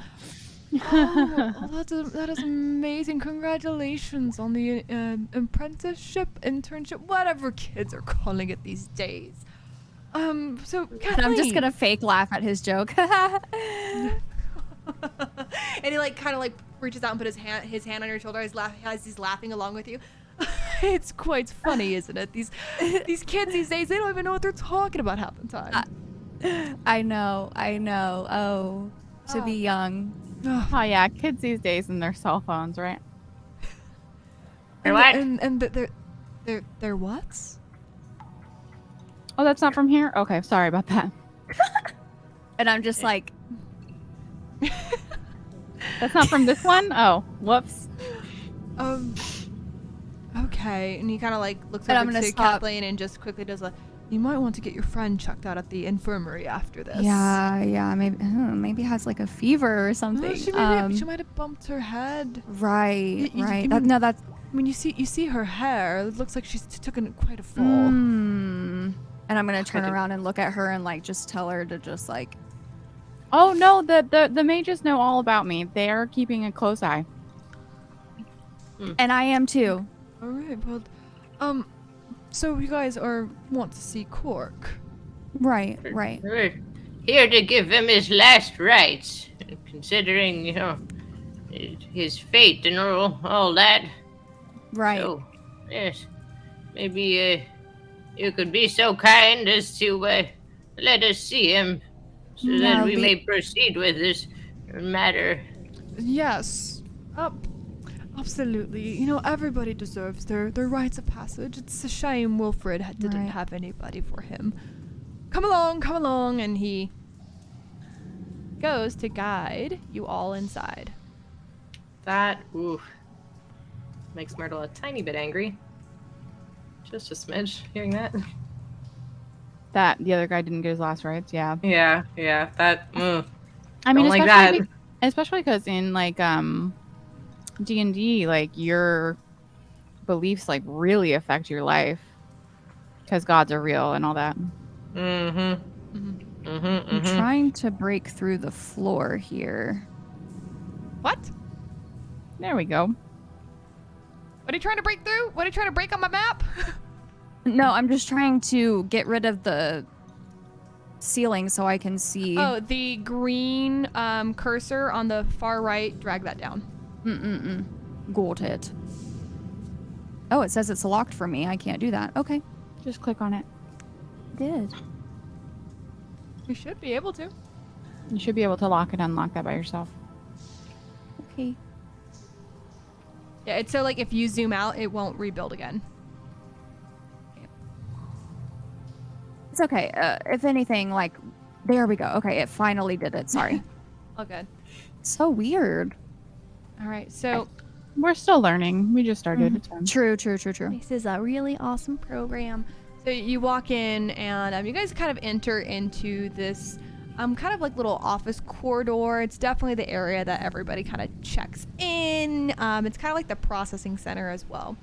That is amazing! Congratulations on the apprenticeship, internship, whatever kids are calling it these days. So Kathleen, And I'm just gonna fake laugh at his joke. and he like kind of like reaches out and put his hand on your shoulder as he's laughing along with you. It's quite funny, isn't it? These kids these days, they don't even know what they're talking about half the time. I know. Oh, to be young. Oh yeah, kids these days and their cell phones, right? What? And they're what? Oh, that's not from here? Okay, sorry about that. And I'm just like, That's not from this one? Oh, whoops. Okay. And he kind of like looks And over I'm gonna to stop. Kathleen and just quickly does a, you might want to get your friend checked out at the infirmary after this. yeah, maybe has like a fever or Oh, something. she might have bumped her head. Right. I That, mean- no, that's. I mean, you see her hair. It looks like she's taken quite a fall. And I'm gonna turn around and look at her and like just tell her to just like. Oh no, the mages know all about me. They are keeping a close eye. And I am too. All right. Well, so you guys want to see Cork? Right. We're here to give him his last rites, considering, his fate and all that. Right. So, yes, maybe you could be so kind as to let us see him, so that we may proceed with this matter. Yes. Absolutely. Everybody deserves their rites of passage. It's a shame Wilfred didn't Right. have anybody for him. Come along, and he goes to guide you all inside. That, makes Myrtle a tiny bit angry. Just a smidge, hearing that. That the other guy didn't get his last rites. Yeah. Yeah. That. I mean, Don't like especially that. especially because in like D&D, like your beliefs like really affect your life because gods are real and all that. I'm trying to break through the floor here. What? There we go. What are you trying to break through? What are you trying to break on my map? No, I'm just trying to get rid of the ceiling so I can see. Oh, the green cursor on the far right, drag that down. Got it. Oh, it says it's locked for me. I can't do that. Okay. Just click on it. Good. You should be able to. You should be able to lock and unlock that by yourself. Okay. Yeah, it's so like if you zoom out, it won't rebuild again. It's okay. If anything, like, there we go. Okay, it finally did it. Sorry. All good. So weird. All right, so We're still learning. We just started. It's fine. True. this is a really awesome program. So you walk in and you guys kind of enter into this kind of like little office corridor. It's definitely the area that everybody kind of checks in. It's kind of like the processing center as well.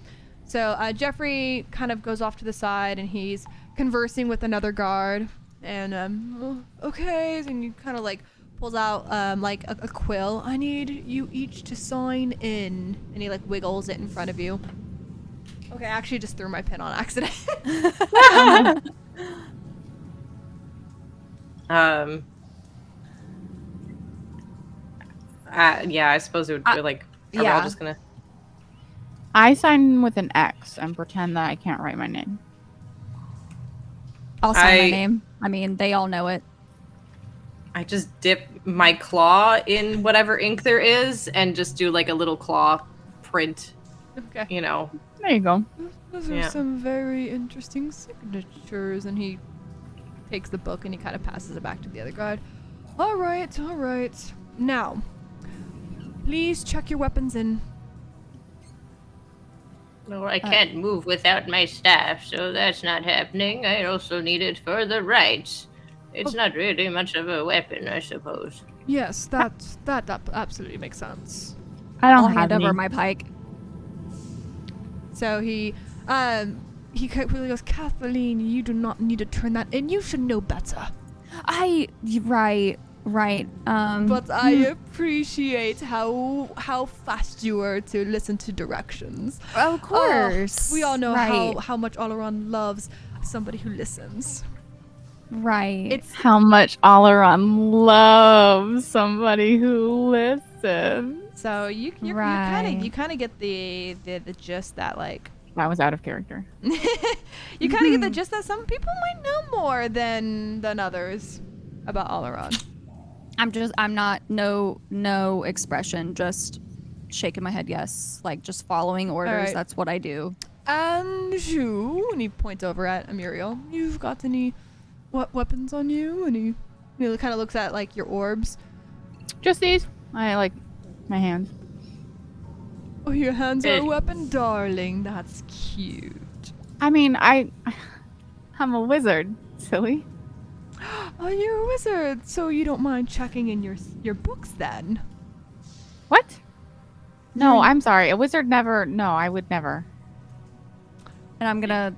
So Jeffrey kind of goes off to the side and he's conversing with another guard. And okay, and you kind of like pulls out like a quill. I need you each to sign in. And he like wiggles it in front of you. Okay, I actually just threw my pen on accident. Yeah, I suppose it would be like. Are we all just gonna? I sign with an X and pretend that I can't write my name. I'll sign my name. I mean, they all know it. I just dip my claw in whatever ink there is and just do like a little claw print. Okay. You know. There you go. Those are some very interesting signatures. And he takes the book and he kind of passes it back to the other guard. All right. Now, please check your weapons in. Well, I can't move without my staff, so that's not happening. I also need it for the rites. It's not really much of a weapon, I suppose. Yes, that absolutely makes sense. I don't I'll have hand over any. my pike. So he quickly goes, Kathleen, you do not need to turn that in. You should know better. Right. But I appreciate how fast you were to listen to directions. Of course. We all know right. how much Oleron loves somebody who listens. Right. It's How much Oleron loves somebody who listens. so you Right. kind of get the gist that like That was out of character. you kind of get the gist that some people might know more than others about Oleron. I'm not no expression, just shaking my head yes, like just following orders. right. That's what I do. And you, and he points over at Amuriel. You've got any weapons on you? And he kind of looks at like your orbs. Just these. I like my hands. Oh, your hands are a weapon, darling. That's cute. I mean, I'm a wizard, silly. Oh, you're a wizard, so you don't mind checking in your books then? What? No, I'm sorry. A wizard never. No, I would never. And I'm gonna.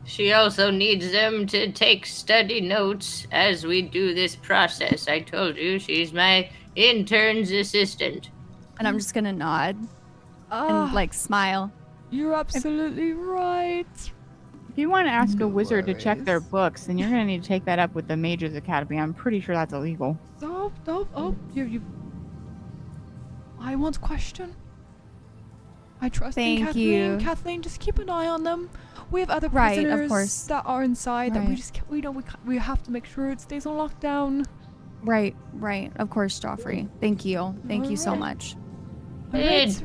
She also needs them to take study notes as we do this process. I told you she's my intern's assistant. And I'm just gonna nod Ah, and like smile. you're absolutely right. If you want to ask a No wizard to check their worries. books, then you're going to need to take that up with the Mages Academy. I'm pretty sure that's illegal. Oh, you. I won't question. I trust in Thank Kathleen. you. Kathleen, just keep an eye on them. We have other Right, of prisoners course. that are inside that we Right. just can't, we have to make sure it stays on lockdown. Right. Of course, Joffrey. Thank you so Alright. much. Alright,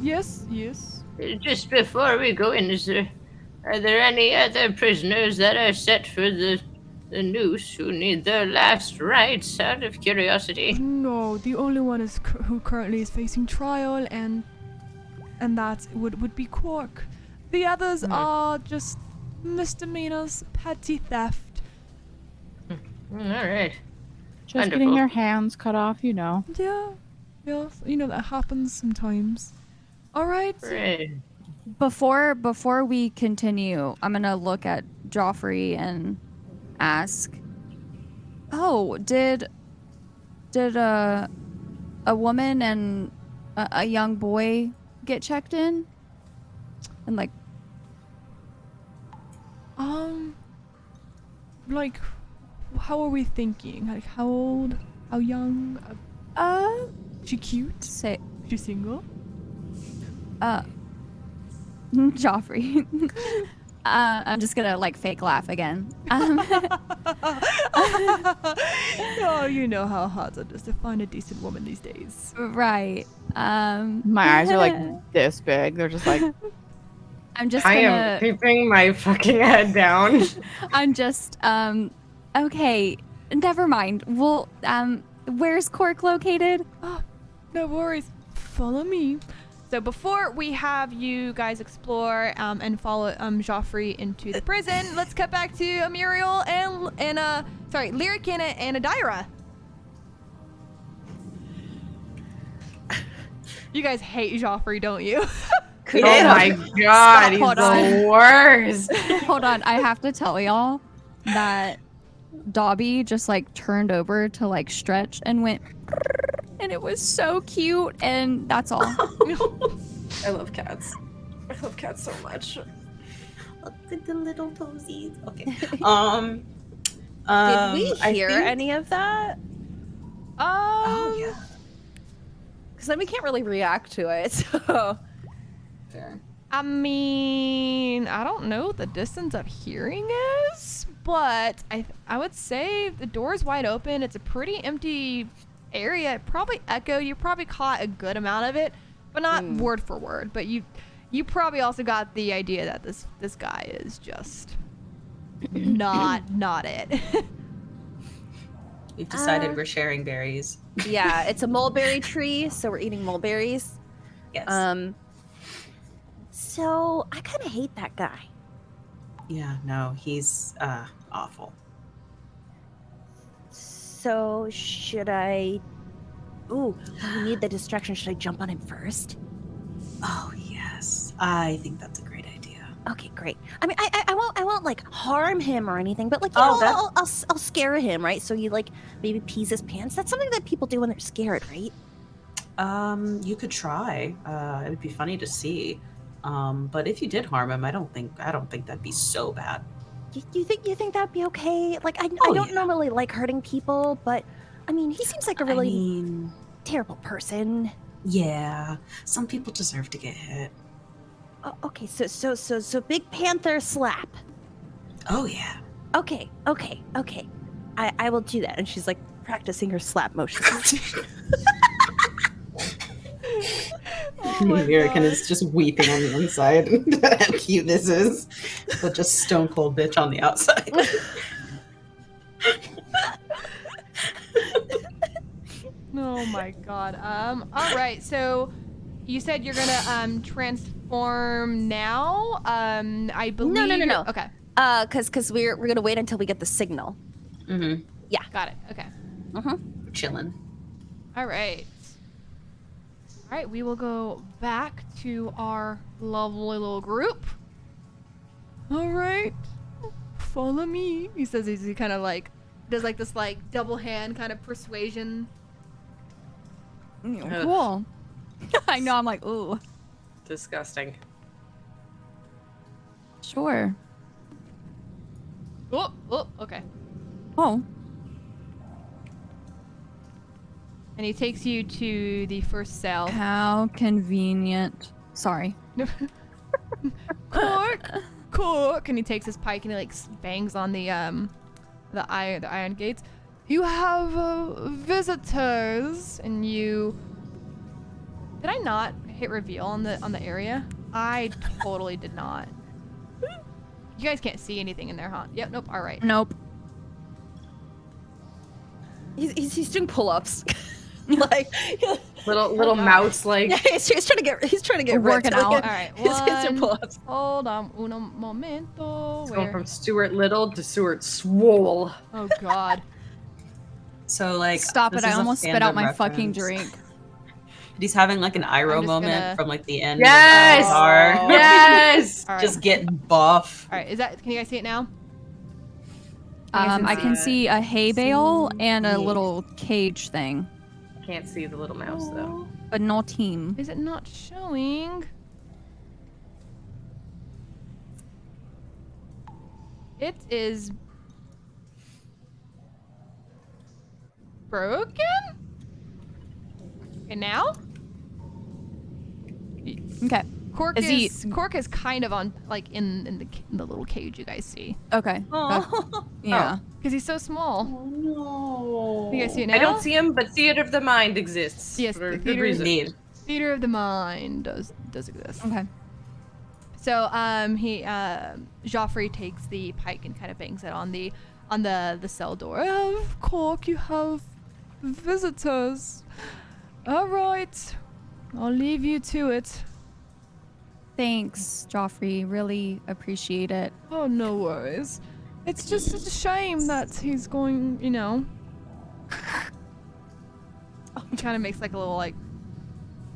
yes. Just before we go in, are there any other prisoners that are set for the noose who need their last rites, out of curiosity? No, the only one is who currently is facing trial, and that would be Cork. The others are just misdemeanors, petty theft. All right. Just getting Wonderful. their hands cut off, you know. Yeah, that happens sometimes. All right. Right. Before we continue, I'm gonna look at Joffrey and ask, "Oh, did a woman and a young boy get checked in?" And like, Like, how are we thinking? Like, how old? How young? She cute? say, She single? Joffrey. I'm just gonna like fake laugh again. Oh, you know how hard it is to find a decent woman these days. Right. My eyes are like this big. They're just like, I'm just I gonna. am keeping my fucking head down. I'm just okay, never mind. Well, where's Cork located? No worries. Follow me. So before we have you guys explore and follow Joffrey into the prison, let's cut back to Amuriel and Lyric and Adira. You guys hate Joffrey, don't you? Oh my god, Hold he's on. the worst. Hold on, I have to tell y'all that Dobby just like turned over to like stretch and went, and it was so cute, and that's all. I love cats. I love cats so much. Look at the little posies. Okay. Did we I hear think- any of that? Oh yeah. Because then we can't really react to it. So Fair. I mean, I don't know what the distance of hearing is, but I would say the door's wide open. It's a pretty empty area. Probably echo. You probably caught a good amount of it, but not word for word. But you probably also got the idea that this guy is just not it. We've decided we're sharing berries. yeah, it's a mulberry tree, so we're eating mulberries. Yes. So I kind of hate that guy. Yeah. No, he's awful. So should I? Ooh, we need the distraction. Should I jump on him first? Oh yes. I think that's a great idea. Okay, great. I mean, I won't like harm him or anything, but like, Oh, I'll scare him, right? So he like maybe pees his pants. That's something that people do when they're scared, right? You could try. It would be funny to see. But if you did harm him, I don't think that'd be so bad. You think that'd be okay? Like, I don't yeah. normally like hurting people, but I mean, he seems like a really I mean, terrible person. yeah. Some people deserve to get hit. Oh, okay, so Big Panther slap. Oh yeah. Okay. I will do that. And she's like practicing her slap motions. American is just weeping on the inside. How cute this is. But just stone cold bitch on the outside. Oh my god. All right. So you said you're gonna transform now. I believe. No. Okay. Cause we're gonna wait until we get the signal. Mm-hmm. Got it. Okay. Chilling. All right. All right. We will go back to our lovely little group. All right. Follow me. He says he kind of like does like this like double hand kind of persuasion. Cool. I know. I'm like, ooh, Disgusting. sure. Oh, okay. Oh, And he takes you to the first cell. how convenient. Sorry. Cork, and he takes his pike and he like bangs on the iron gates. You have visitors, and you. Did I not hit reveal on the area? I totally did not. You guys can't see anything in there, huh? Yep. Nope. All right. Nope. He's doing pull-ups. like Little mouse like. yeah, he's trying to get Working ripped. out. All right, His hands are one. pull-ups. Hold on, uno momento. It's going Where? from Stuart Little to Stuart Swole. Oh God. So like, Stop this it! I is a almost spit out fandom my fucking reference. drink. He's having like an Iroh just moment gonna- from like the end. Yes! Of the bar. Oh. Yes! All right. Just getting buff. All right. Is that? Can you guys see it now? guys I can can see a hay bale and a Yeah. little cage thing, Can't see the little mouse though. but no team. Is it not showing? It is broken? And now? Okay. Cork Is he- Cork is kind of on like in the little cage you guys see. Okay. Oh. Yeah. Because he's so small. No. You guys see it now? I don't see him, but theater of the mind exists. Yes, for the good theater- reason. Need. Theater of the mind does exist. Okay. So Joffrey takes the pike and kind of bangs it on the cell door. Of Cork, you have visitors. All right, I'll leave you to it. Thanks, Joffrey. Really appreciate it. Oh, no worries. It's just such a shame that he's going, you know. He kind of makes like a little like,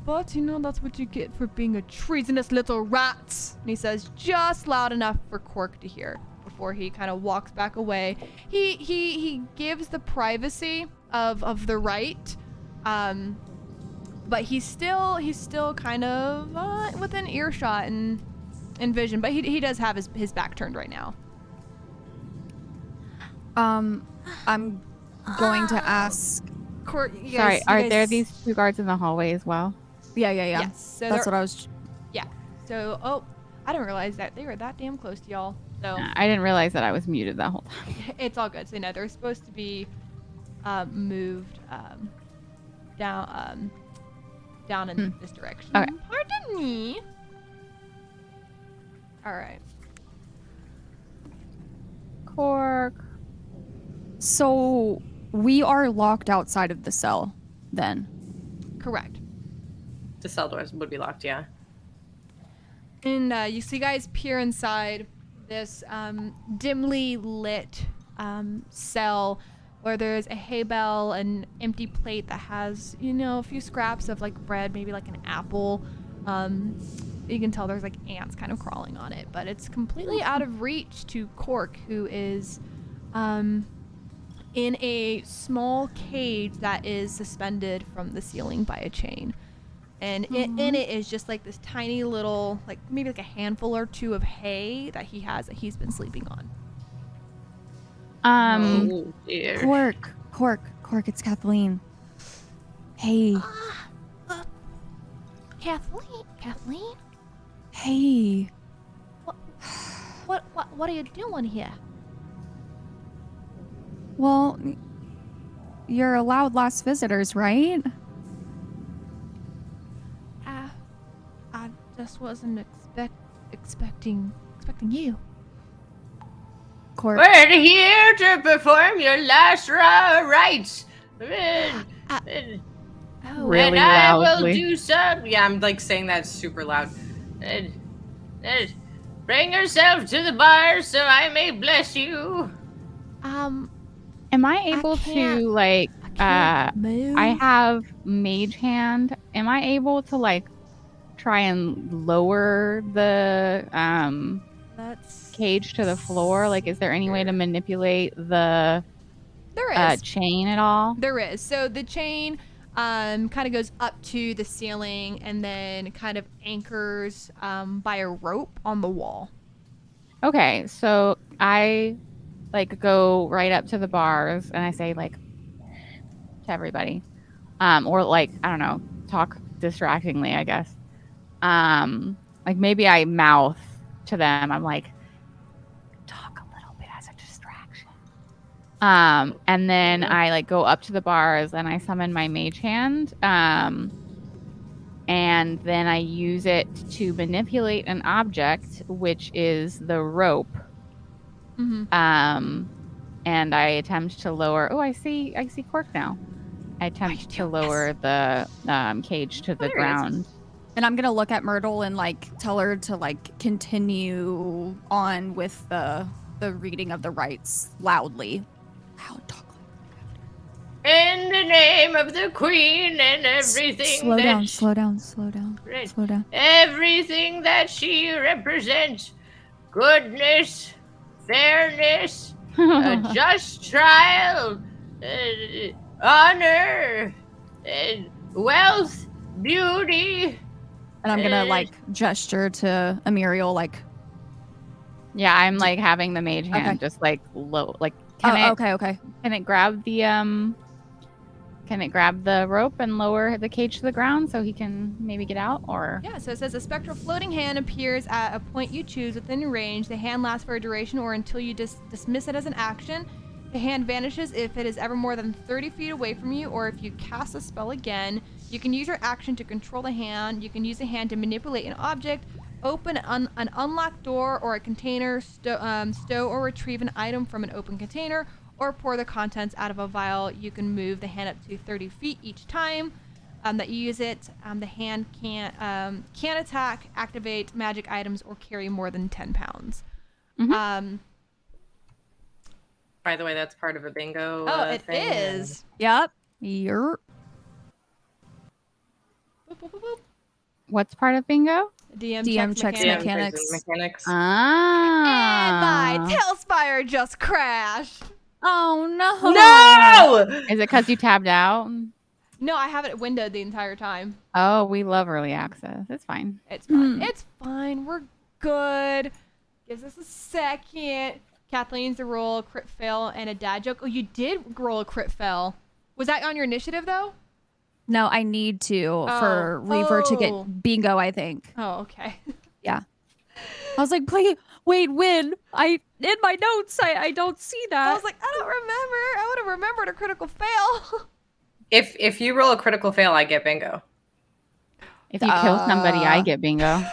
but you know, that's what you get for being a treasonous little rat. And he says just loud enough for Cork to hear before he kind of walks back away. He gives the privacy of the right, but he's still kind of within earshot and vision. But he does have his back turned right now. I'm going to ask. Cork, you Sorry, guys- are you there guys- these two guards in the hallway as well? Yeah. Yes. So That's they're- what I was. So, I didn't realize that they were that damn close to y'all. So I didn't realize that I was muted that whole time. it's all good. So no, they're supposed to be moved down in this direction. Okay. Pardon me. All right. Cork. So we are locked outside of the cell, then. Correct. The cell doors would be locked, yeah. And you see guys peer inside this dimly lit cell where there's a hay bale, an empty plate that has, you know, a few scraps of like bread, maybe like an apple. You can tell there's like ants kind of crawling on it, but it's completely out of reach to Cork, who is in a small cage that is suspended from the ceiling by a chain. And in it is just like this tiny little, like maybe like a handful or two of hay that he's been sleeping on. Oh dear. Cork, it's Kathleen. Hey, Kathleen, hey. what are you doing here? Well, you're allowed last visitors, right? I just wasn't expecting you. Cork. We're here to perform your last rites. Really and I will loudly. do some. Yeah, I'm like saying that super loud. And bring yourself to the bar so I may bless you. Am I able can't- to like Move. I have mage hand. Am I able to like try and lower the That's cage to the floor? Like, is there any way to manipulate the there is. chain at all? There is. So the chain kind of goes up to the ceiling and then kind of anchors by a rope on the wall. Okay, so I like go right up to the bars and I say like to everybody, or like I don't know, talk distractingly, I guess. Like maybe I mouth to them. I'm like, talk a little bit as a distraction. And then I like go up to the bars and I summon my mage hand. And then I use it to manipulate an object, which is the rope. Mm-hmm. And I attempt to lower. Oh, I see Cork now. attempt to lower the cage to the ground. And I'm gonna look at Myrtle and like tell her to like continue on with the reading of the rites loudly. Loud, talk. In the name of the queen and everything Slow down. Right. Slow down. Everything that she represents, goodness, fairness, a just trial, honor, wealth, beauty. And I'm gonna like gesture to Amuriel like. Yeah, I'm like having the mage hand just like low, like okay. Can it grab the rope and lower the cage to the ground so he can maybe get out? Or Yeah, so it says a spectral floating hand appears at a point you choose within your range. The hand lasts for a duration or until you dismiss it as an action. The hand vanishes if it is ever more than 30 feet away from you, or if you cast a spell again. You can use your action to control the hand. You can use the hand to manipulate an object, open an unlocked door or a container, stow or retrieve an item from an open container, or pour the contents out of a vial. You can move the hand up to 30 feet each time that you use it. The hand can't attack, activate magic items, or carry more than 10 pounds. By the way, that's part of a bingo. It thing. is. Yep. You're. Boop, boop, boop, boop. what's part of bingo? DM checks mechanics. Ah. And my Tailspire just crashed. Oh no! No! Is it because you tabbed out? No, I have it windowed the entire time. Oh, we love early access. It's fine. It's fine. It's fine. We're good. Gives us a second. Kathleen's to roll a crit fail and a dad joke. Oh, you did roll a crit fail. Was that on your initiative though? No, I need to for Reaver to get bingo, I think. Oh, okay. Yeah. I was like, wait, when? In my notes, I don't see that. I was like, I don't remember. I would have remembered a critical fail. If you roll a critical fail, I get bingo. If you kill somebody, I get bingo.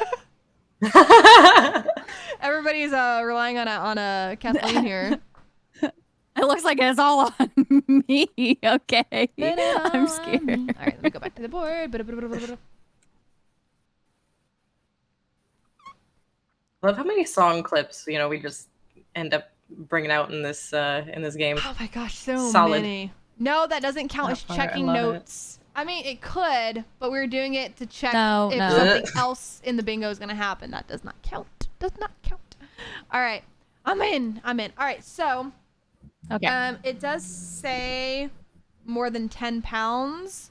Everybody's relying on a Kathleen here. It looks like it's all on me. Okay. I'm scared. All right, let me go back to the board. Love how many song clips we just end up bringing out in this game. Oh my gosh, so Solid. many. No, that doesn't count as checking notes. I mean, it could, but we were doing it to check if something else in the bingo is going to happen. That does not count. Does not count. All right. I'm in. All right. So, Okay. it does say more than 10 pounds.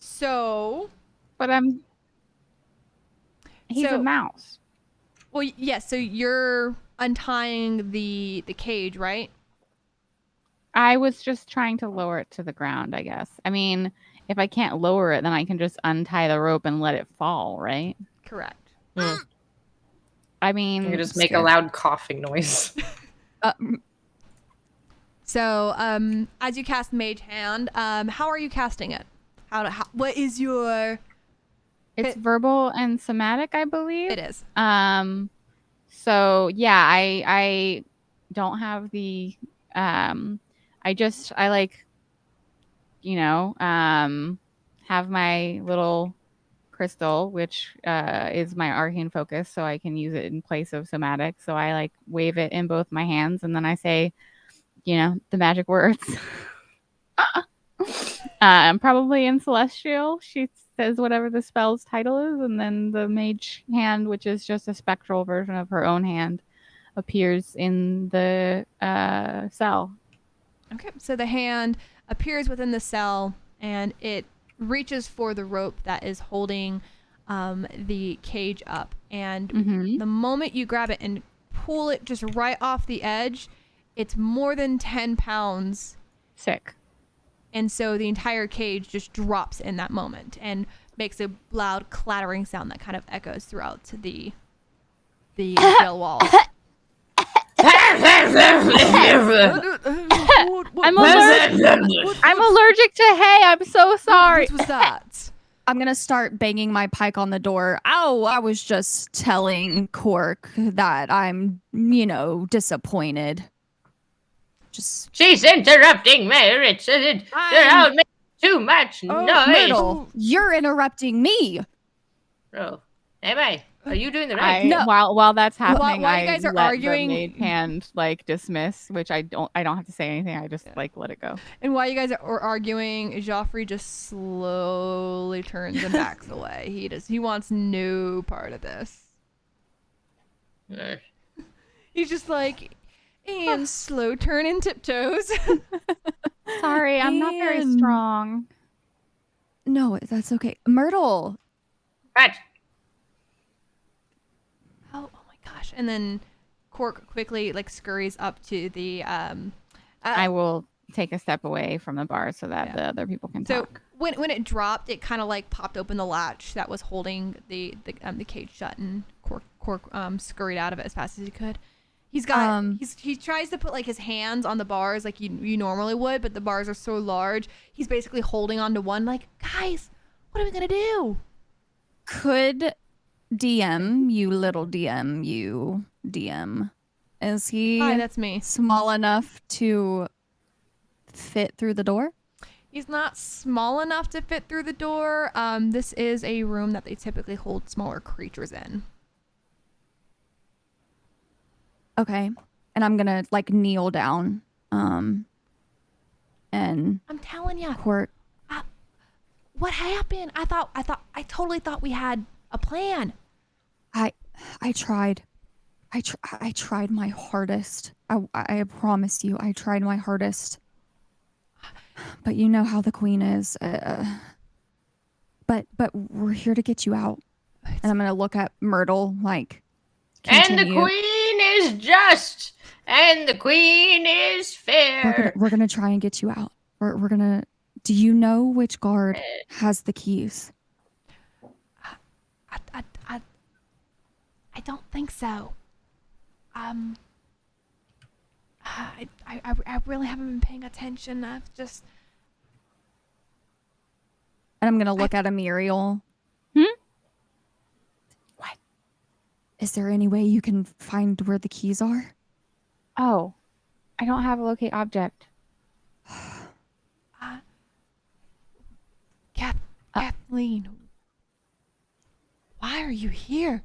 So. But he's a mouse. Well, yes. So you're untying the cage, right? I was just trying to lower it to the ground, I guess. I mean, if I can't lower it, then I can just untie the rope and let it fall, right? Correct. I mean, You can just make a loud coughing noise. So, as you cast Mage Hand, how are you casting it? What is your... It's verbal and somatic, I believe. It is. So yeah, I don't have the I like, have my little crystal, which is my arcane focus, so I can use it in place of somatic. So I like wave it in both my hands, and then I say, the magic words. Probably in Celestial, she says whatever the spell's title is, and then the mage hand, which is just a spectral version of her own hand, appears in the cell. Okay, so the hand appears within the cell, and it reaches for the rope that is holding the cage up. And the moment you grab it and pull it just right off the edge, it's more than 10 pounds. Sick. And so the entire cage just drops in that moment and makes a loud clattering sound that kind of echoes throughout the jail wall. I'm allergic to hay. I'm so sorry. What was that? I'm gonna start banging my pike on the door. Ow! I was just telling Cork that I'm, disappointed. She's interrupting me. Too much Oh, noise. Myrtle, you're interrupting me. Oh, am I? Are you doing the right? No. While that's happening, while you guys I are let arguing- the maid hand like dismiss, which I don't have to say anything. I just like let it go. And while you guys are arguing, Joffrey just slowly turns and backs away. He wants no part of this. He's just like, and slow turn and tiptoes. Sorry, I'm not very And- strong. No, that's okay. Myrtle. Right. Oh my gosh. And then Cork quickly like scurries up to the I will take a step away from the bar so that the other people can so talk. when it dropped, it kind of like popped open the latch that was holding the cage shut, and Cork scurried out of it as fast as he could. He's got he tries to put like his hands on the bars like you normally would, but the bars are so large. He's basically holding onto one like, guys, what are we gonna do? Could DM, you little DM, you DM. Is he Hi, that's me. small enough to fit through the door? He's not small enough to fit through the door. This is a room that they typically hold smaller creatures in. Okay. And I'm gonna like kneel down. And I'm telling you, Cork. what happened? I totally thought we had a plan. I tried. I tried my hardest. I promise you, I tried my hardest. But you know how the queen is. But we're here to get you out. And I'm gonna look at Myrtle like. And the continue. queen is just, and the queen is fair. We're gonna try and get you out. We're gonna. Do you know which guard has the keys? I don't think so. I really haven't been paying attention. I've just. And I'm gonna look at Amuriel. What? Is there any way you can find where the keys are? Oh, I don't have a locate object. Kathleen, why are you here?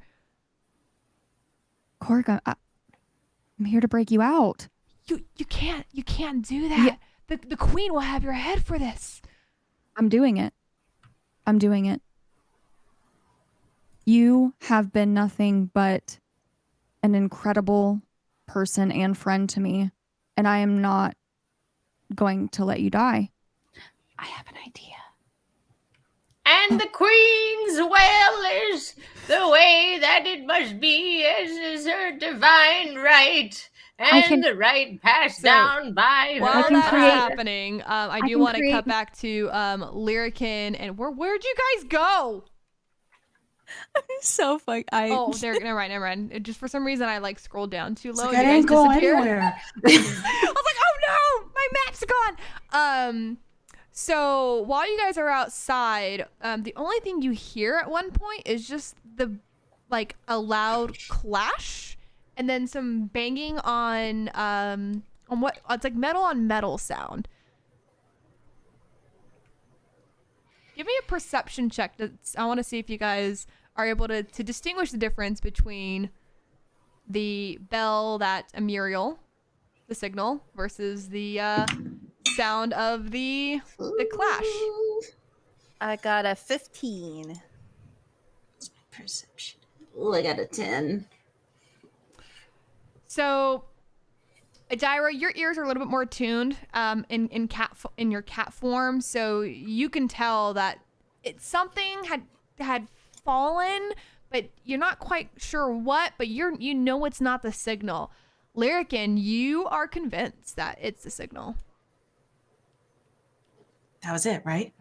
Cork, I'm here to break you out. You can't do that. The queen will have your head for this. I'm doing it. You have been nothing but an incredible person and friend to me, and I am not going to let you die. I have an idea. And the queen's well is the way that it must be, as is her divine right, and the right passed down by her. While that's father. happening, I do want to cut back to Lyrican, and where'd you guys go? So fuck. Oh, they're never mind. Just for some reason, I like scrolled down too low. Like, and I you didn't guys go disappeared. anywhere. I was like, oh no, my map's gone. So while you guys are outside, the only thing you hear at one point is just like a loud clash, and then some banging on what it's like metal on metal sound. Give me a perception check. I want to see if you guys are able to distinguish the difference between the bell that Amuriel, the signal, versus the sound of the clash. I got a 15. Perception. Oh, I got a 10. So, Adira, your ears are a little bit more tuned in your cat form, so you can tell that something had fallen, but you're not quite sure what. But you know it's not the signal. Lyrican, you are convinced that it's the signal. That was it, right?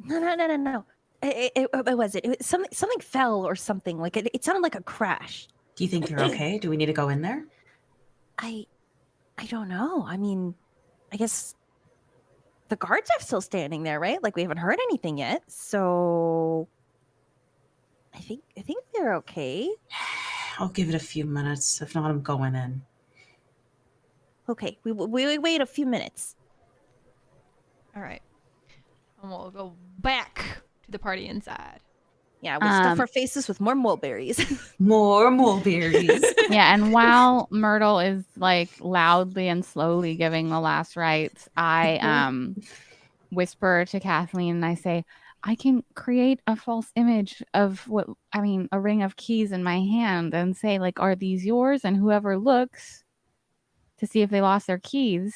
No. It wasn't. It was something fell or something. Like it sounded like a crash. Do you think you're okay? Do we need to go in there? I don't know. I mean, I guess the guards are still standing there, right? Like we haven't heard anything yet. So I think they're okay. I'll give it a few minutes. If not, I'm going in. Okay, we wait a few minutes. All right. And we'll go back to the party inside. Yeah, we stuff our faces with more mulberries. More mulberries. Yeah, and while Myrtle is like loudly and slowly giving the last rites, I whisper to Kathleen and I say, I can create a false image of a ring of keys in my hand and say, like, are these yours? And whoever looks to see if they lost their keys.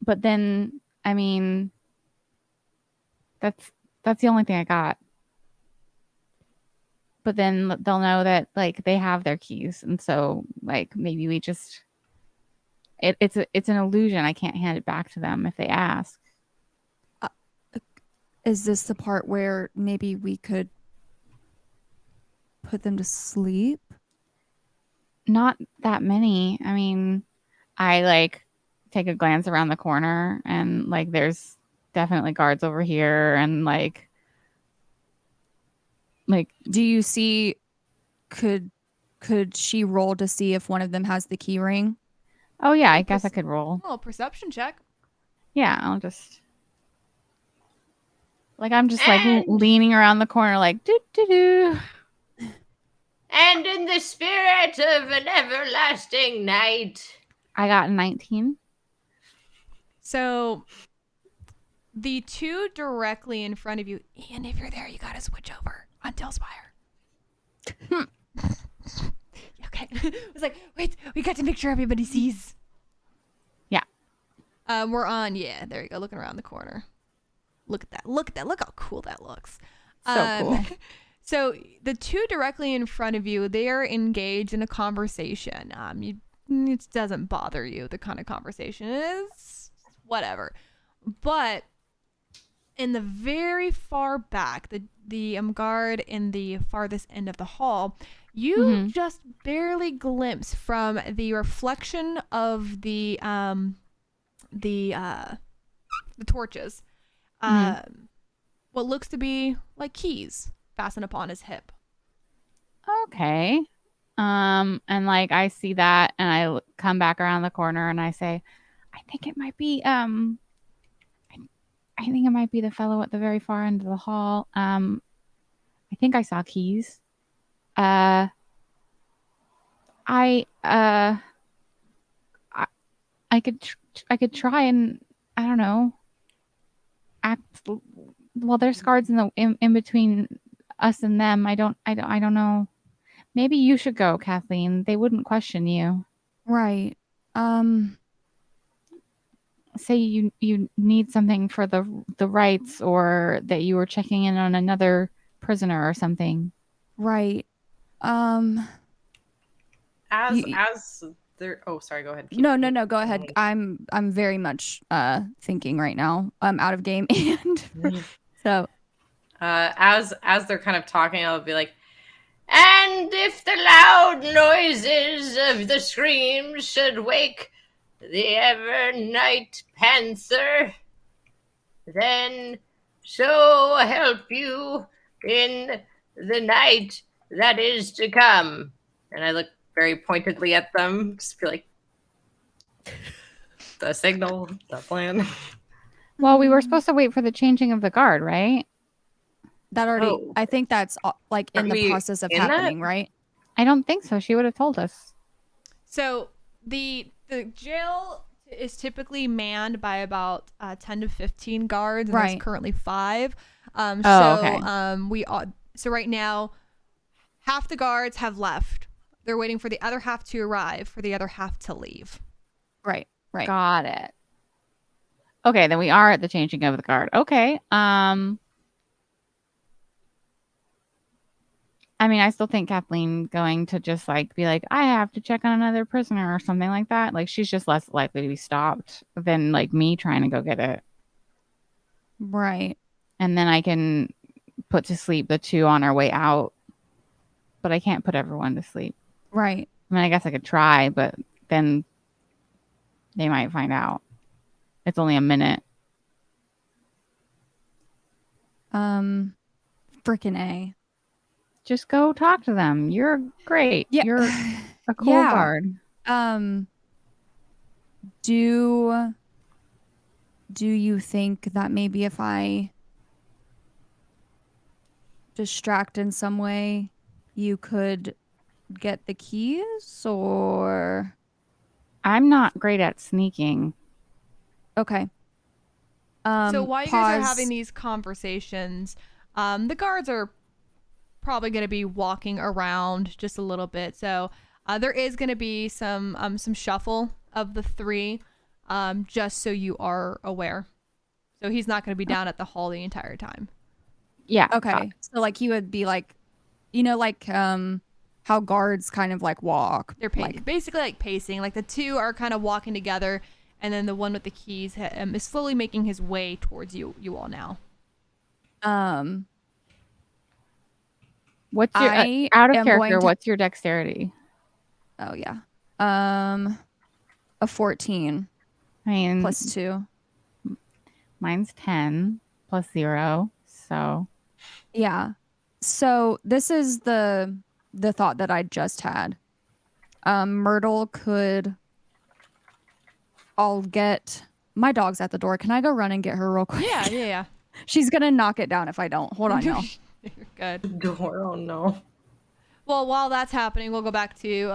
But then, I mean, that's the only thing I got. But then they'll know that like they have their keys, and so like maybe we just it's an illusion. I can't hand it back to them if they ask. Is this the part where maybe we could put them to sleep? Not that many. I mean, I like take a glance around the corner and like there's definitely guards over here and like do you see could she roll to see if one of them has the key ring? Oh yeah, I guess I could roll. Oh, perception check. Yeah, I'll just like I'm just like leaning around the corner like doo doo doo. And in the spirit of an everlasting night. I got 19. So the two directly in front of you, and if you're there, you gotta switch over on Tailspire. Okay. I was like, wait, we got to make sure everybody sees. Yeah. We're on, yeah, there you go, looking around the corner. Look at that. Look how cool that looks. So cool. So the two directly in front of you, they are engaged in a conversation. It doesn't bother you. The kind of conversation is whatever. But in the very far back, the guard in the farthest end of the hall, you just barely glimpse from the reflection of the torches. What looks to be like keys fastened upon his hip. Okay. And like I see that and I come back around the corner and I say, I think it might be the fellow at the very far end of the hall. I think I saw keys. I could try and I don't know act. Well, there's guards in between us and them. I don't know. Maybe you should go, Kathleen. They wouldn't question you. Right. Say you need something for the rights, or that you were checking in on another prisoner or something. Right. As there. Oh, sorry. Go ahead. No. Go ahead. I'm very much thinking right now. I'm out of game and so. As they're kind of talking, I'll be like, and if the loud noises of the screams should wake the ever-night panther, then so help you in the night that is to come. And I look very pointedly at them, just be like, the signal, the plan. Well, we were supposed to wait for the changing of the guard, right? That already, I think that's like in the process of happening, right? I don't think so. She would have told us. So the jail is typically manned by about 10 to 15 guards, and right. There's currently 5. Okay. So right now, half the guards have left. They're waiting for the other half to arrive, for the other half to leave. Right. Got it. Okay, then we are at the changing of the guard. Okay. I mean, I still think Kathleen going to just like be like, I have to check on another prisoner or something like that. Like she's just less likely to be stopped than like me trying to go get it. Right. And then I can put to sleep the 2 on our way out, but I can't put everyone to sleep. Right. I mean, I guess I could try, but then they might find out. It's only a minute. Frickin' A. Just go talk to them. You're great. Yeah. You're a cool guard. do you think that maybe if I distract in some way, you could get the keys? Or I'm not great at sneaking. okay. So while you guys are pause. having these conversations, the guards are probably going to be walking around just a little bit. So there is going to be some shuffle of the three, just so you are aware. So he's not going to be down at the hall the entire time. Yeah. Okay. So like you would be like, you know, like how guards kind of like walk. They're like, basically like pacing. Like the two are kind of walking together, and then the one with the keys is slowly making his way towards you all now. What's your I out of am character? going to- What's your dexterity? Oh yeah. A 14 I mean, plus 2. mine's 10 plus 0. So Yeah. So this is the thought that I just had. Myrtle could. I'll get my dog's at the door. Can I go run and get her real quick? Yeah. She's gonna knock it down if I don't. Hold on, y'all. You're good. Door. Oh no. Well, while that's happening, we'll go back to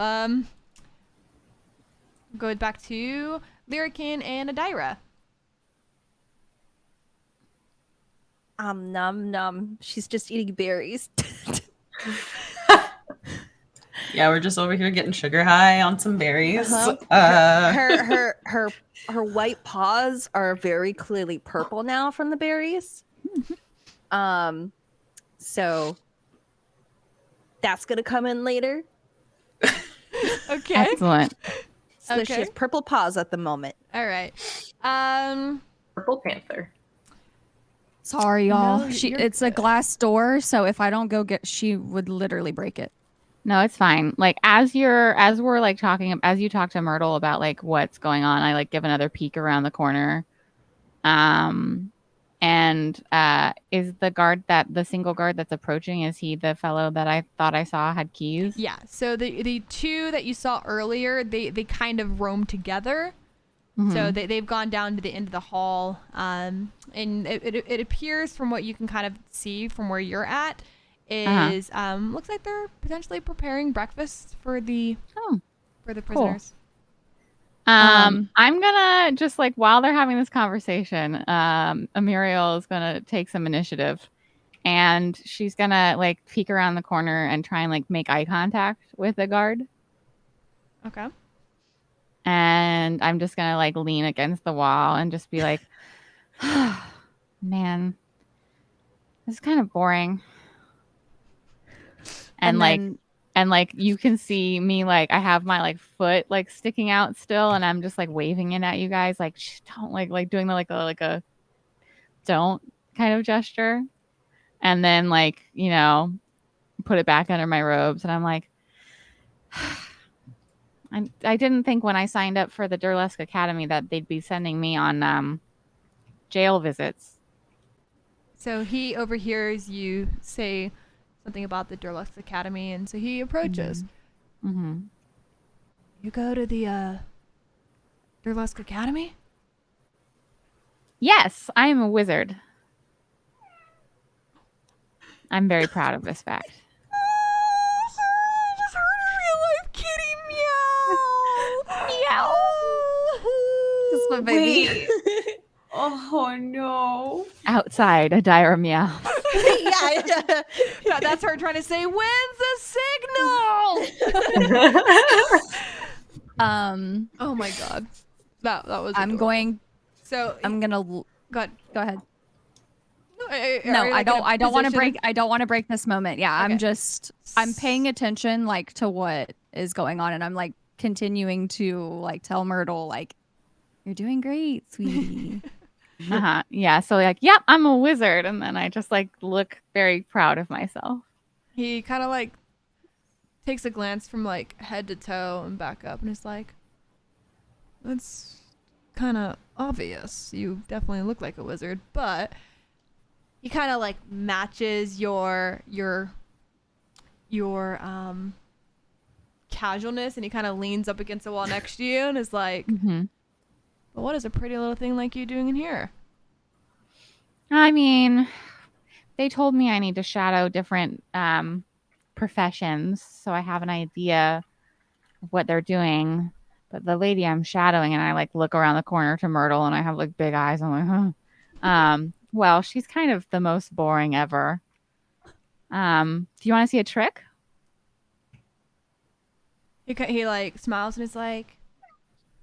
Lyrican and Adira. Num num. She's just eating berries. Yeah, we're just over here getting sugar high on some berries. Her white paws are very clearly purple now from the berries. So that's gonna come in later. Okay. excellent. So she Okay. has purple paws at the moment. All right. Purple Panther. Sorry, y'all. No, you're It's a glass door, so if I don't go get, she would literally break it. No, it's fine. Like as we're like talking, as you talk to Myrtle about like what's going on, I like give another peek around the corner. And is the single guard that's approaching, is he the fellow that I thought I saw had keys? Yeah. So the two that you saw earlier, they kind of roam together. So they've gone down to the end of the hall. And it appears from what you can kind of see from where you're at is looks like they're potentially preparing breakfast for the prisoners. I'm gonna just like while they're having this conversation, Amuriel is gonna take some initiative, and she's gonna like peek around the corner and try and like make eye contact with the guard. Okay. And I'm just gonna like lean against the wall and just be like, man, this is kind of boring. And like you can see me, like I have my like foot like sticking out still, and I'm just like waving it at you guys, like shh, don't like doing the like a don't kind of gesture, and then like, you know, put it back under my robes, and I'm like, I didn't think when I signed up for the Durlesque Academy that they'd be sending me on jail visits. So he overhears you say something about the Durlesque Academy, and so he approaches. Mm-hmm. You go to the Durlesque Academy? Yes, I am a wizard. I'm very proud of this fact. I just heard a real life kitty meow. Meow. This is my baby. Wait. Oh no. Outside, a dire meow. Yeah. That's her trying to say, when's the signal? Oh my god. That was I'm adorable. going. So I'm gonna. go ahead. Go ahead. No, I don't want to break. I don't want to break this moment. Yeah, Okay. I'm paying attention like to what is going on, and I'm like continuing to like tell Myrtle like, you're doing great, sweetie. Yeah, so like, yep, I'm a wizard, and then I just like look very proud of myself. He kind of like takes a glance from like head to toe and back up, and is like, that's kind of obvious. You definitely look like a wizard, but he kind of like matches your casualness, and he kind of leans up against the wall next to you and is like, But what is a pretty little thing like you doing in here? I mean, they told me I need to shadow different professions, so I have an idea of what they're doing. But the lady I'm shadowing, and I like look around the corner to Myrtle, and I have like big eyes. I'm like, huh. Well, she's kind of the most boring ever. Do you want to see a trick? He like smiles and is like,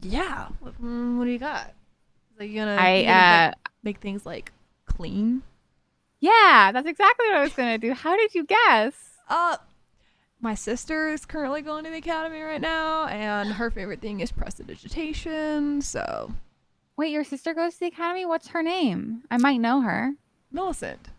yeah. What do you got? Like you gonna make things like clean? Yeah, that's exactly what I was gonna do. How did you guess? My sister is currently going to the academy right now, and her favorite thing is prestidigitation. So, wait, your sister goes to the academy? What's her name? I might know her. Millicent.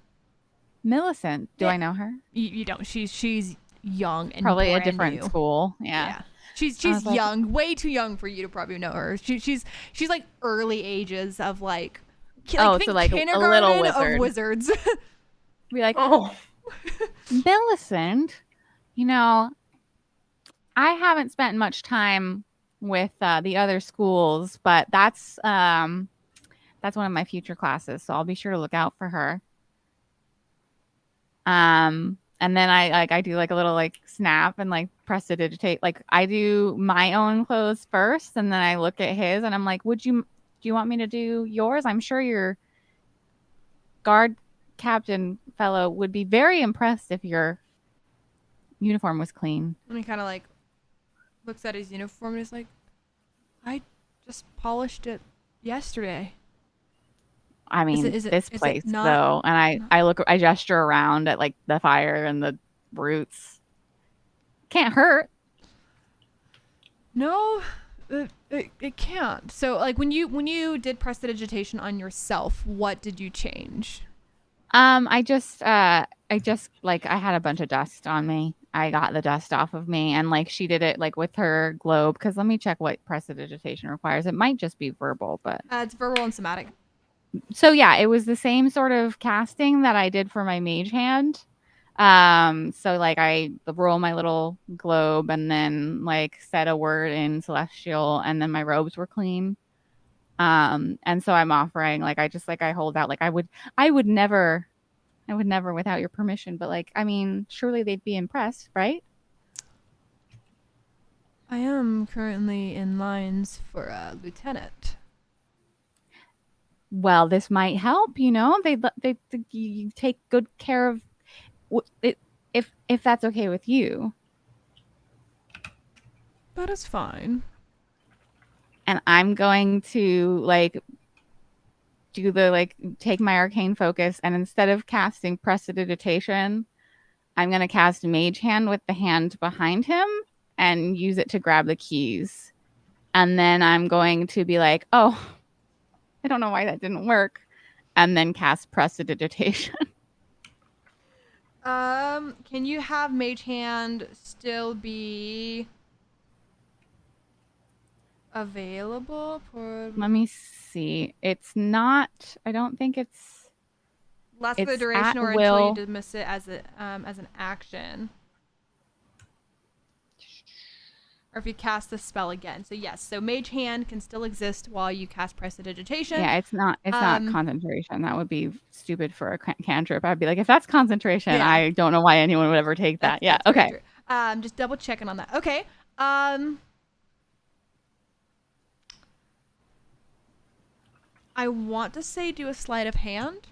Millicent. Do I know her? You don't. She's young and probably brand a different new. school. Yeah. She's young, way too young for you to probably know her. She's like early ages of like so like a little wizard. Of wizards. Be like, oh, Millicent. You know, I haven't spent much time with the other schools, but that's one of my future classes, so I'll be sure to look out for her. And then I do like a little like snap and like prestidigitate. Like I do my own clothes first, and then I look at his, and I'm like, do you want me to do yours? I'm sure your guard captain fellow would be very impressed if your uniform was clean. And he kind of like looks at his uniform and is like, I just polished it yesterday. I mean, this place though, and I gesture around at like the fire and the roots. Can't hurt. No, it can't. So like when you did prestidigitation on yourself, what did you change? I just like I had a bunch of dust on me. I got the dust off of me, and like she did it like with her globe. Because let me check what prestidigitation requires. It might just be verbal, but it's verbal and somatic. So yeah, it was the same sort of casting that I did for my mage hand. So like I roll my little globe and then like said a word in celestial, and then my robes were clean. And so I'm offering like I hold out like I would never without your permission, but like I mean surely they'd be impressed, right? I am currently in lines for a lieutenant. Well, this might help, you know. They you take good care of it if that's okay with you. That is fine. And I'm going to like do the like take my arcane focus, and instead of casting prestidigitation, I'm going to cast mage hand with the hand behind him and use it to grab the keys. And then I'm going to be like, oh, I don't know why that didn't work, and then cast prestidigitation. Can you have mage hand still be available for? Let me see. It's not. I don't think it's. Last for the duration or will. Until you dismiss it as an action. Or if you cast the spell again. So yes, so mage hand can still exist while you cast prestidigitation. Yeah, it's not concentration. That would be stupid for a cantrip. I'd be like, if that's concentration, yeah. I don't know why anyone would ever take that. That's okay. Just double checking on that. Okay. I want to say do a sleight of hand.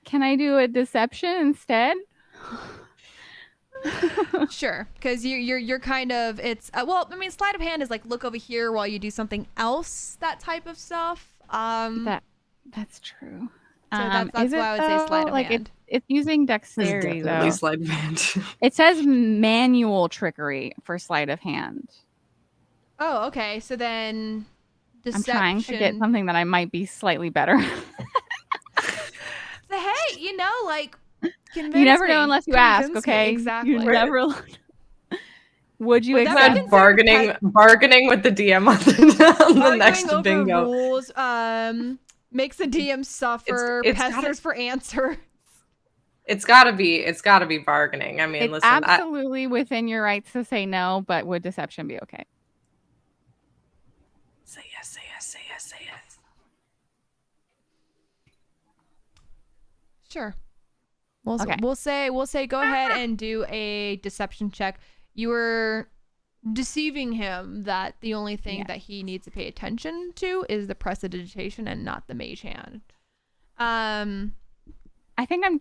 Can I do a deception instead? Sure, because you're kind of well, I mean, sleight of hand is like look over here while you do something else, that type of stuff. That's true. So that's why I would say sleight of hand. It's using dexterity though. Sleight of hand. It says manual trickery for sleight of hand. Oh, okay. So then, deception. I'm trying to get something that I might be slightly better. So, hey, you know, like, you never know unless you ask, okay? Exactly. You never. Would you accept bargaining with the DM on the next bingo? Rules, makes the DM suffer, pesters for answers. It's gotta be bargaining. I mean, It's listen, absolutely within your rights to say no, but would deception be okay? say yes, say yes, say yes, say yes. Sure. Okay. We'll say go ahead and do a deception check. You were deceiving him that the only thing that he needs to pay attention to is the prestidigitation and not the mage hand. I think I'm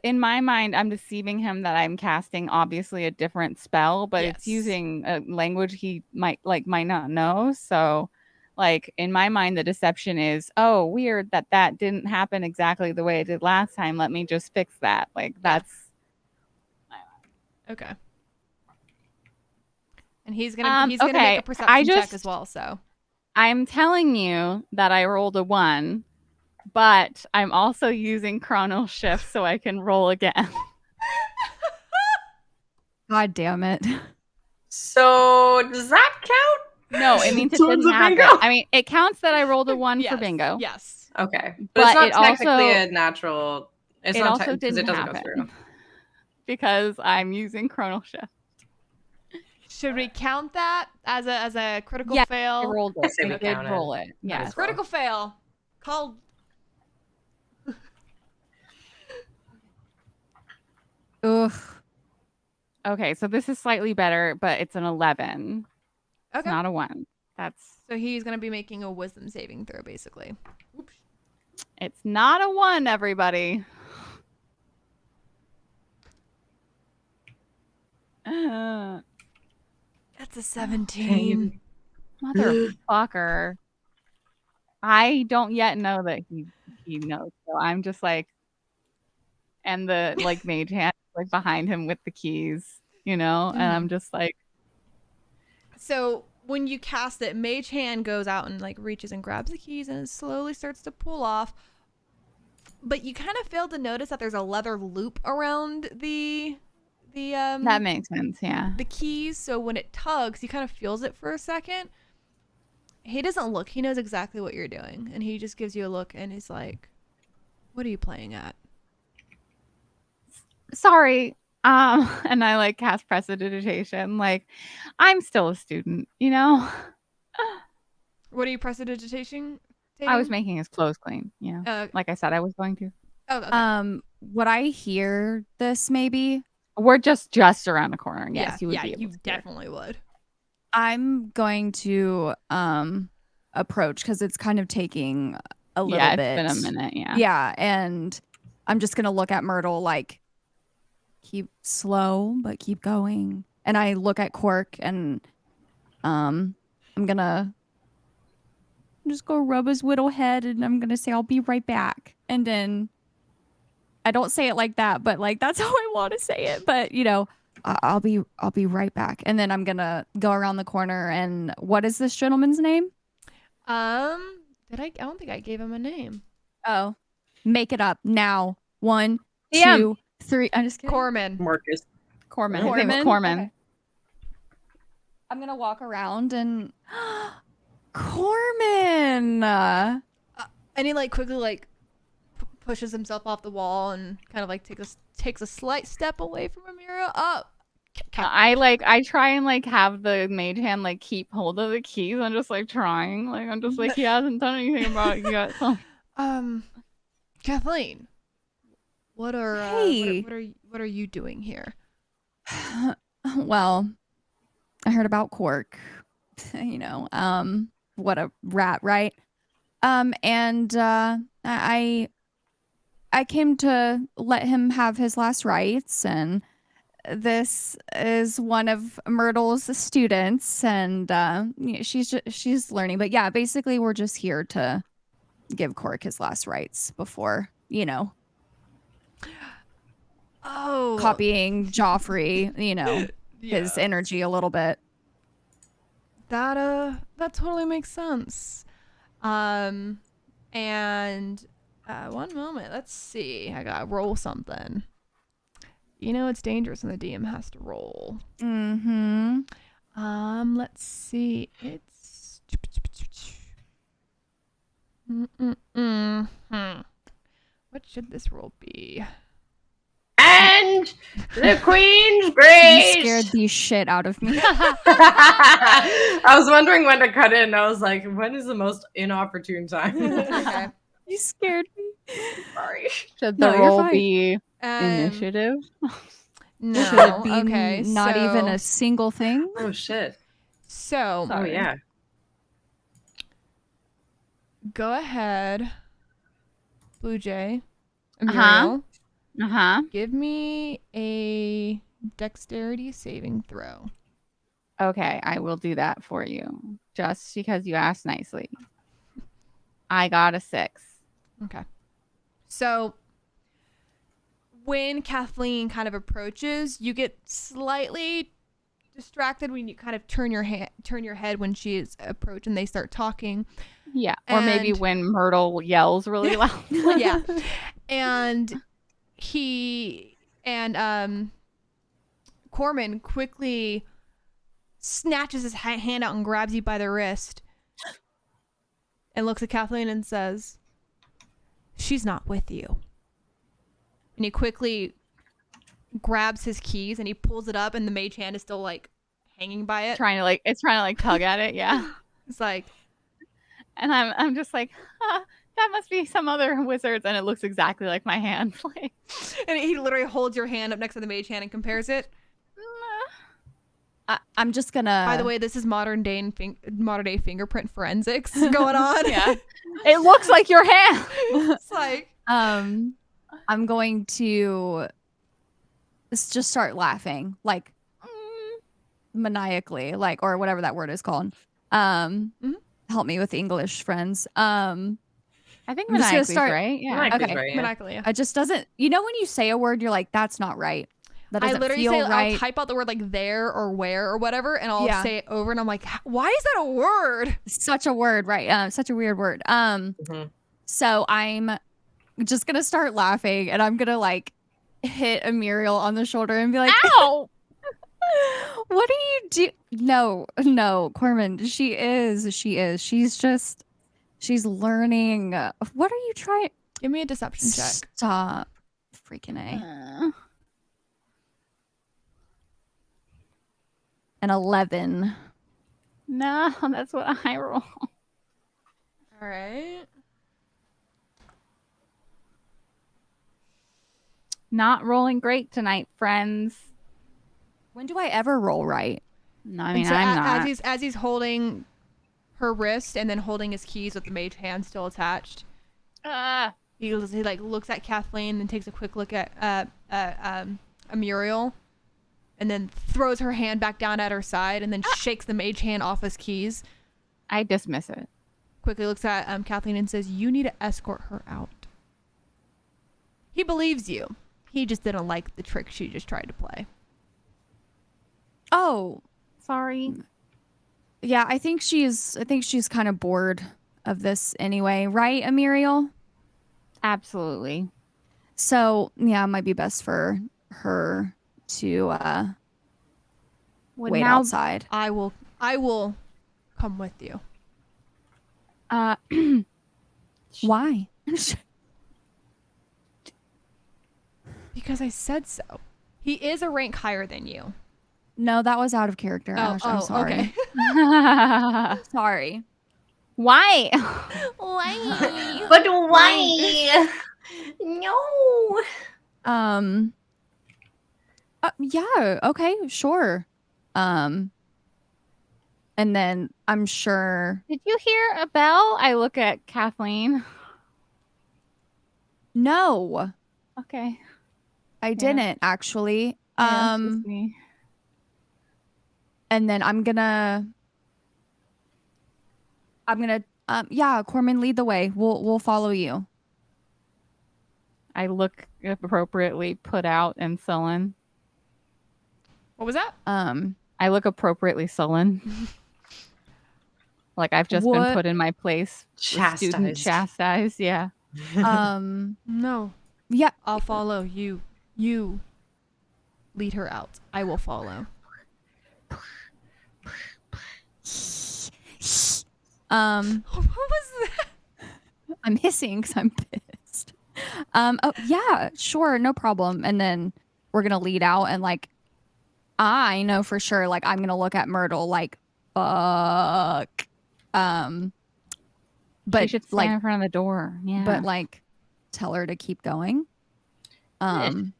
in my mind, I'm deceiving him that I'm casting obviously a different spell, but it's using a language he might not know. So, like in my mind, the deception is, oh, weird that didn't happen exactly the way it did last time. Let me just fix that. Like that's okay. And he's gonna make a perception check as well. So I'm telling you that I rolled a 1. But I'm also using Chrono Shift so I can roll again. God damn it. So does that count? No, it means it didn't happen. I mean, it counts that I rolled a 1 for bingo. Yes. Okay. But it's not technically a natural. It also didn't happen. Because I'm using Chrono Shift. Should we count that as a critical fail? I rolled it. I did roll it. Yes. Critical fail. Called. Ugh. Okay, so this is slightly better, but it's an 11. Okay. It's not a 1. So he's going to be making a wisdom saving throw, basically. Oops. It's not a 1, everybody. That's a 17. Motherfucker. I don't yet know that he knows. So I'm just like, and the mage hand behind him with the keys, and I'm just like. So when you cast it, mage hand goes out and reaches and grabs the keys and it slowly starts to pull off. But you kind of failed to notice that there's a leather loop around the that makes sense, yeah. The keys. So when it tugs, he kind of feels it for a second. He doesn't look. He knows exactly what you're doing, and he just gives you a look, and he's like, "What are you playing at?" Sorry. And I cast prestidigitation. I'm still a student, What are you prestidigitating? I was making his clothes clean. Like I said, I was going to. Oh, okay. Would I hear this maybe? We're just around the corner. Yes, you would be able you to definitely would. I'm going to approach because it's kind of taking a little bit. Yeah, it's been a minute, yeah. Yeah, and I'm just going to look at Myrtle keep slow, but keep going. And I look at Cork and I'm going to just go rub his little head and I'm going to say, I'll be right back. And then I don't say it like that, but that's how I want to say it. But I'll be right back. And then I'm going to go around the corner. And what is this gentleman's name? I don't think I gave him a name. Oh, make it up now. 1, 2, 3. I'm just kidding. Corman. Marcus. Corman. Okay. I'm going to walk around and Corman. And he quickly pushes himself off the wall and kind of takes a slight step away from Amuriel. I try and have the mage hand keep hold of the keys. I'm just trying. I'm just he hasn't done anything about it yet. So. Kathleen, what are you doing here? Well, I heard about Cork. What a rat, right? And I came to let him have his last rites, and this is one of Myrtle's students, and she's learning. But yeah, basically, we're just here to give Cork his last rites before, copying Joffrey, his energy a little bit. That totally makes sense. And one moment, let's see. I gotta roll something. It's dangerous when the DM has to roll. Mm-hmm. Let's see. It's what should this roll be? The Queen's You grace. scared the shit out of me. I was wondering when to cut in. I was like, when is the most inopportune time? Okay. You scared me. Sorry. Should No, the you're roll fine. be Um, initiative? No. Should it be Okay. not even so- a single thing? Oh shit. So Oh yeah. go ahead, Blue Jay. Uh-huh. Amuriel, give me a dexterity saving throw. Okay, I will do that for you. Just because you asked nicely. I got a 6. Okay. So when Kathleen kind of approaches, you get slightly distracted when you kind of turn your head when she is approaching. They start talking. Yeah. Or maybe And- when Myrtle yells really loud. Yeah. And Corman quickly snatches his hand out and grabs you by the wrist and looks at Kathleen and says, "She's not with you." And he quickly grabs his keys and he pulls it up, and the mage hand is still like hanging by it. It's trying to tug at it, yeah. It's like, And I'm just like, that must be some other wizards, and it looks exactly like my hand. Like, and he literally holds your hand up next to the mage hand and compares it. I'm just gonna. By the way, this is modern day fingerprint forensics going on. yeah, it looks like your hand. It's like, I'm going to just start laughing, like maniacally, like, or whatever that word is called. Help me with English, friends. I think I'm just gonna maniacally, start- right? Yeah. Maniacally, Okay. right, yeah. maniacally. Yeah. It just doesn't. You know when you say a word, you're like, "That's not right." That I doesn't literally feel say, right. I'll type out the word like there or where or whatever, and I'll Yeah. say it over, and I'm like, why is that a word? Such a word, right? Such a weird word. Mhm. So I'm just gonna start laughing, and I'm gonna like hit Amuriel on the shoulder and be like, Ow! "What are you do?" No, Corman. She is. She's learning. What are you trying? Give me a deception check. Stop, freaking A. An 11. No, that's what I roll. All right. Not rolling great tonight, friends. When do I ever roll right? No, I And mean, so I'm not. as he's holding her wrist and then holding his keys with the mage hand still attached, he like looks at Kathleen and takes a quick look at Amuriel, and then throws her hand back down at her side and then shakes the mage hand off his keys. I dismiss it. Quickly looks at Kathleen and says, "You need to escort her out." He believes you. He just didn't like the trick she just tried to play. Oh, Sorry. yeah. I think she's kind of bored of this anyway, right, Amuriel? Absolutely. So yeah, it might be best for her to Would wait now, outside. I will come with you. Why? Because I said so. He is a rank higher than you. No, that was out of character. Ash. I'm sorry. Okay. Sorry. Why? Why? But why? No. Yeah. Okay. Sure. And then I'm sure. Did you hear a bell? I look at Kathleen. No, Okay. I didn't actually. Yeah, it's just me. And then I'm gonna. Yeah, Corman, lead the way. We'll follow you. I look appropriately put out and sullen. What was that? I look appropriately sullen. Like I've just been What? put in my place. Student chastised. Yeah. No. Yeah. I'll follow you. You lead her out. I will follow. What was that? I'm hissing because I'm pissed. Oh yeah, sure, no problem. And then lead out, and like I know for sure, like I'm gonna look at Myrtle like fuck. But She should stand like in front of the door. Yeah. but like tell her to keep going. I'm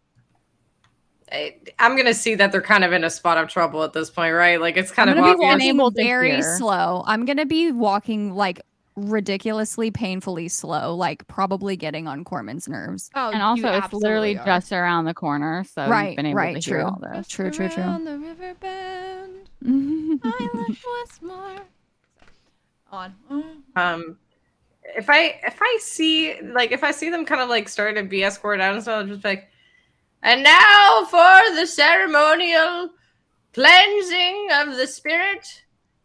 gonna see that they're kind of in a spot of trouble at this point, right? Like it's kind I'm of gonna be obvious. walking Unable to very hear. slow. I'm gonna be walking like ridiculously painfully slow, like probably getting on Corman's nerves. Oh, And you also, it's literally absolutely are. just around the corner, so Right, you've been able right, to true. hear all this. True. Around the river bend, Island Westmore. On. If I see them kind of like start to be escorted out and stuff, I'll just be like, and now for the ceremonial cleansing of the spirit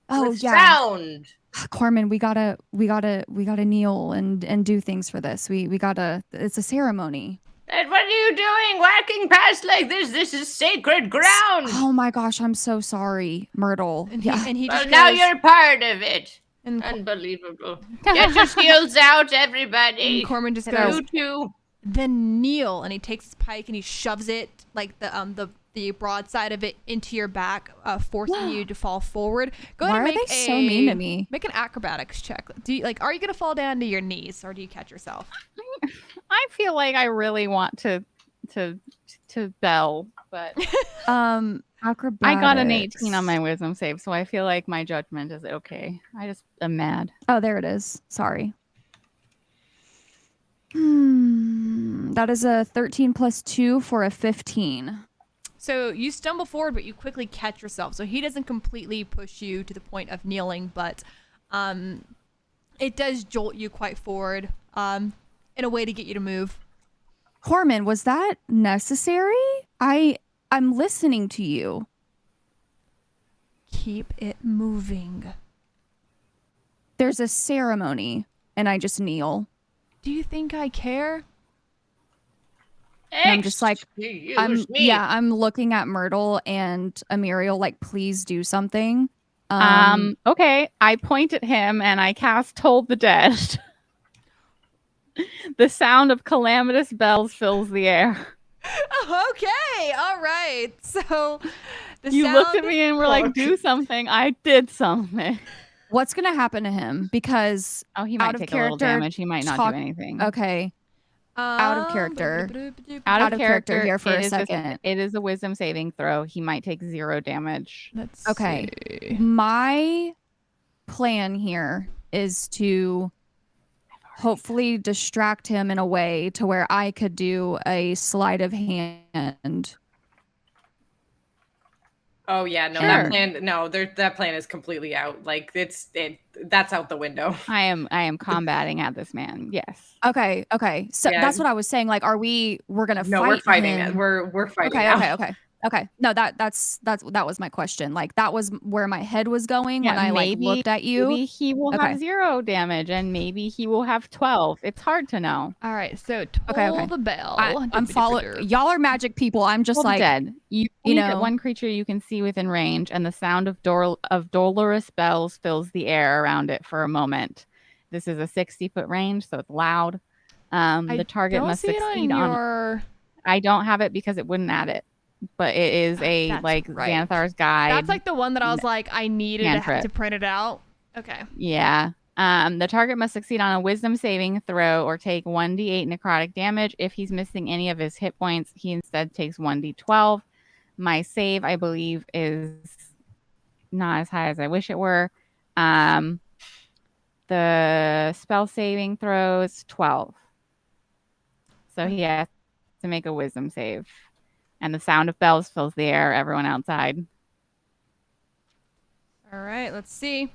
with sound. Corman, we gotta kneel and do things for this. We gotta. It's a ceremony. And what are you doing walking past like this? This is sacred ground. Oh my gosh, I'm so sorry, Myrtle. And Yeah. he Well, just now goes, you're part of it. and, Unbelievable. Get your shields out, everybody. and Corman just You goes, two. then kneel, and he takes his pike and he shoves it like the broadside of it into your back, forcing you to fall forward. Go ahead Why and are make they so mean to me? Make an acrobatics check. Are you gonna fall down to your knees, or do you catch yourself? I feel like I really want to bell, but Acrobatics. I got an 18 on my wisdom save, so I feel like my judgment is okay. I just am mad. Oh, there it is. Sorry. That is a 13 plus 2 for a 15. So you stumble forward, but you quickly catch yourself. So he doesn't completely push you to the point of kneeling, but it does jolt you quite forward in a way to get you to move. Corman, was that necessary? I'm listening to you. Keep it moving. There's a ceremony, and I just kneel. Do you think I care? And I'm just like, Excuse me. I'm looking at Myrtle and Amuriel, like, please do something. Okay, I point at him and I cast Toll the Dead. The sound of calamitous bells fills the air. Okay, all right. So You looked at me and were like, do something. I did something. What's gonna happen to him? Because Oh, he Out might of take a little character, damage. He might not talk- do anything. okay, out of character. Out of character here for a it is second. It is a wisdom saving throw. He might take 0 damage. Let's Okay. see. My plan here is to hopefully distract him in a way to where I could do a sleight of hand. Oh yeah, no, Sure. that plan is completely out. Like that's out the window. I am combating at this man. Yes. Okay. So Yeah. that's what I was saying. Like, we're gonna No, fight we're fighting. him? We're fighting. Okay. now. Okay. No, that was my question. Like, that was where my head was going when I looked at you. Maybe he will Okay. have 0 damage, and maybe he will have 12. It's hard to know. All right, so toll the bell. I'm following. Y'all are magic people. I'm just Toll the like, Dead. You know- one creature you can see within range, and the sound of dolorous bells fills the air around it for a moment. This is a 60-foot range, so it's loud. The target must succeed on. your... I don't have it because it wouldn't add it, but it is a That's like right. Xanthar's guide. That's like the one that I was like, I needed Cantrip. to print it out. Okay. Yeah. The target must succeed on a wisdom saving throw or take 1d8 necrotic damage. If he's missing any of his hit points, he instead takes 1d12. My save, I believe, is not as high as I wish it were. The spell saving throw is 12. So he has to make a wisdom save. And the sound of bells fills the air, everyone outside. All right, let's see.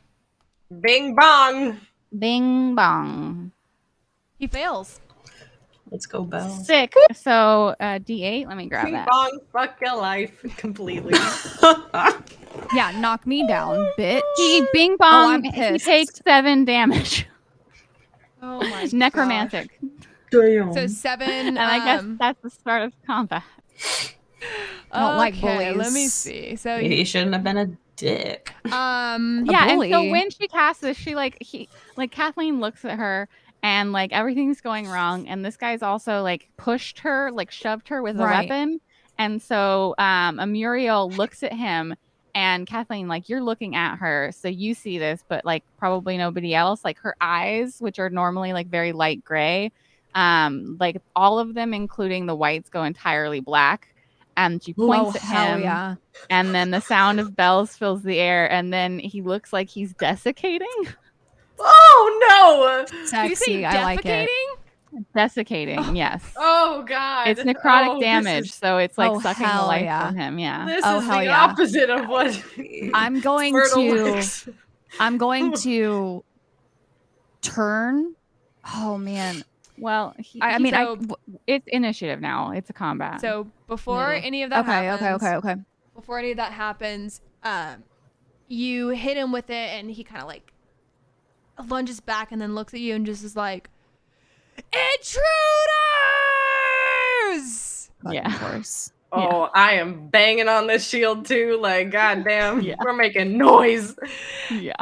Bing bong. Bing bong. He fails. Let's go, Belle. Sick. So D8, let me grab Bing that. bong. Fuck your life completely. yeah, knock me down, bitch. He bing Oh, bong. I'm He pissed. takes 7 damage. Oh my Necromantic. Damn. So 7. And I guess that's the start of combat. I don't like okay, bullies. Let me see. So Maybe he shouldn't have been a dick. Yeah, and so bully. when she casts this, she Kathleen looks at her and like everything's going wrong, and this guy's also like pushed her, like shoved her with a Right. weapon, And so Amuriel looks at him, and Kathleen, like, you're looking at her, so you see this, but like probably nobody else. Like her eyes, which are normally like very light gray, like all of them, including the whites, go entirely black. And she points at him, yeah. and then the sound of bells fills the air, and then he looks like he's desiccating. Oh no! Sexy. I like it. Desiccating, yes. Oh god. It's necrotic Oh, damage, so it's like sucking the hell life yeah. from him. Yeah. This Oh, is hell the yeah. opposite of what I'm going Myrtle to likes. I'm going to turn. Oh man. Well, I mean, it's initiative now. It's a combat. So before any of that before any of that happens, you hit him with it, and he kind of like lunges back and then looks at you and just is like, "Intruders!" Yeah. Of course. Oh, I am banging on this shield too. Like, goddamn, we're making noise. Yeah.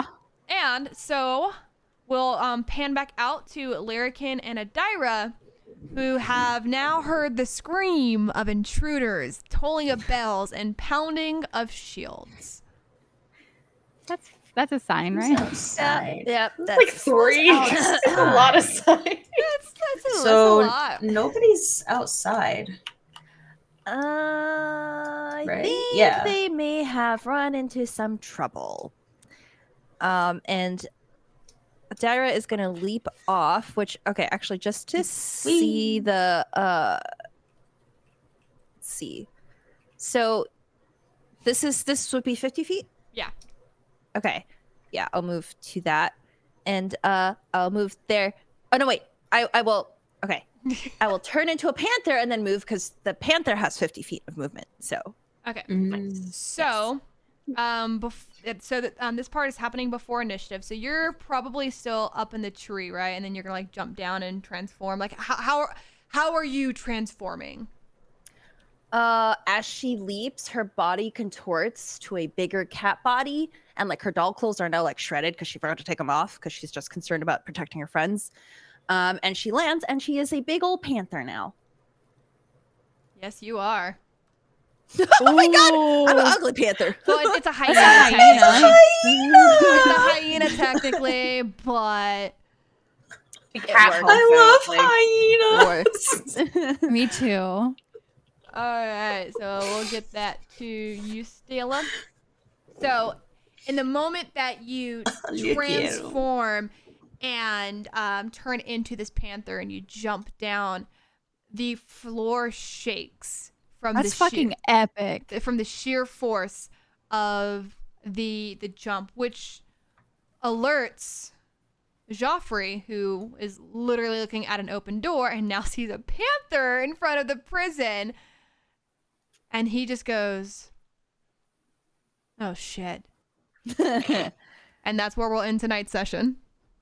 And so we'll pan back out to Lyrican and Adira, who have now heard the scream of intruders, tolling of bells, and pounding of shields. That's a sign, right? Yep. That's Like 3. That's a lot of signs. That's a lot. Nobody's outside. I Right? think Yeah. they may have run into some trouble. And Adira is going to leap off, which, okay, actually, just to see the, let's see. So this would be 50 feet? Yeah. Okay. Yeah, I'll move to that. And I'll move there. Oh, no, wait. I will, okay. I will turn into a panther and then move because the panther has 50 feet of movement. So. Okay. Mm. So, this part is happening before initiative. So you're probably still up in the tree, right? And then you're gonna like jump down and transform. Like, how are you transforming? As she leaps, her body contorts to a bigger cat body, and like her doll clothes are now like shredded because she forgot to take them off because she's just concerned about protecting her friends. And she lands, and she is a big old panther now. Yes, you are. Oh my god, I'm an ugly panther. Well, it's a hyena. It's a hyena technically, but I love hyenas. Me too. all right. So we'll get that to you, Stella. So, in the moment that you transform and turn into this panther and you jump down, the floor shakes from That's fucking epic. from the sheer force of the jump, which alerts Joffrey, who is literally looking at an open door and now sees a panther in front of the prison, and he just goes, "Oh shit." And that's where we'll end tonight's session.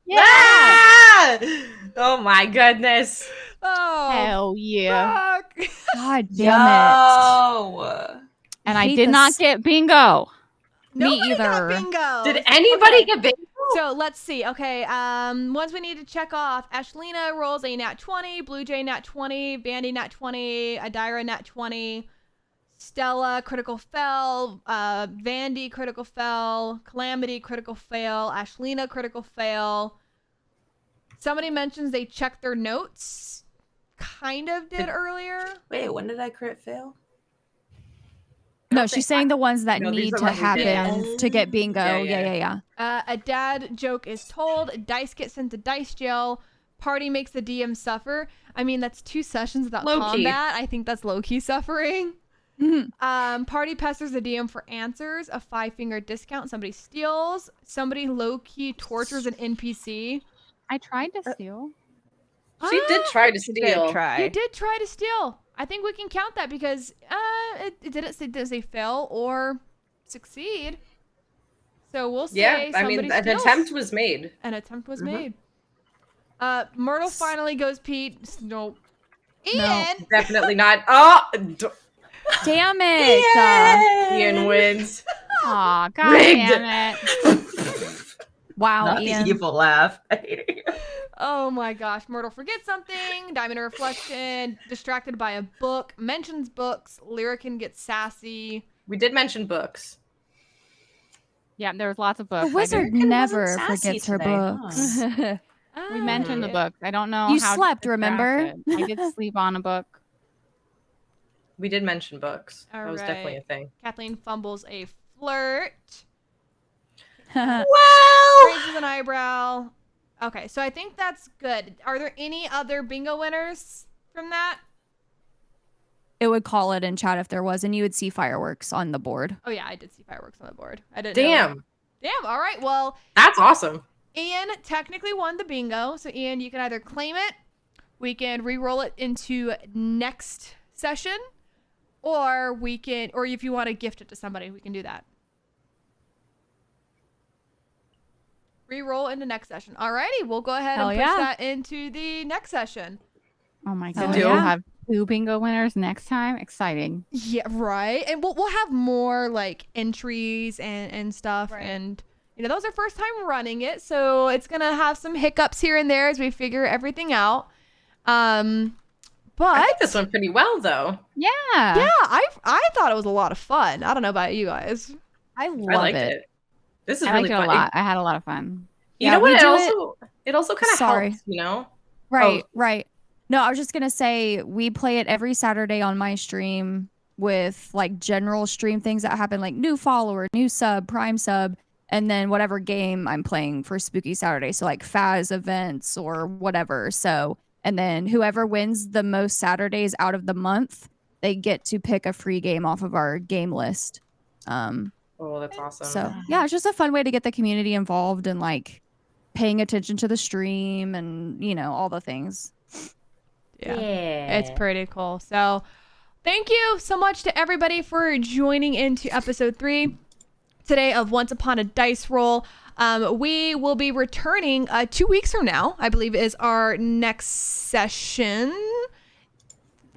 Yeah! Oh my goodness. Oh, Hell yeah. fuck. God damn No. And I hate did not get bingo. Nobody got either. bingo. Did anybody get big? So let's see. Okay, ones we need to check off. Ashlina rolls a nat 20, Blue Jay nat 20, Vandy nat 20, Adira nat 20, Stella critical fail, Vandy critical fail, Calamity critical fail, Ashlina critical fail. Somebody mentions they checked their notes. Kind of did earlier. Wait, when did I crit fail? No, she's saying the ones that No, these need are to ones we did. happen to get bingo. Yeah. Yeah. Yeah. A dad joke is told. Dice get sent to dice jail. Party makes the DM suffer. I mean, that's 2 sessions without Low-key. combat. I think that's low-key suffering. Mhm. Party pesters the DM for answers. A 5-finger discount. Somebody steals. Somebody low-key tortures an NPC. I tried to steal. She did try to Did steal. try. You did try to steal. I think we can count that because it didn't say fail or succeed. So we'll say Yeah, I mean, somebody an steals. attempt was made. An attempt was made. Myrtle finally goes Pete. No. Ian! Definitely not. Oh, Damn it. Ian wins. Aw, god Rigged. damn it. Wow, Not Ian. the evil laugh. I hate it. Oh my gosh. Myrtle forgets something. Diamond Reflection. Distracted by a book. Mentions books. Lyrican gets sassy. We did mention books. Yeah, there was lots of books. The wizard Lyrican wasn't never sassy forgets her today, huh? books. We mentioned the Ah. books. I don't know You how slept, remember? distracted. I did sleep on a book. We did mention books. All that was definitely a right. thing. Kathleen fumbles a flirt. Well, Raises an eyebrow. Okay, so I think that's good. Are there any other bingo winners from that? It would call it in chat if there was, and you would see fireworks on the board. Oh yeah, I did see fireworks on the board. I didn't know. Damn. Damn. All right. Well, That's awesome. Ian technically won the bingo. So Ian, you can either claim it, we can re-roll it into next session, or if you want to gift it to somebody, we can do that. Re-roll into next session. Alrighty, we'll go ahead Hell and push yeah. that into the next session. Oh my Oh, goodness. yeah. We'll have 2 bingo winners next time. Exciting. Yeah, right. And we'll have more like entries and stuff. Right. And those are first time running it, so it's gonna have some hiccups here and there as we figure everything out. But I think this went pretty well, though. Yeah. yeah, I thought it was a lot of fun. I don't know about you guys. I I love liked it. it. This is I really liked it fun. a lot. I had a lot of fun. You Yeah, know we what? do It also kind of Sorry. helps, you know? Right, right. No, I was just gonna say we play it every Saturday on my stream with like general stream things that happen, like new follower, new sub, prime sub, and then whatever game I'm playing for Spooky Saturday. So like Faz events or whatever. So and then whoever wins the most Saturdays out of the month, they get to pick a free game off of our game list. Oh, that's awesome. So yeah, it's just a fun way to get the community involved and like paying attention to the stream and all the things. Yeah. It's pretty cool. So thank you so much to everybody for joining into episode 3 today of Once Upon a Dice Roll. We will be returning 2 weeks from now, I believe is our next session.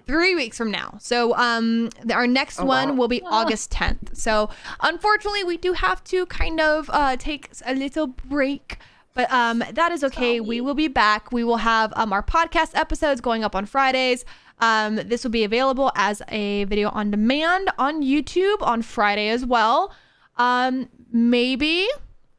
3 weeks from now. So our next one will be August 10th. So unfortunately, we do have to kind of take a little break. But that is okay. We will be back. We will have our podcast episodes going up on Fridays. This will be available as a video on demand on YouTube on Friday as well. Maybe,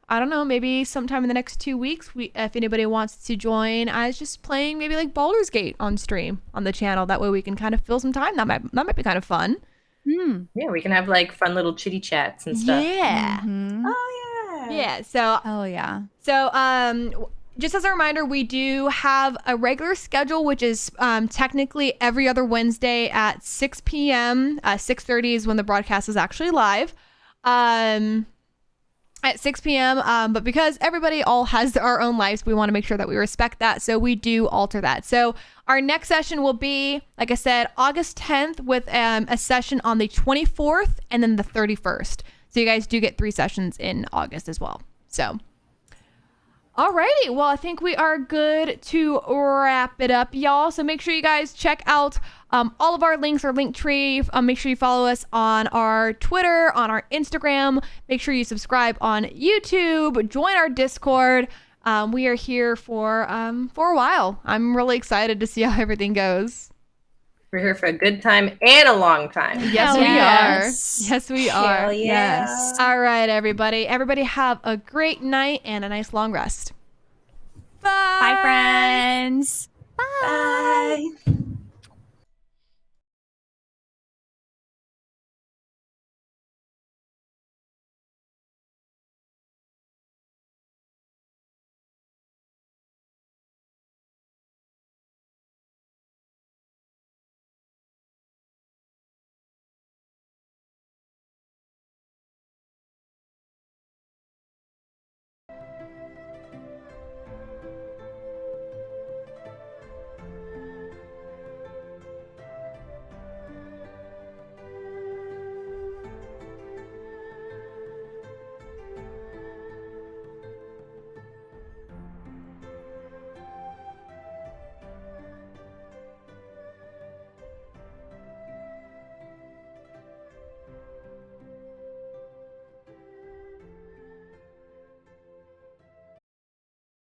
I don't know, maybe sometime in the next 2 weeks, if anybody wants to join as just playing maybe like Baldur's Gate on stream on the channel. That way we can kind of fill some time. That might be kind of fun. Yeah, we can have like fun little chitty chats and stuff. Yeah. Mhm. oh yeah. Yeah. So Oh yeah. So, just as a reminder, we do have a regular schedule, which is technically every other Wednesday at 6 p.m. 6:30 is when the broadcast is actually live. At 6 p.m. But because everybody all has our own lives, we want to make sure that we respect that. So we do alter that. So our next session will be, like I said, August 10th with a session on the 24th and then the 31st. So you guys do get 3 sessions in August as well. So. Alrighty, well, I think we are good to wrap it up, y'all. So make sure you guys check out all of our links, our link tree. Make sure you follow us on our Twitter, on our Instagram. Make sure you subscribe on YouTube. Join our Discord. We are here for a while. I'm really excited to see how everything goes. We're here for a good time and a long time. Yes, we yes. are. Yes, we are. Hell yeah. Yes. All right, everybody. Everybody have a great night and a nice long rest. Bye. Bye, friends. Bye.